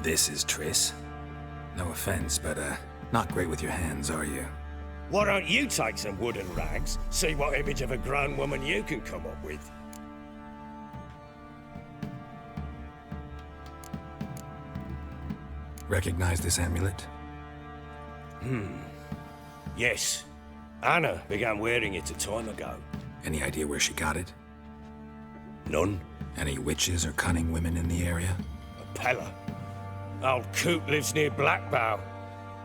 This is Triss. No offense, but, not great with your hands, are you? Why don't you take some wooden rags, see what image of a grown woman you can come up with? Recognize this amulet? Yes. Anna began wearing it a time ago. Any idea where she got it? None. Any witches or cunning women in the area? A Pella. Old Coot lives near Blackbow.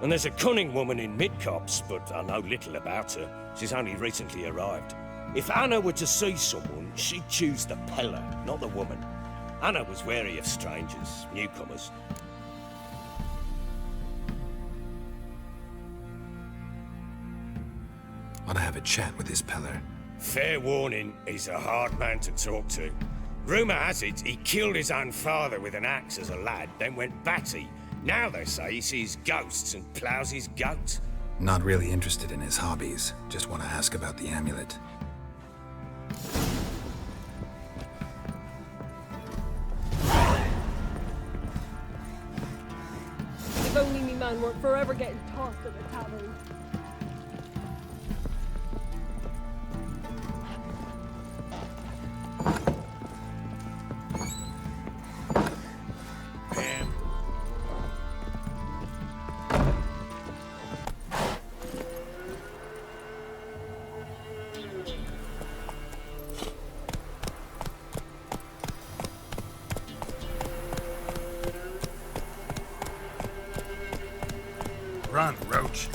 And there's a cunning woman in Midcopse, but I know little about her. She's only recently arrived. If Anna were to see someone, she'd choose the Pella, not the woman. Anna was wary of strangers, newcomers. Ought to have a chat with this Peller. Fair warning, he's a hard man to talk to. Rumour has it he killed his own father with an axe as a lad, then went batty. Now they say he sees ghosts and ploughs his goat. Not really interested in his hobbies. Just want to ask about the amulet. If only me man weren't forever getting tossed at the tavern. Run, Roach.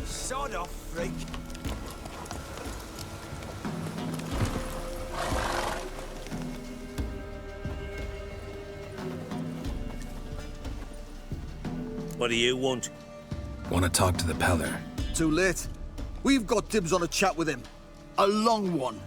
Sod off, freak. What do you want? Want to talk to the Peller. Too late. We've got dibs on a chat with him. A long one.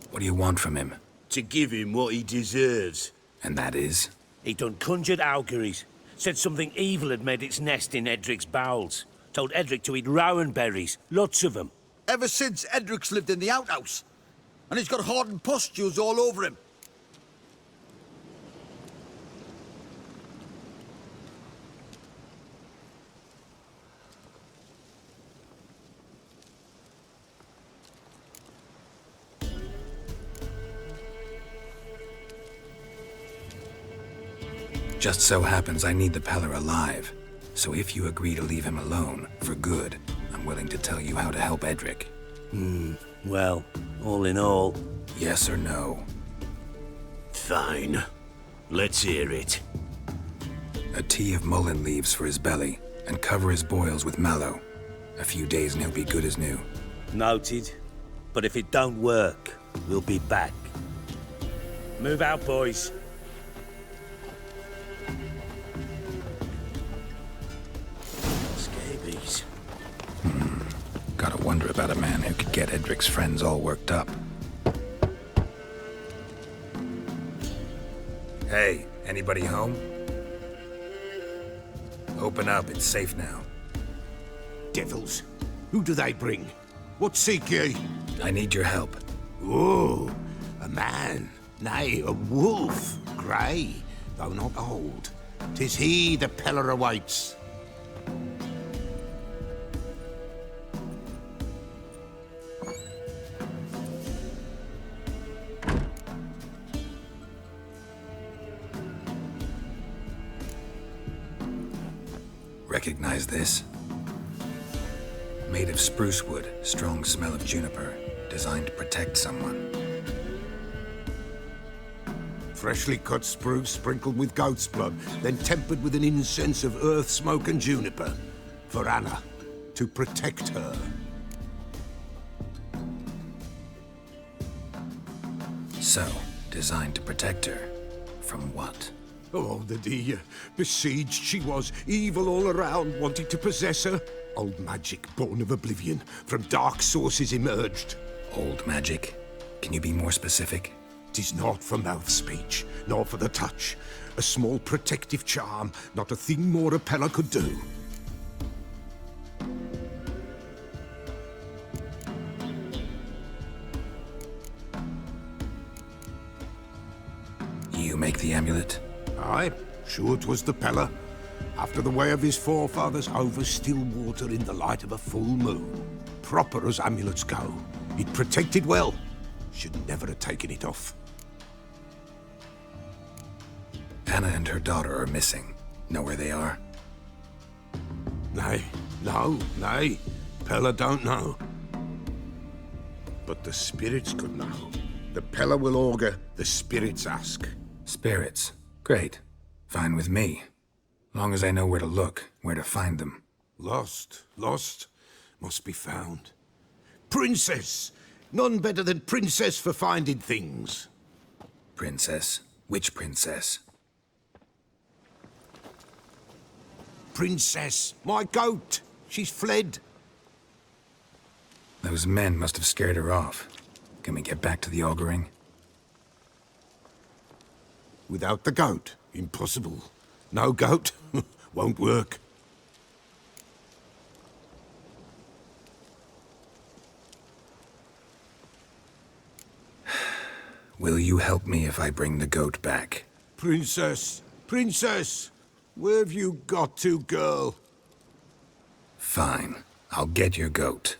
What do you want from him? To give him what he deserves. And that is? He done conjured auguries. Said something evil had made its nest in Edric's bowels. Told Edric to eat rowan berries. Lots of them. Ever since Edric's lived in the outhouse. And he's got hardened pustules all over him. Just so happens I need the Peller alive. So if you agree to leave him alone, for good, I'm willing to tell you how to help Edric. Well, all in all... Yes or no? Fine. Let's hear it. A tea of mullein leaves for his belly, and cover his boils with mallow. A few days and he'll be good as new. Noted. But if it don't work, we'll be back. Move out, boys. Scabies. Gotta wonder about a man who could get Edric's friends all worked up. Hey, anybody home? Open up, it's safe now. Devils. Who do they bring? What seek ye? I need your help. Oh, a man. Nay, a wolf. Grey, though not old. 'Tis he the Peller awaits. Recognize this? Made of spruce wood, strong smell of juniper, designed to protect someone. Freshly cut spruce sprinkled with goat's blood, then tempered with an incense of earth, smoke and juniper. For Anna, to protect her. So, designed to protect her. From what? Oh, the dear. Besieged she was, evil all around, wanting to possess her. Old magic, born of oblivion, from dark sources emerged. Old magic? Can you be more specific? 'Tis not for mouth speech, nor for the touch. A small protective charm, not a thing more a Peller could do. You make the amulet? Aye, sure 'twas the Peller. After the way of his forefathers, over still water in the light of a full moon. Proper as amulets go. It protected well. Should never have taken it off. Anna and her daughter are missing. Know where they are? Nay, nay. Peller don't know. But the spirits could know. The Peller will augur, the spirits ask. Spirits? Great. Fine with me. Long as I know where to look, where to find them. Lost, must be found. Princess! None better than Princess for finding things. Princess? Which princess? Princess, my goat! She's fled. Those men must have scared her off. Can we get back to the auguring? Without the goat, Impossible. No goat. Won't work. Will you help me if I bring the goat back? Princess! Princess! Where have you got to, girl? Fine. I'll get your goat.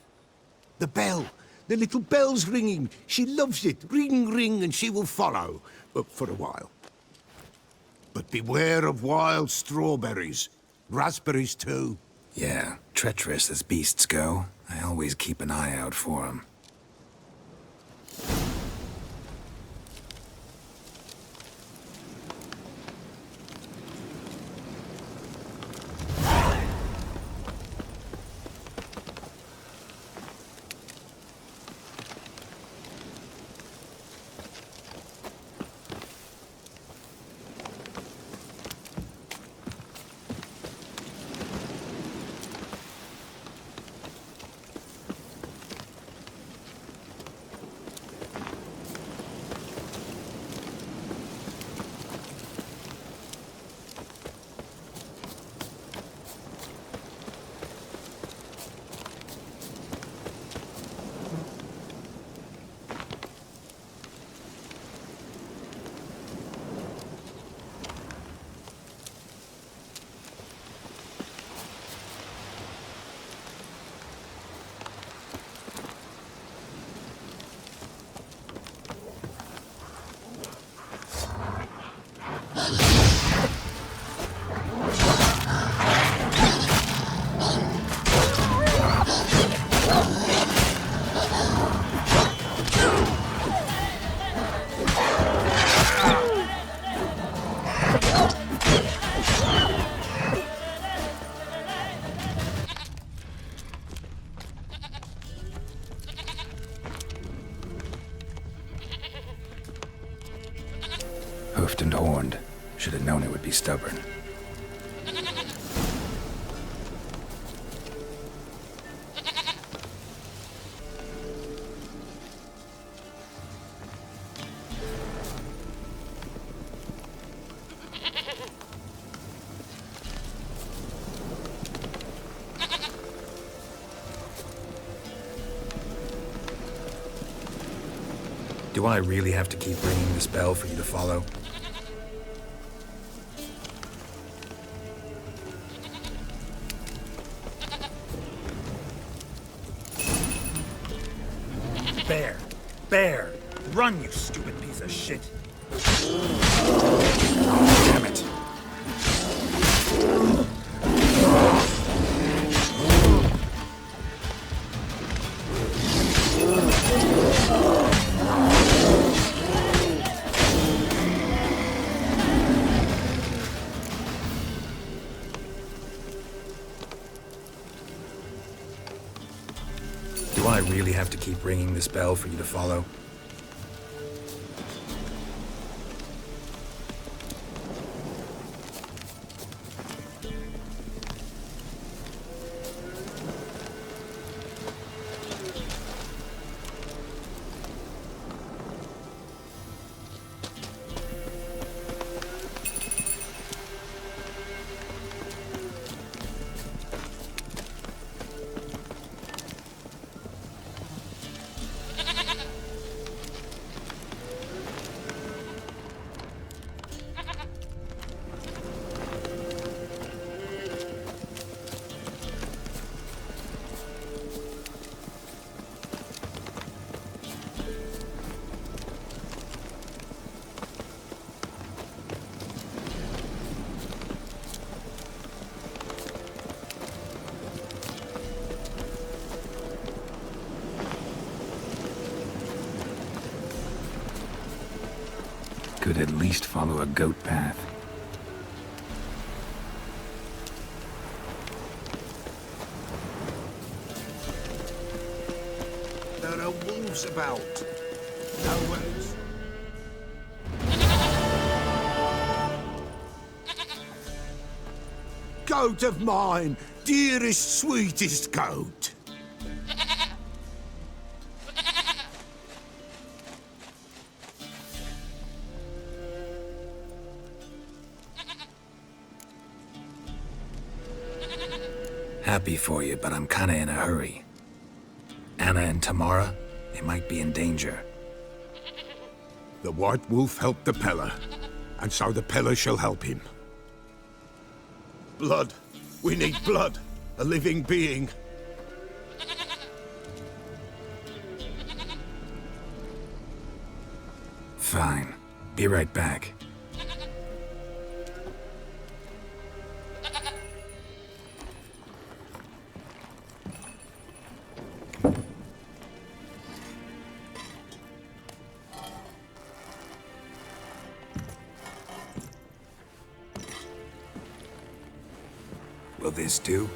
The bell! The little bell's ringing. She loves it. Ring, ring, and she will follow. For a while. But beware of wild strawberries. Raspberries, too. Yeah, treacherous as beasts go. I always keep an eye out for them. Hoofed and horned. Should have known it would be stubborn. Do I really have to keep ringing this bell for you to follow? Bear! Bear! Run, you stupid piece of shit! Damn it. Do I really have to keep ringing this bell for you to follow? Could at least follow a goat path. There are wolves about. No words. Goat of mine, dearest, sweetest goat. Happy for you, but I'm kinda in a hurry. Anna and Tamara, they might be in danger. The White Wolf helped the Peller, and so the Peller shall help him. Blood. We need blood. A living being. Fine. Be right back. Will this do?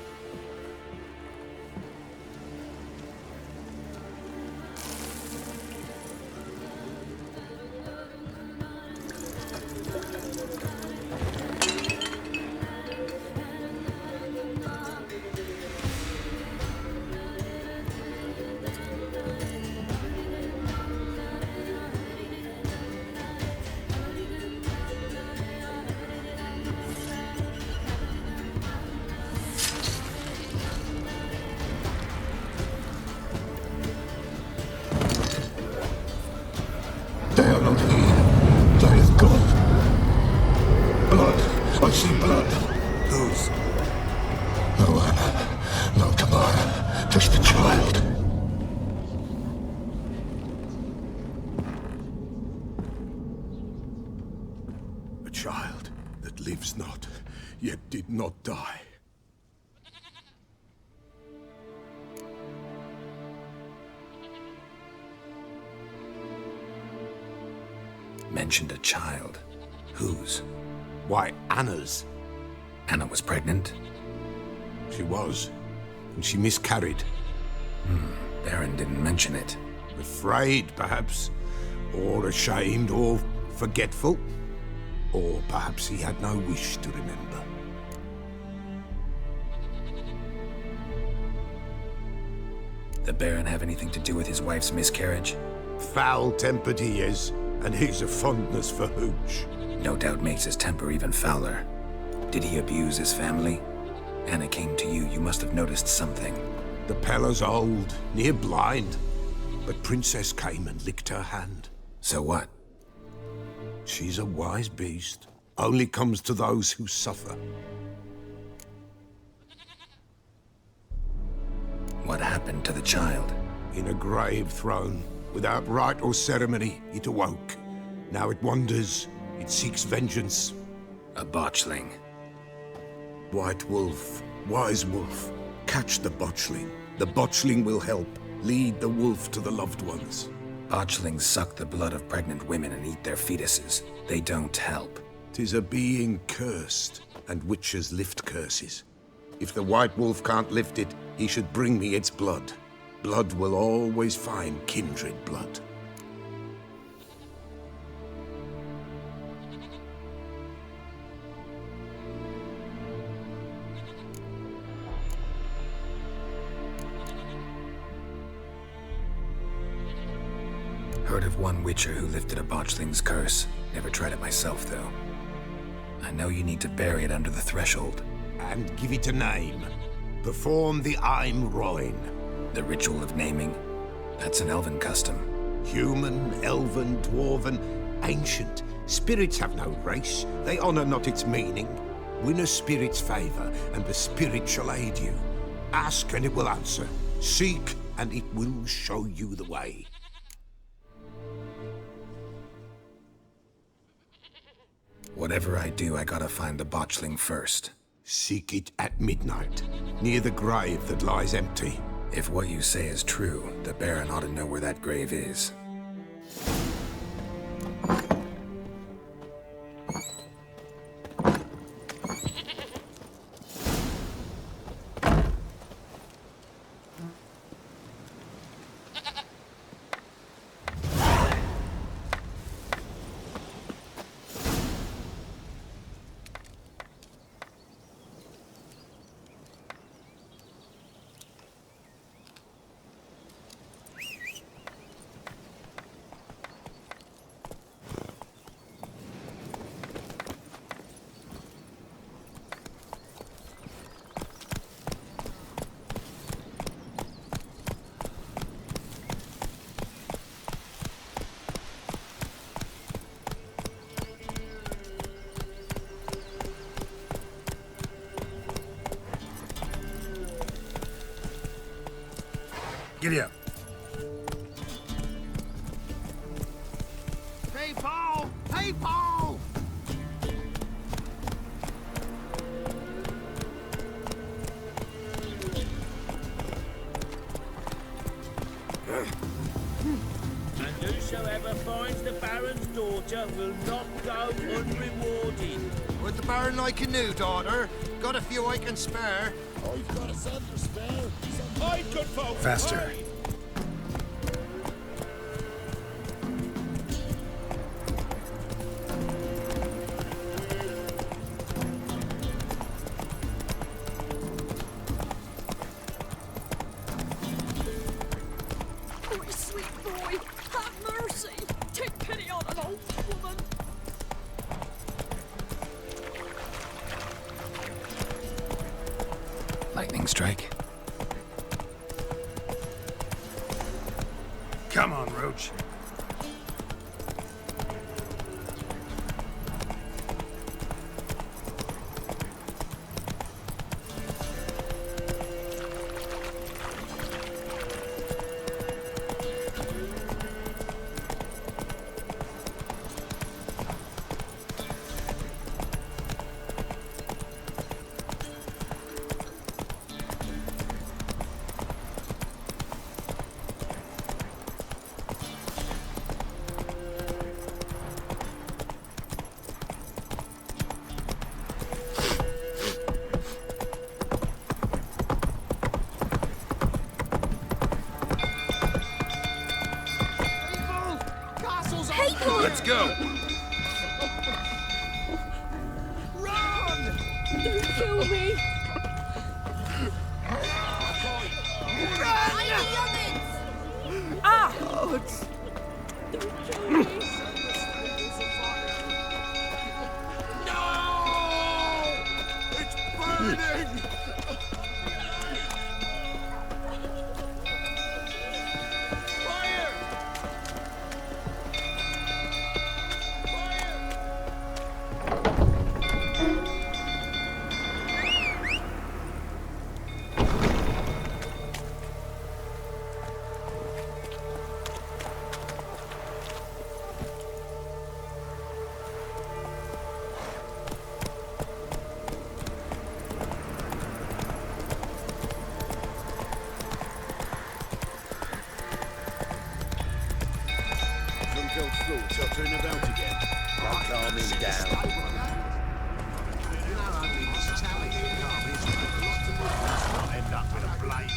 They are not here. They is gone. Blood. I see blood. Whose? No Anna. No Tamara. Just the child. A child that lives not, yet did not die. Mentioned a child. Whose? Why, Anna's. Anna was pregnant? She was, and she miscarried. Baron didn't mention it. Afraid, perhaps, or ashamed, or forgetful. Or perhaps he had no wish to remember. The Baron have anything to do with his wife's miscarriage? Foul-tempered he is, and he's a fondness for hooch. No doubt makes his temper even fouler. Did he abuse his family? Anna came to you. You must have noticed something. The Peller's old, near blind. But Princess came and licked her hand. So what? She's a wise beast. Only comes to those who suffer. What happened to the child? In a grave thrown. Without rite or ceremony, it awoke. Now it wanders. It seeks vengeance. A botchling. White Wolf, Wise Wolf, catch the botchling. The botchling will help. Lead the wolf to the loved ones. Botchlings suck the blood of pregnant women and eat their fetuses. They don't help. 'Tis a being cursed, and witches lift curses. If the White Wolf can't lift it, he should bring me its blood. Blood will always find kindred blood. Heard of one witcher who lifted a botchling's curse. Never tried it myself, though. I know you need to bury it under the threshold. And give it a name. Perform the Aim Roin. The ritual of naming? That's an elven custom. Human, elven, dwarven, ancient. Spirits have no race. They honor not its meaning. Win a spirit's favor, and the spirit shall aid you. Ask, and it will answer. Seek, and it will show you the way. Whatever I do, I gotta find the botchling first. Seek it at midnight, near the grave that lies empty. If what you say is true, the Baron ought to know where that grave is. Giddy up. People! People! And whosoever finds the Baron's daughter will not go unrewarded. Would the Baron like a new daughter? Got a few I can spare. I've got a son to spare. Hide, good folk! Faster. hide. Oh, sweet boy, have mercy. Take pity on an old woman. Lightning strike. Come on, Roach. Let's go! Run! Don't kill me. Ah! Don't kill me. It's burning! Tottering about again. I'll calm him down. You know, only this challenge is lots of I'll end up with a blade.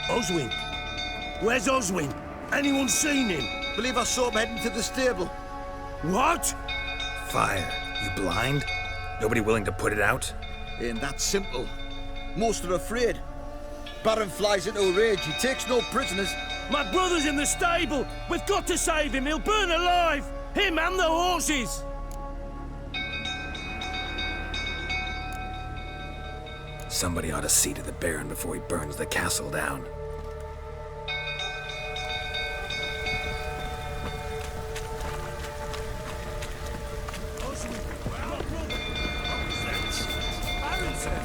Oswin? Where's Oswin? Anyone seen him? Believe I saw him heading to the stable. What? Fire. You blind? Nobody willing to put it out? Ain't that simple. Most are afraid. Baron flies into a rage. He takes no prisoners. My brother's in the stable. We've got to save him. He'll burn alive. Him and the horses. Somebody ought to see to the Baron before he burns the castle down.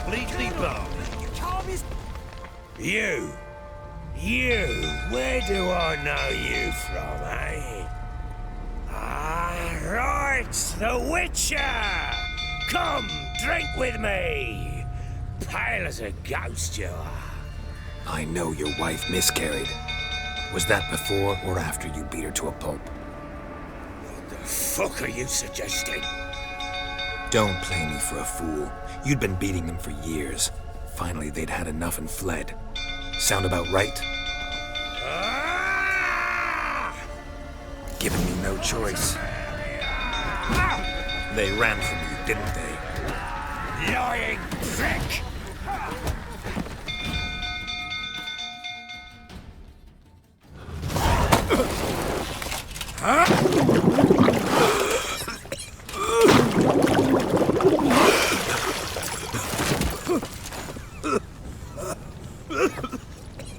Completely barred. You, where do I know you from, eh? Ah, right, the Witcher! Come, drink with me! Pale as a ghost you are. I know your wife miscarried. Was that before or after you beat her to a pulp? What the fuck are you suggesting? Don't play me for a fool. You'd been beating them for years. Finally, they'd had enough and fled. Sound about right? Giving me no choice. They ran from you, didn't they? Lying prick!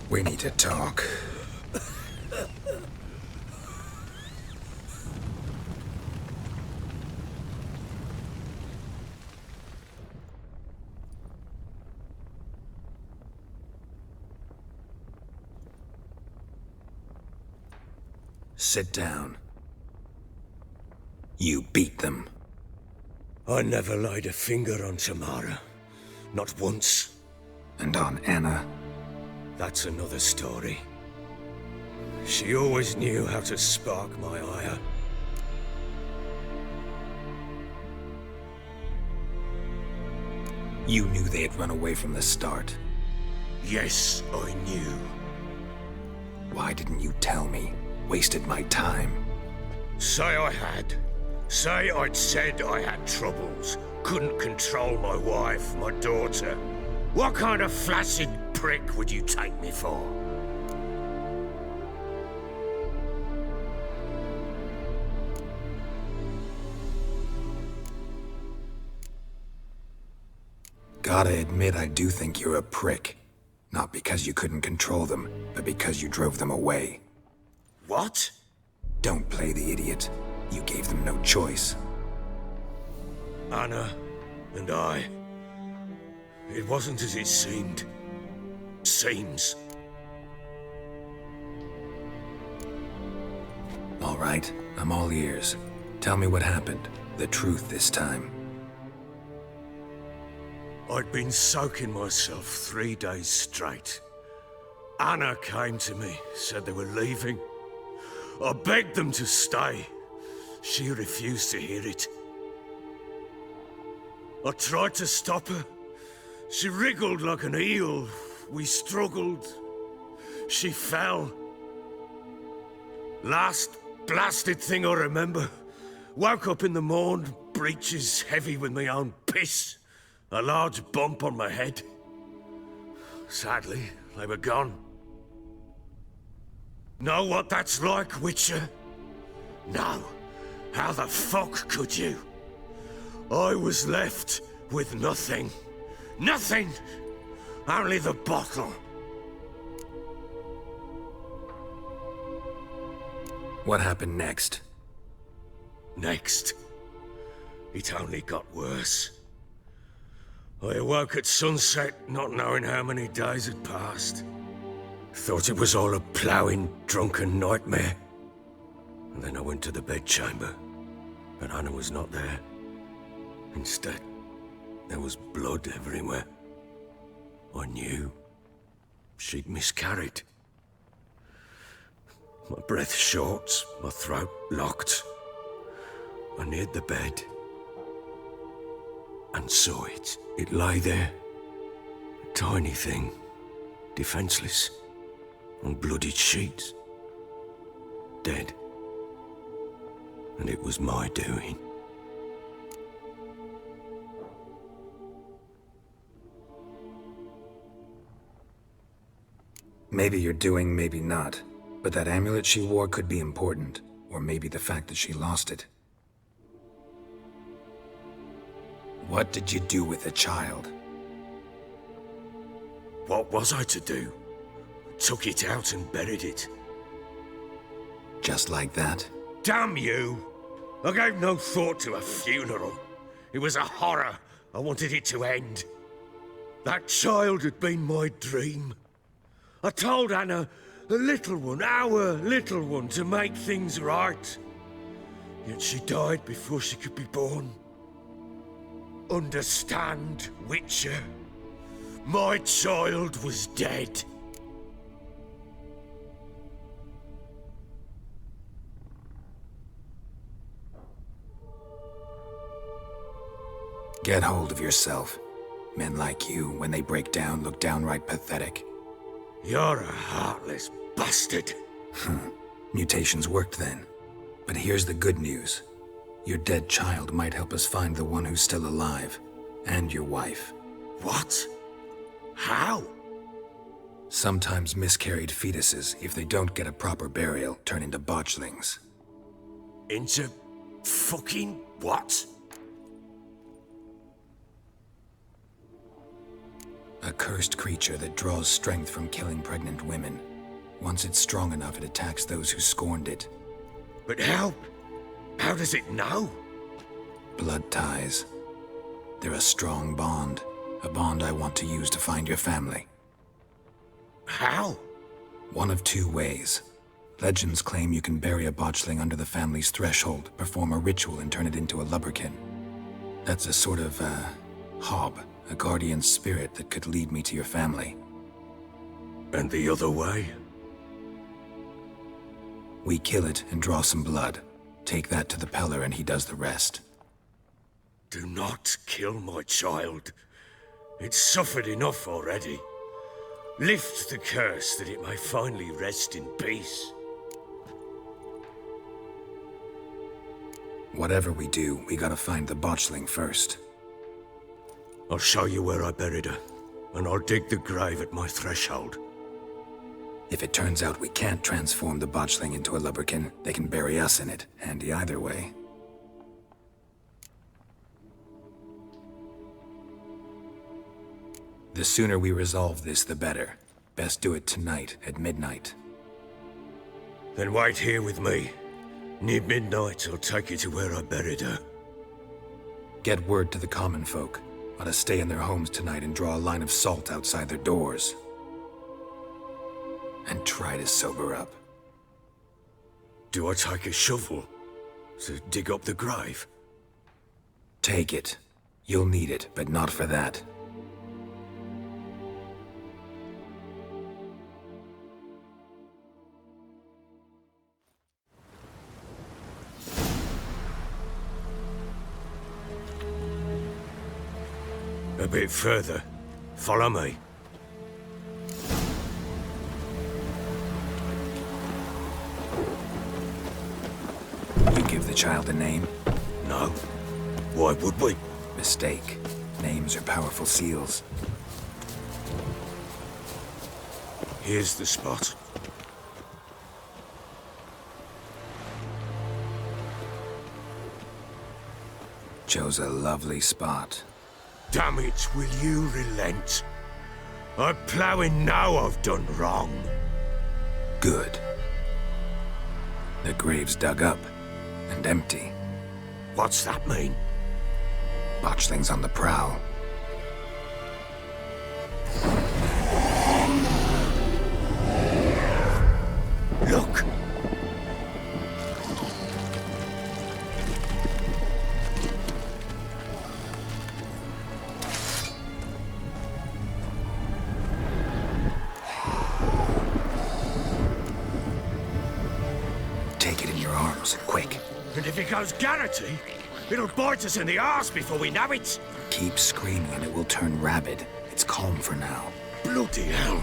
We need to talk. Sit down. You beat them. I never laid a finger on Tamara. Not once. And on Anna? That's another story. She always knew how to spark my ire. You knew they had run away from the start. Yes, I knew. Why didn't you tell me? Wasted my time. Say I had. Say I'd said I had troubles. Couldn't control my wife, my daughter. What kind of flaccid prick would you take me for? Gotta admit, I do think you're a prick. Not because you couldn't control them, but because you drove them away. What? Don't play the idiot. You gave them no choice. Anna and I... It wasn't as it seemed. Seems. All right, I'm all ears. Tell me what happened. The truth this time. I'd been soaking myself 3 days straight. Anna came to me, said they were leaving. I begged them to stay. She refused to hear it. I tried to stop her. She wriggled like an eel. We struggled. She fell. Last blasted thing I remember. Woke up in the morn, breeches heavy with my own piss. A large bump on my head. Sadly, they were gone. Know what that's like, Witcher? No. How the fuck could you? I was left with nothing. Nothing! Only the bottle. What happened next? Next? It only got worse. I awoke at sunset, not knowing how many days had passed. Thought it was all a ploughing, drunken nightmare. And then I went to the bedchamber, but Anna was not there. Instead, there was blood everywhere. I knew she'd miscarried. My breath short, my throat locked. I neared the bed and saw it. It lay there, a tiny thing, defenseless, on bloodied sheets, dead. And it was my doing. Maybe you're doing, maybe not. But that amulet she wore could be important. Or maybe the fact that she lost it. What did you do with the child? What was I to do? Took it out and buried it. Just like that? Damn you! I gave no thought to a funeral. It was a horror. I wanted it to end. That child had been my dream. I told Anna, the little one, our little one, to make things right. Yet she died before she could be born. Understand, Witcher? My child was dead. Get hold of yourself. Men like you, when they break down, look downright pathetic. You're a heartless bastard. Mutations worked then. But here's the good news. Your dead child might help us find the one who's still alive. And your wife. What? How? Sometimes miscarried fetuses, if they don't get a proper burial, turn into botchlings. Into fucking what? A cursed creature that draws strength from killing pregnant women. Once it's strong enough, it attacks those who scorned it. But how? How does it know? Blood ties. They're a strong bond. A bond I want to use to find your family. How? One of two ways. Legends claim you can bury a botchling under the family's threshold, perform a ritual, and turn it into a lubberkin. That's a sort of, hob, a guardian spirit that could lead me to your family. And the other way? We kill it and draw some blood. Take that to the Peller and he does the rest. Do not kill my child. It's suffered enough already. Lift the curse that it may finally rest in peace. Whatever we do, we gotta find the botchling first. I'll show you where I buried her, and I'll dig the grave at my threshold. If it turns out we can't transform the botchling into a lubberkin, they can bury us in it. Handy either way. The sooner we resolve this, the better. Best do it tonight, at midnight. Then wait here with me. Near midnight, I'll take you to where I buried her. Get word to the common folk. Let us stay in their homes tonight and draw a line of salt outside their doors. And try to sober up. Do I take a shovel to dig up the grave? Take it. You'll need it, but not for that. A bit further. Follow me. You give the child a name? No. Why would we? Mistake. Names are powerful seals. Here's the spot. Chose a lovely spot. Damn it, will you relent? I'm ploughing now I've done wrong. Good. The grave's dug up and empty. What's that mean? Botchling's on the prowl. Look! Take it in your arms, quick. And if it goes garrety, it'll bite us in the arse before we know it. Keep screaming and it will turn rabid. It's calm for now. Bloody hell.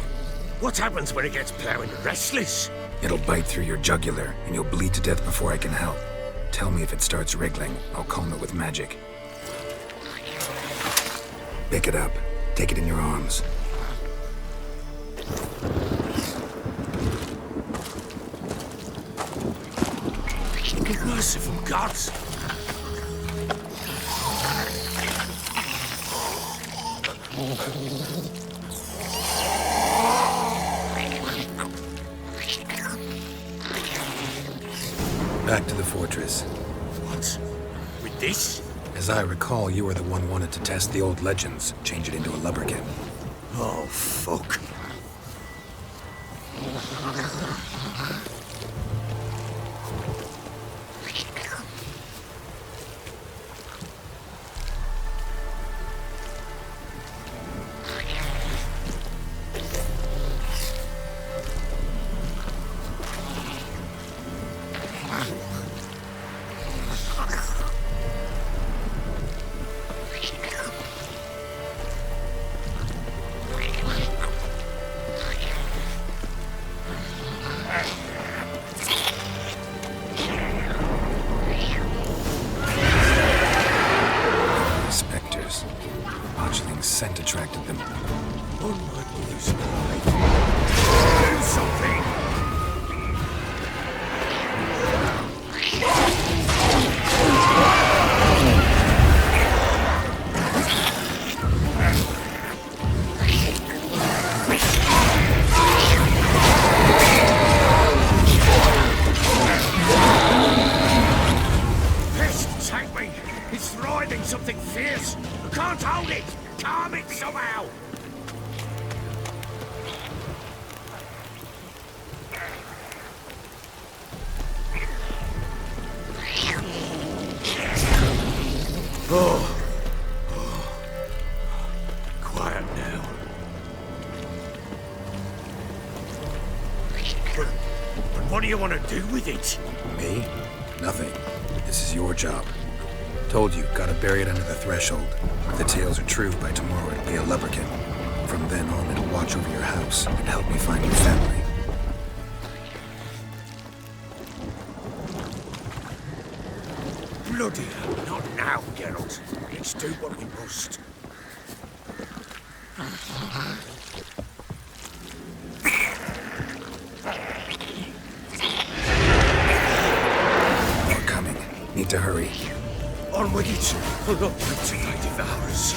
What happens when it gets ploughing restless? It'll bite through your jugular, and you'll bleed to death before I can help. Tell me if it starts wriggling. I'll calm it with magic. Pick it up. Take it in your arms. Merciful gods! Back to the fortress. What? With this? As I recall, you were the one wanted to test the old legends, change it into a lubberkin. Oh, fuck. Scent attracted them. On my mother's life. Do something! Pest, take me! It's writhing something fierce! I can't hold it! Calm it somehow! Quiet now. But what do you want to do with it? Me? Nothing. This is your job. Told you, gotta bury it under the threshold. If the tales are true, by tomorrow it'll be a lubberkin. From then on, it'll watch over your house and help me find your family. Bloody hell, not now, Geralt. Let's do what we must. More coming. Need to hurry. On with it. I'll not wait till they devour us.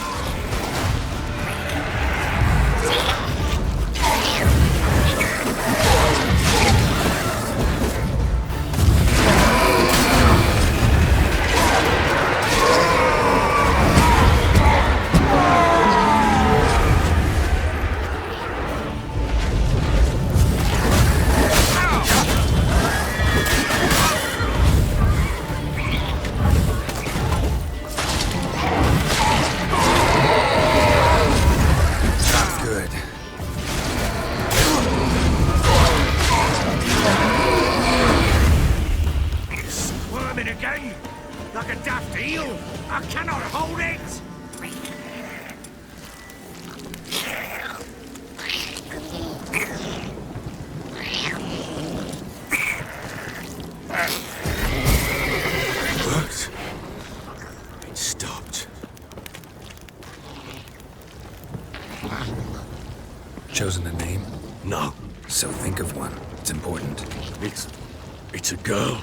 Again, like a daft eel. I cannot hold it. Worked. It stopped. Chosen a name? No. So think of one. It's important. It's a girl.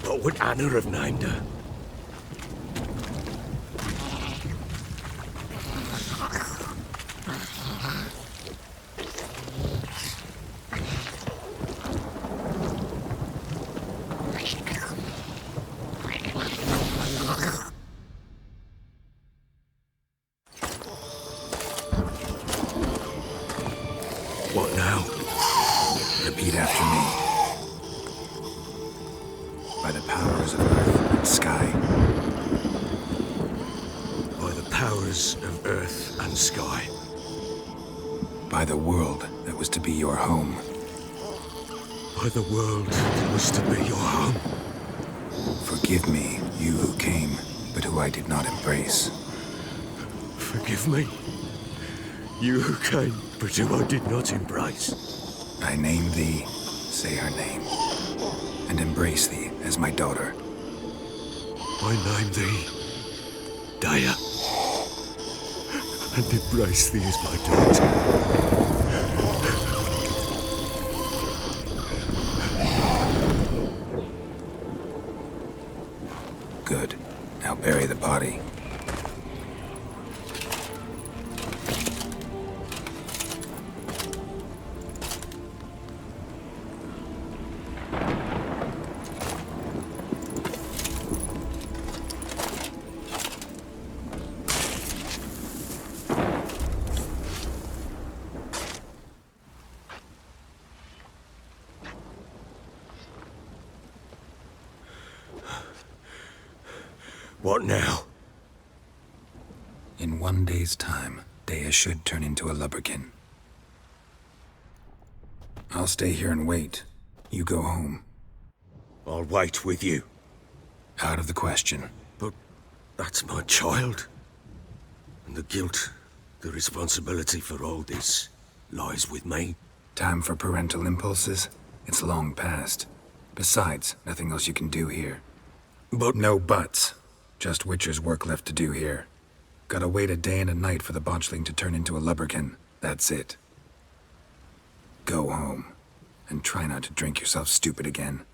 What would Anna have named her? What now? Repeat after me. By the powers of earth and sky. By the powers of earth and sky. By the world that was to be your home. By the world that was to be your home. Forgive me, you who came, but who I did not embrace. Forgive me, you who came, but who I did not embrace. I name thee, say her name, and embrace thee as my daughter. I name thee Daya, and embrace thee as my daughter. Good. Now bury the body. What now? In 1 day's time, Daya should turn into a lubberkin. I'll stay here and wait. You go home. I'll wait with you. Out of the question. But that's my child. And the guilt, the responsibility for all this lies with me. Time for parental impulses? It's long past. Besides, nothing else you can do here. But no buts. Just Witcher's work left to do here. Gotta wait a day and a night for the botchling to turn into a lubberkin. That's it. Go home. And try not to drink yourself stupid again.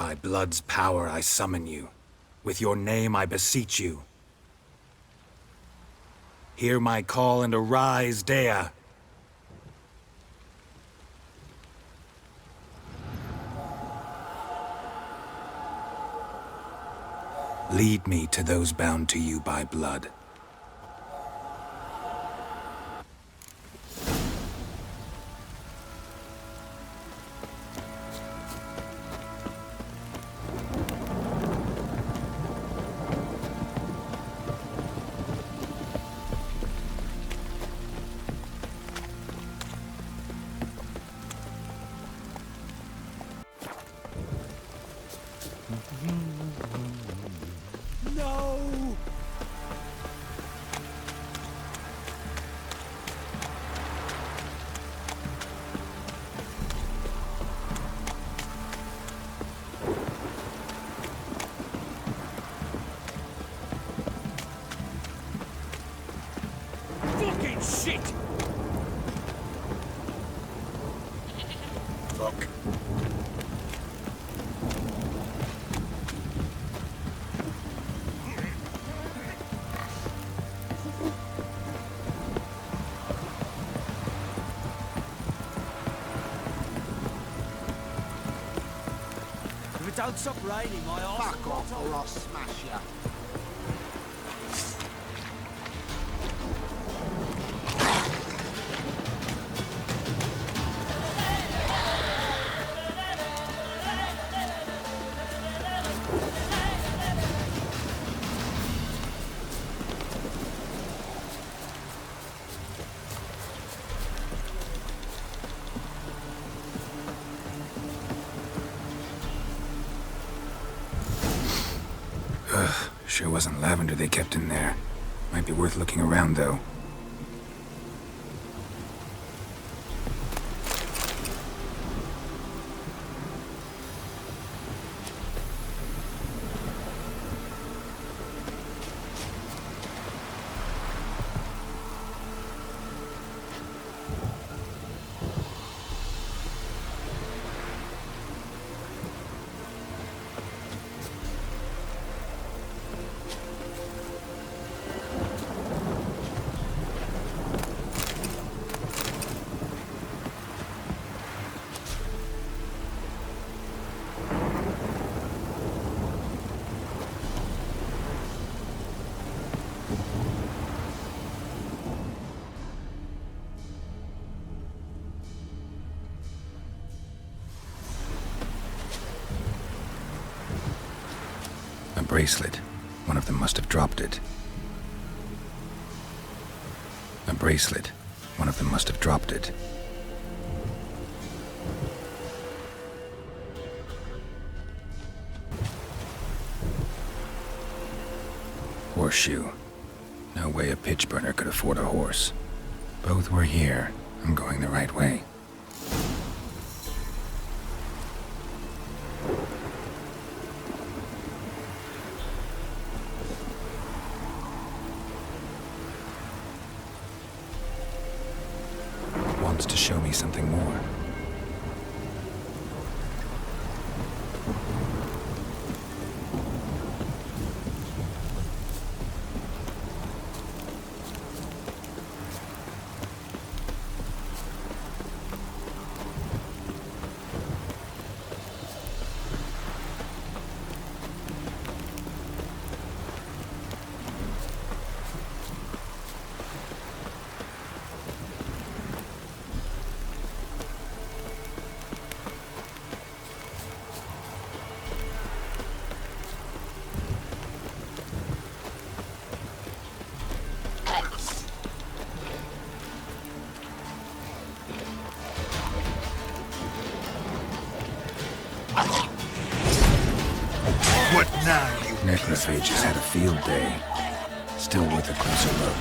By blood's power I summon you. With your name I beseech you. Hear my call and arise, Dea. Lead me to those bound to you by blood. No! Fucking shit! Fuck. If it don't stop raining, my arse... Fuck off or I'll smash you. Sure wasn't lavender they kept in there. Might be worth looking around, though. A bracelet. One of them must have dropped it. A bracelet. One of them must have dropped it. Horseshoe. No way a pitch burner could afford a horse. Both were here. I'm going the right way. Wants to show me something more. What now, you Necrophages had a field day. Still worth a closer look.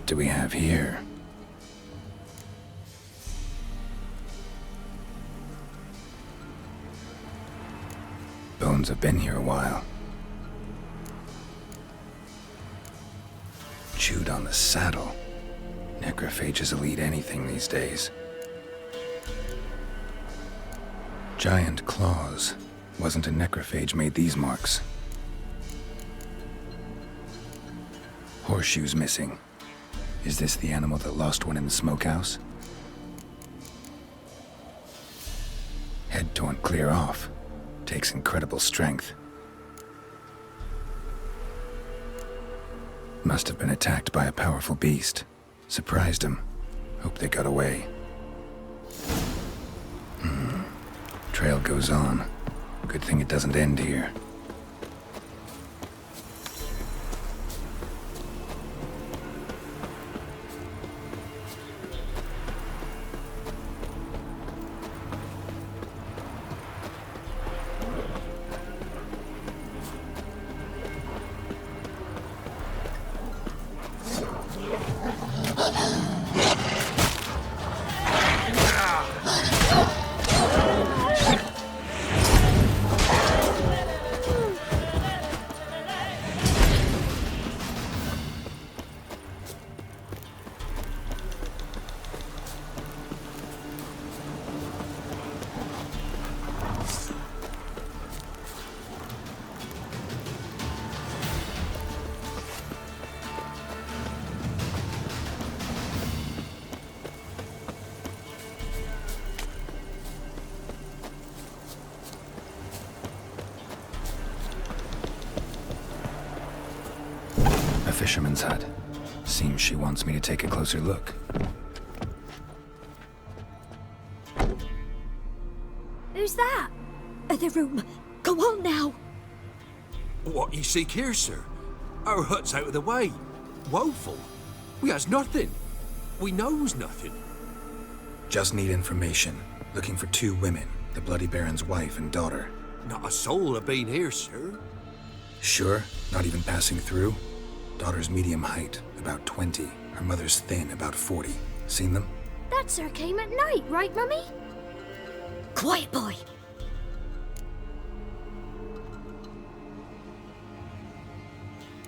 do we have here? Bones have been here a while. Chewed on the saddle. Necrophages will eat anything these days. Giant claws. Wasn't a necrophage made these marks. Horseshoes missing. Is this the animal that lost one in the smokehouse? Head torn clear off. Takes incredible strength. Must have been attacked by a powerful beast. Surprised him. Hope they got away. Trail goes on. Good thing it doesn't end here. Fisherman's hut. Seems she wants me to take a closer look. Who's that? The room. Go on now. What you seek here, sir? Our hut's out of the way. Woeful. We has nothing. We knows nothing. Just need information. Looking for 2 women. The Bloody Baron's wife and daughter. Not a soul have been here, sir. Sure? Not even passing through? Daughter's medium height, about 20. Her mother's thin, about 40. Seen them? That sir came at night, right, Mummy? Quiet, boy.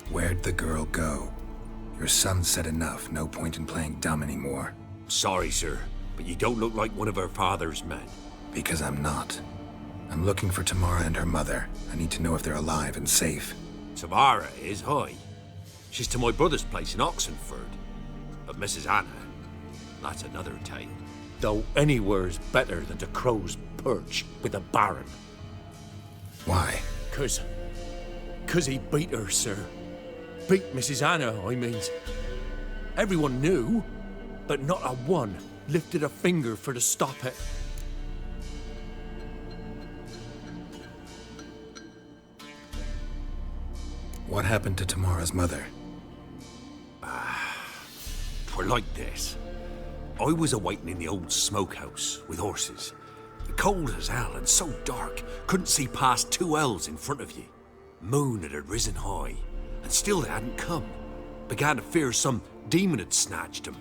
Where'd the girl go? Your son said enough. No point in playing dumb anymore. Sorry, sir, but you don't look like one of her father's men. Because I'm not. I'm looking for Tamara and her mother. I need to know if they're alive and safe. Tamara is, hi. She's to my brother's place in Oxenford. But Mrs. Anna, that's another tale. Though anywhere's better than the Crow's Perch with the Baron. Why? 'Cause he beat her, sir. Beat Mrs. Anna, I means. Everyone knew, but not a one lifted a finger for to stop it. What happened to Tamara's mother? Twere like this. I was awaiting in the old smokehouse with horses. Cold as hell and so dark, couldn't see past 2 ells in front of you. Moon had risen high, and still they hadn't come. Began to fear some demon had snatched them.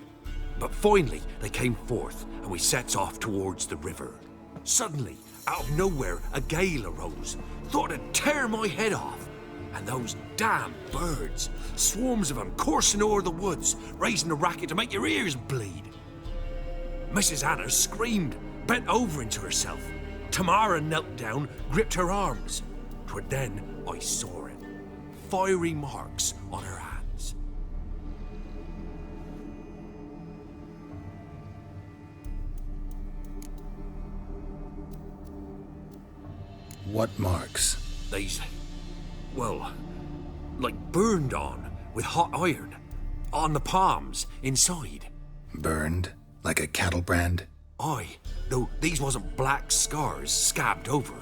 But finally they came forth, and we sets off towards the river. Suddenly, out of nowhere, a gale arose. Thought it'd tear my head off. And those damn birds, swarms of them coursing o'er the woods, raising a racket to make your ears bleed. Mrs. Anna screamed, bent over into herself. Tamara knelt down, gripped her arms. 'Twere then I saw it. Fiery marks on her hands. What marks? These... well, like burned on with hot iron. On the palms, inside. Burned? Like a cattle brand? Aye, though these wasn't black scars scabbed over.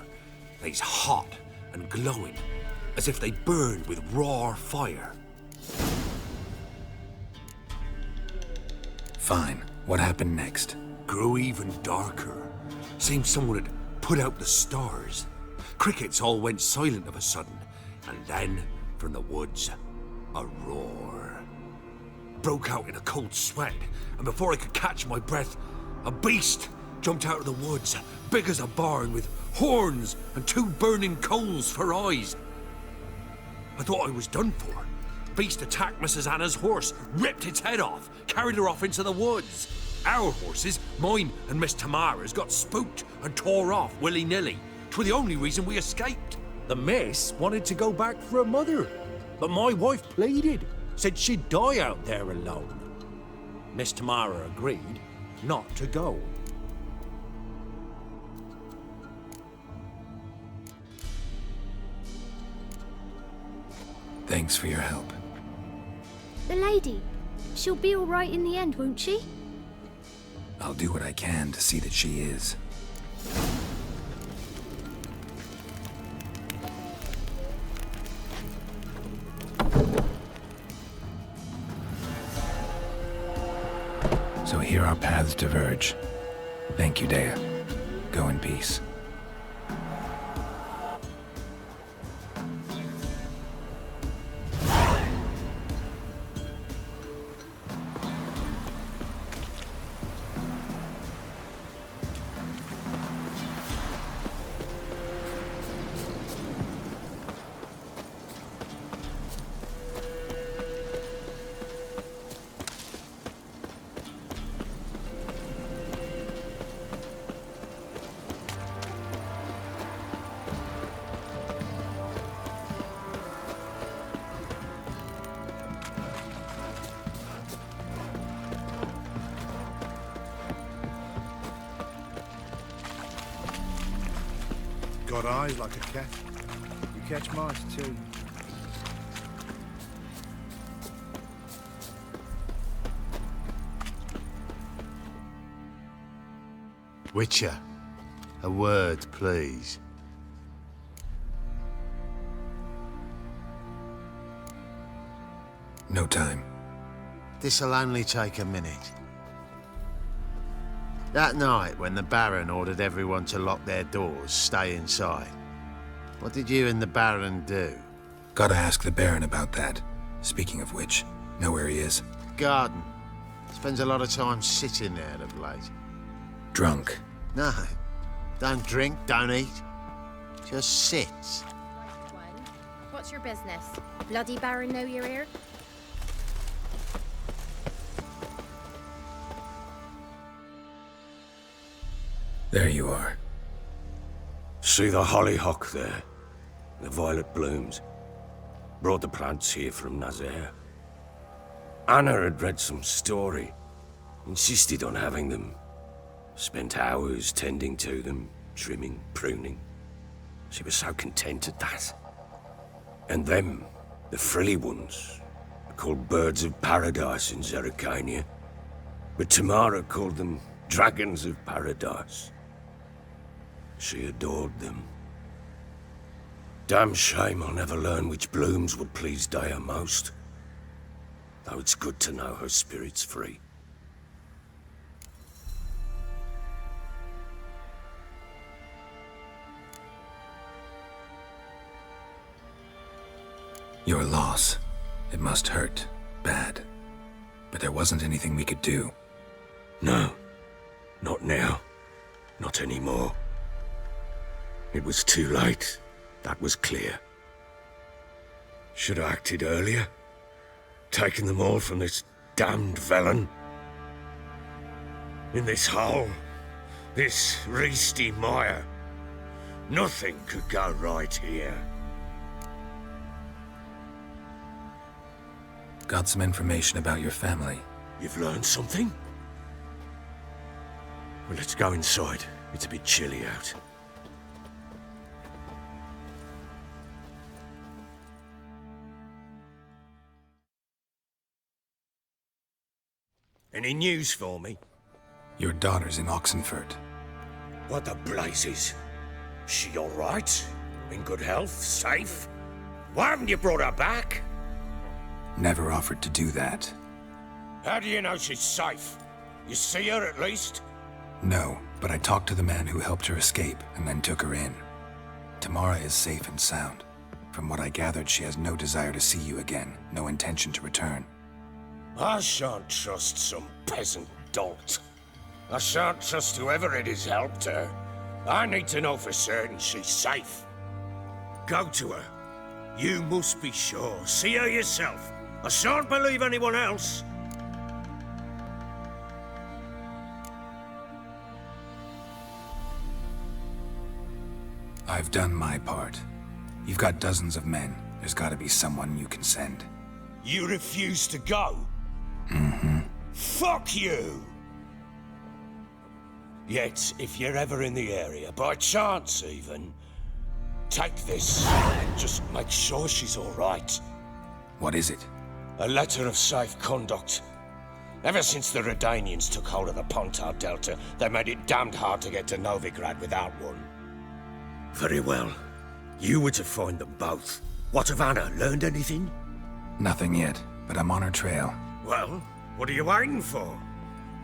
They's hot and glowing, as if they burned with raw fire. Fine. What happened next? Grew even darker. Seemed someone had put out the stars. Crickets all went silent of a sudden, and then, from the woods, a roar. broke out in a cold sweat, and before I could catch my breath, a beast jumped out of the woods, big as a barn, with horns and 2 burning coals for eyes. I thought I was done for. The beast attacked Mrs. Anna's horse, ripped its head off, carried her off into the woods. Our horses, mine and Miss Tamara's, got spooked and tore off willy-nilly. 'Twere the only reason we escaped. The miss wanted to go back for her mother, but my wife pleaded, said she'd die out there alone. Miss Tamara agreed not to go. Thanks for your help. The lady, she'll be all right in the end, won't she? I'll do what I can to see that she is. So here our paths diverge. Thank you, Dea. Go in peace. Got eyes like a cat. You catch mice too. Witcher, a word, please. No time. This'll only take a minute. That night, when the Baron ordered everyone to lock their doors, stay inside, what did you and the Baron do? Gotta ask the Baron about that. Speaking of which, know where he is? Garden. Spends a lot of time sitting there of late. Drunk. No. Don't drink, don't eat. Just sits. What's your business? Bloody Baron know you're here? There you are. See the hollyhock there? The violet blooms. Brought the plants here from Nazaire. Anna had read some story. Insisted on having them. Spent hours tending to them, trimming, pruning. She was so content at that. And them, the frilly ones, are called birds of paradise in Zerrikania. But Tamara called them dragons of paradise. She adored them. Damn shame I'll never learn which blooms would please Dea most. Though it's good to know her spirit's free. Your loss. It must hurt. Bad. But there wasn't anything we could do. No. Not now. Not anymore. It was too late. That was clear. Should have acted earlier. Taken them all from this damned Velen. In this hole. This reesty mire. Nothing could go right here. Got some information about your family. You've learned something? Well, let's go inside. It's a bit chilly out. Any news for me? Your daughter's in Oxenfurt. What the blazes? She all right? In good health? Safe? Why haven't you brought her back? Never offered to do that. How do you know she's safe? You see her at least? No, but I talked to the man who helped her escape and then took her in. Tamara is safe and sound. From what I gathered, she has no desire to see you again, no intention to return. I shan't trust some peasant dolt. I shan't trust whoever it is helped her. I need to know for certain she's safe. Go to her. You must be sure. See her yourself. I shan't believe anyone else. I've done my part. You've got dozens of men. There's gotta be someone you can send. You refuse to go? Mm-hmm. Fuck you! Yet, if you're ever in the area, by chance even, take this and just make sure she's all right. What is it? A letter of safe conduct. Ever since the Redanians took hold of the Pontar Delta, they made it damned hard to get to Novigrad without one. Very well. You were to find them both. What of Anna? Learned anything? Nothing yet, but I'm on her trail. Well, what are you waiting for?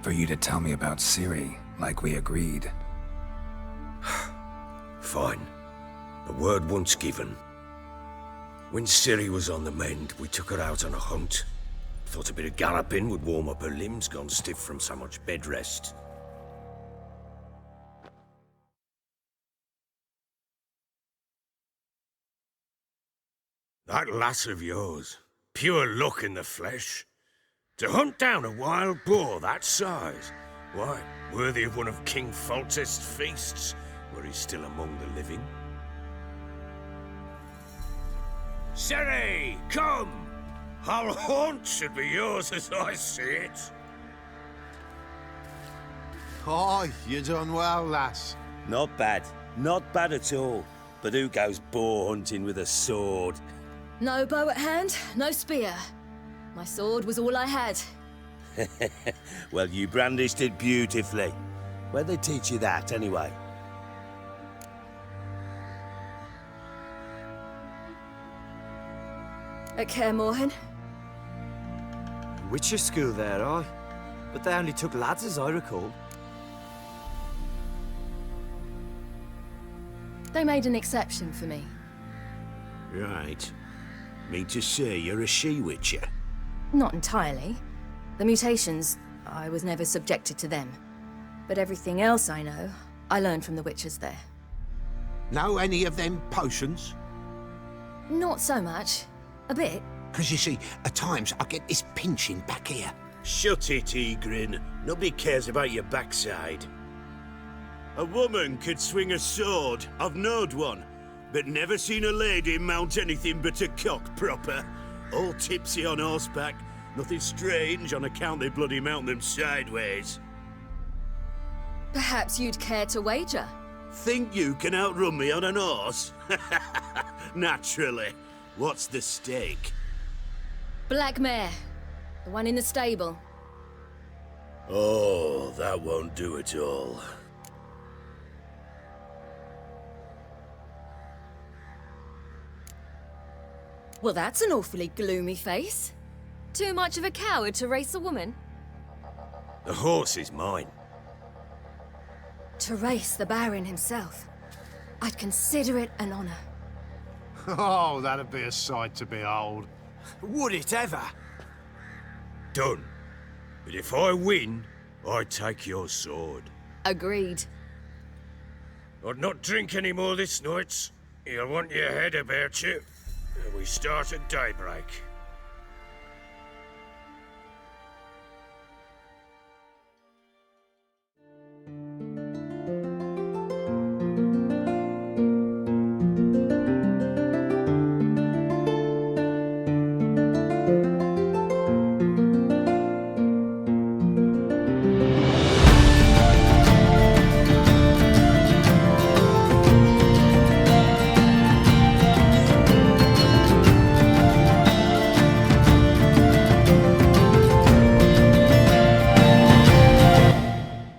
For you to tell me about Ciri, like we agreed. Fine. The word once given. When Ciri was on the mend, we took her out on a hunt. Thought a bit of galloping would warm up her limbs, gone stiff from so much bed rest. That lass of yours, pure luck in the flesh. To hunt down a wild boar that size, why, worthy of one of King Foltest's feasts, where he's still among the living. Ciri, come! Our haunt should be yours as I see it. Aye, you done well, lass. Not bad. Not bad at all. But who goes boar hunting with a sword? No bow at hand, no spear. My sword was all I had. Well, you brandished it beautifully. Where'd they teach you that, anyway? At Kaer Morhen. Witcher school there, aye. But they only took lads, as I recall. They made an exception for me. Right. Mean to say you're a she-witcher? Not entirely. The mutations, I was never subjected to them. But everything else I know, I learned from the witches there. Know any of them potions? Not so much. A bit. Because you see, at times I get this pinching back here. Shut it, Egrin. Nobody cares about your backside. A woman could swing a sword. I've knowed one. But never seen a lady mount anything but a cock proper. All tipsy on horseback. Nothing strange on account they bloody mount them sideways. Perhaps you'd care to wager? Think you can outrun me on an horse? Naturally. What's the stake? Black mare. The one in the stable. Oh, that won't do at all. Well, that's an awfully gloomy face. Too much of a coward to race a woman? The horse is mine. To race the Baron himself. I'd consider it an honor. Oh, that'd be a sight to behold. Would it ever? Done. But if I win, I take your sword. Agreed. I'd not drink any more this night. You'll want your head about you. We start at daybreak.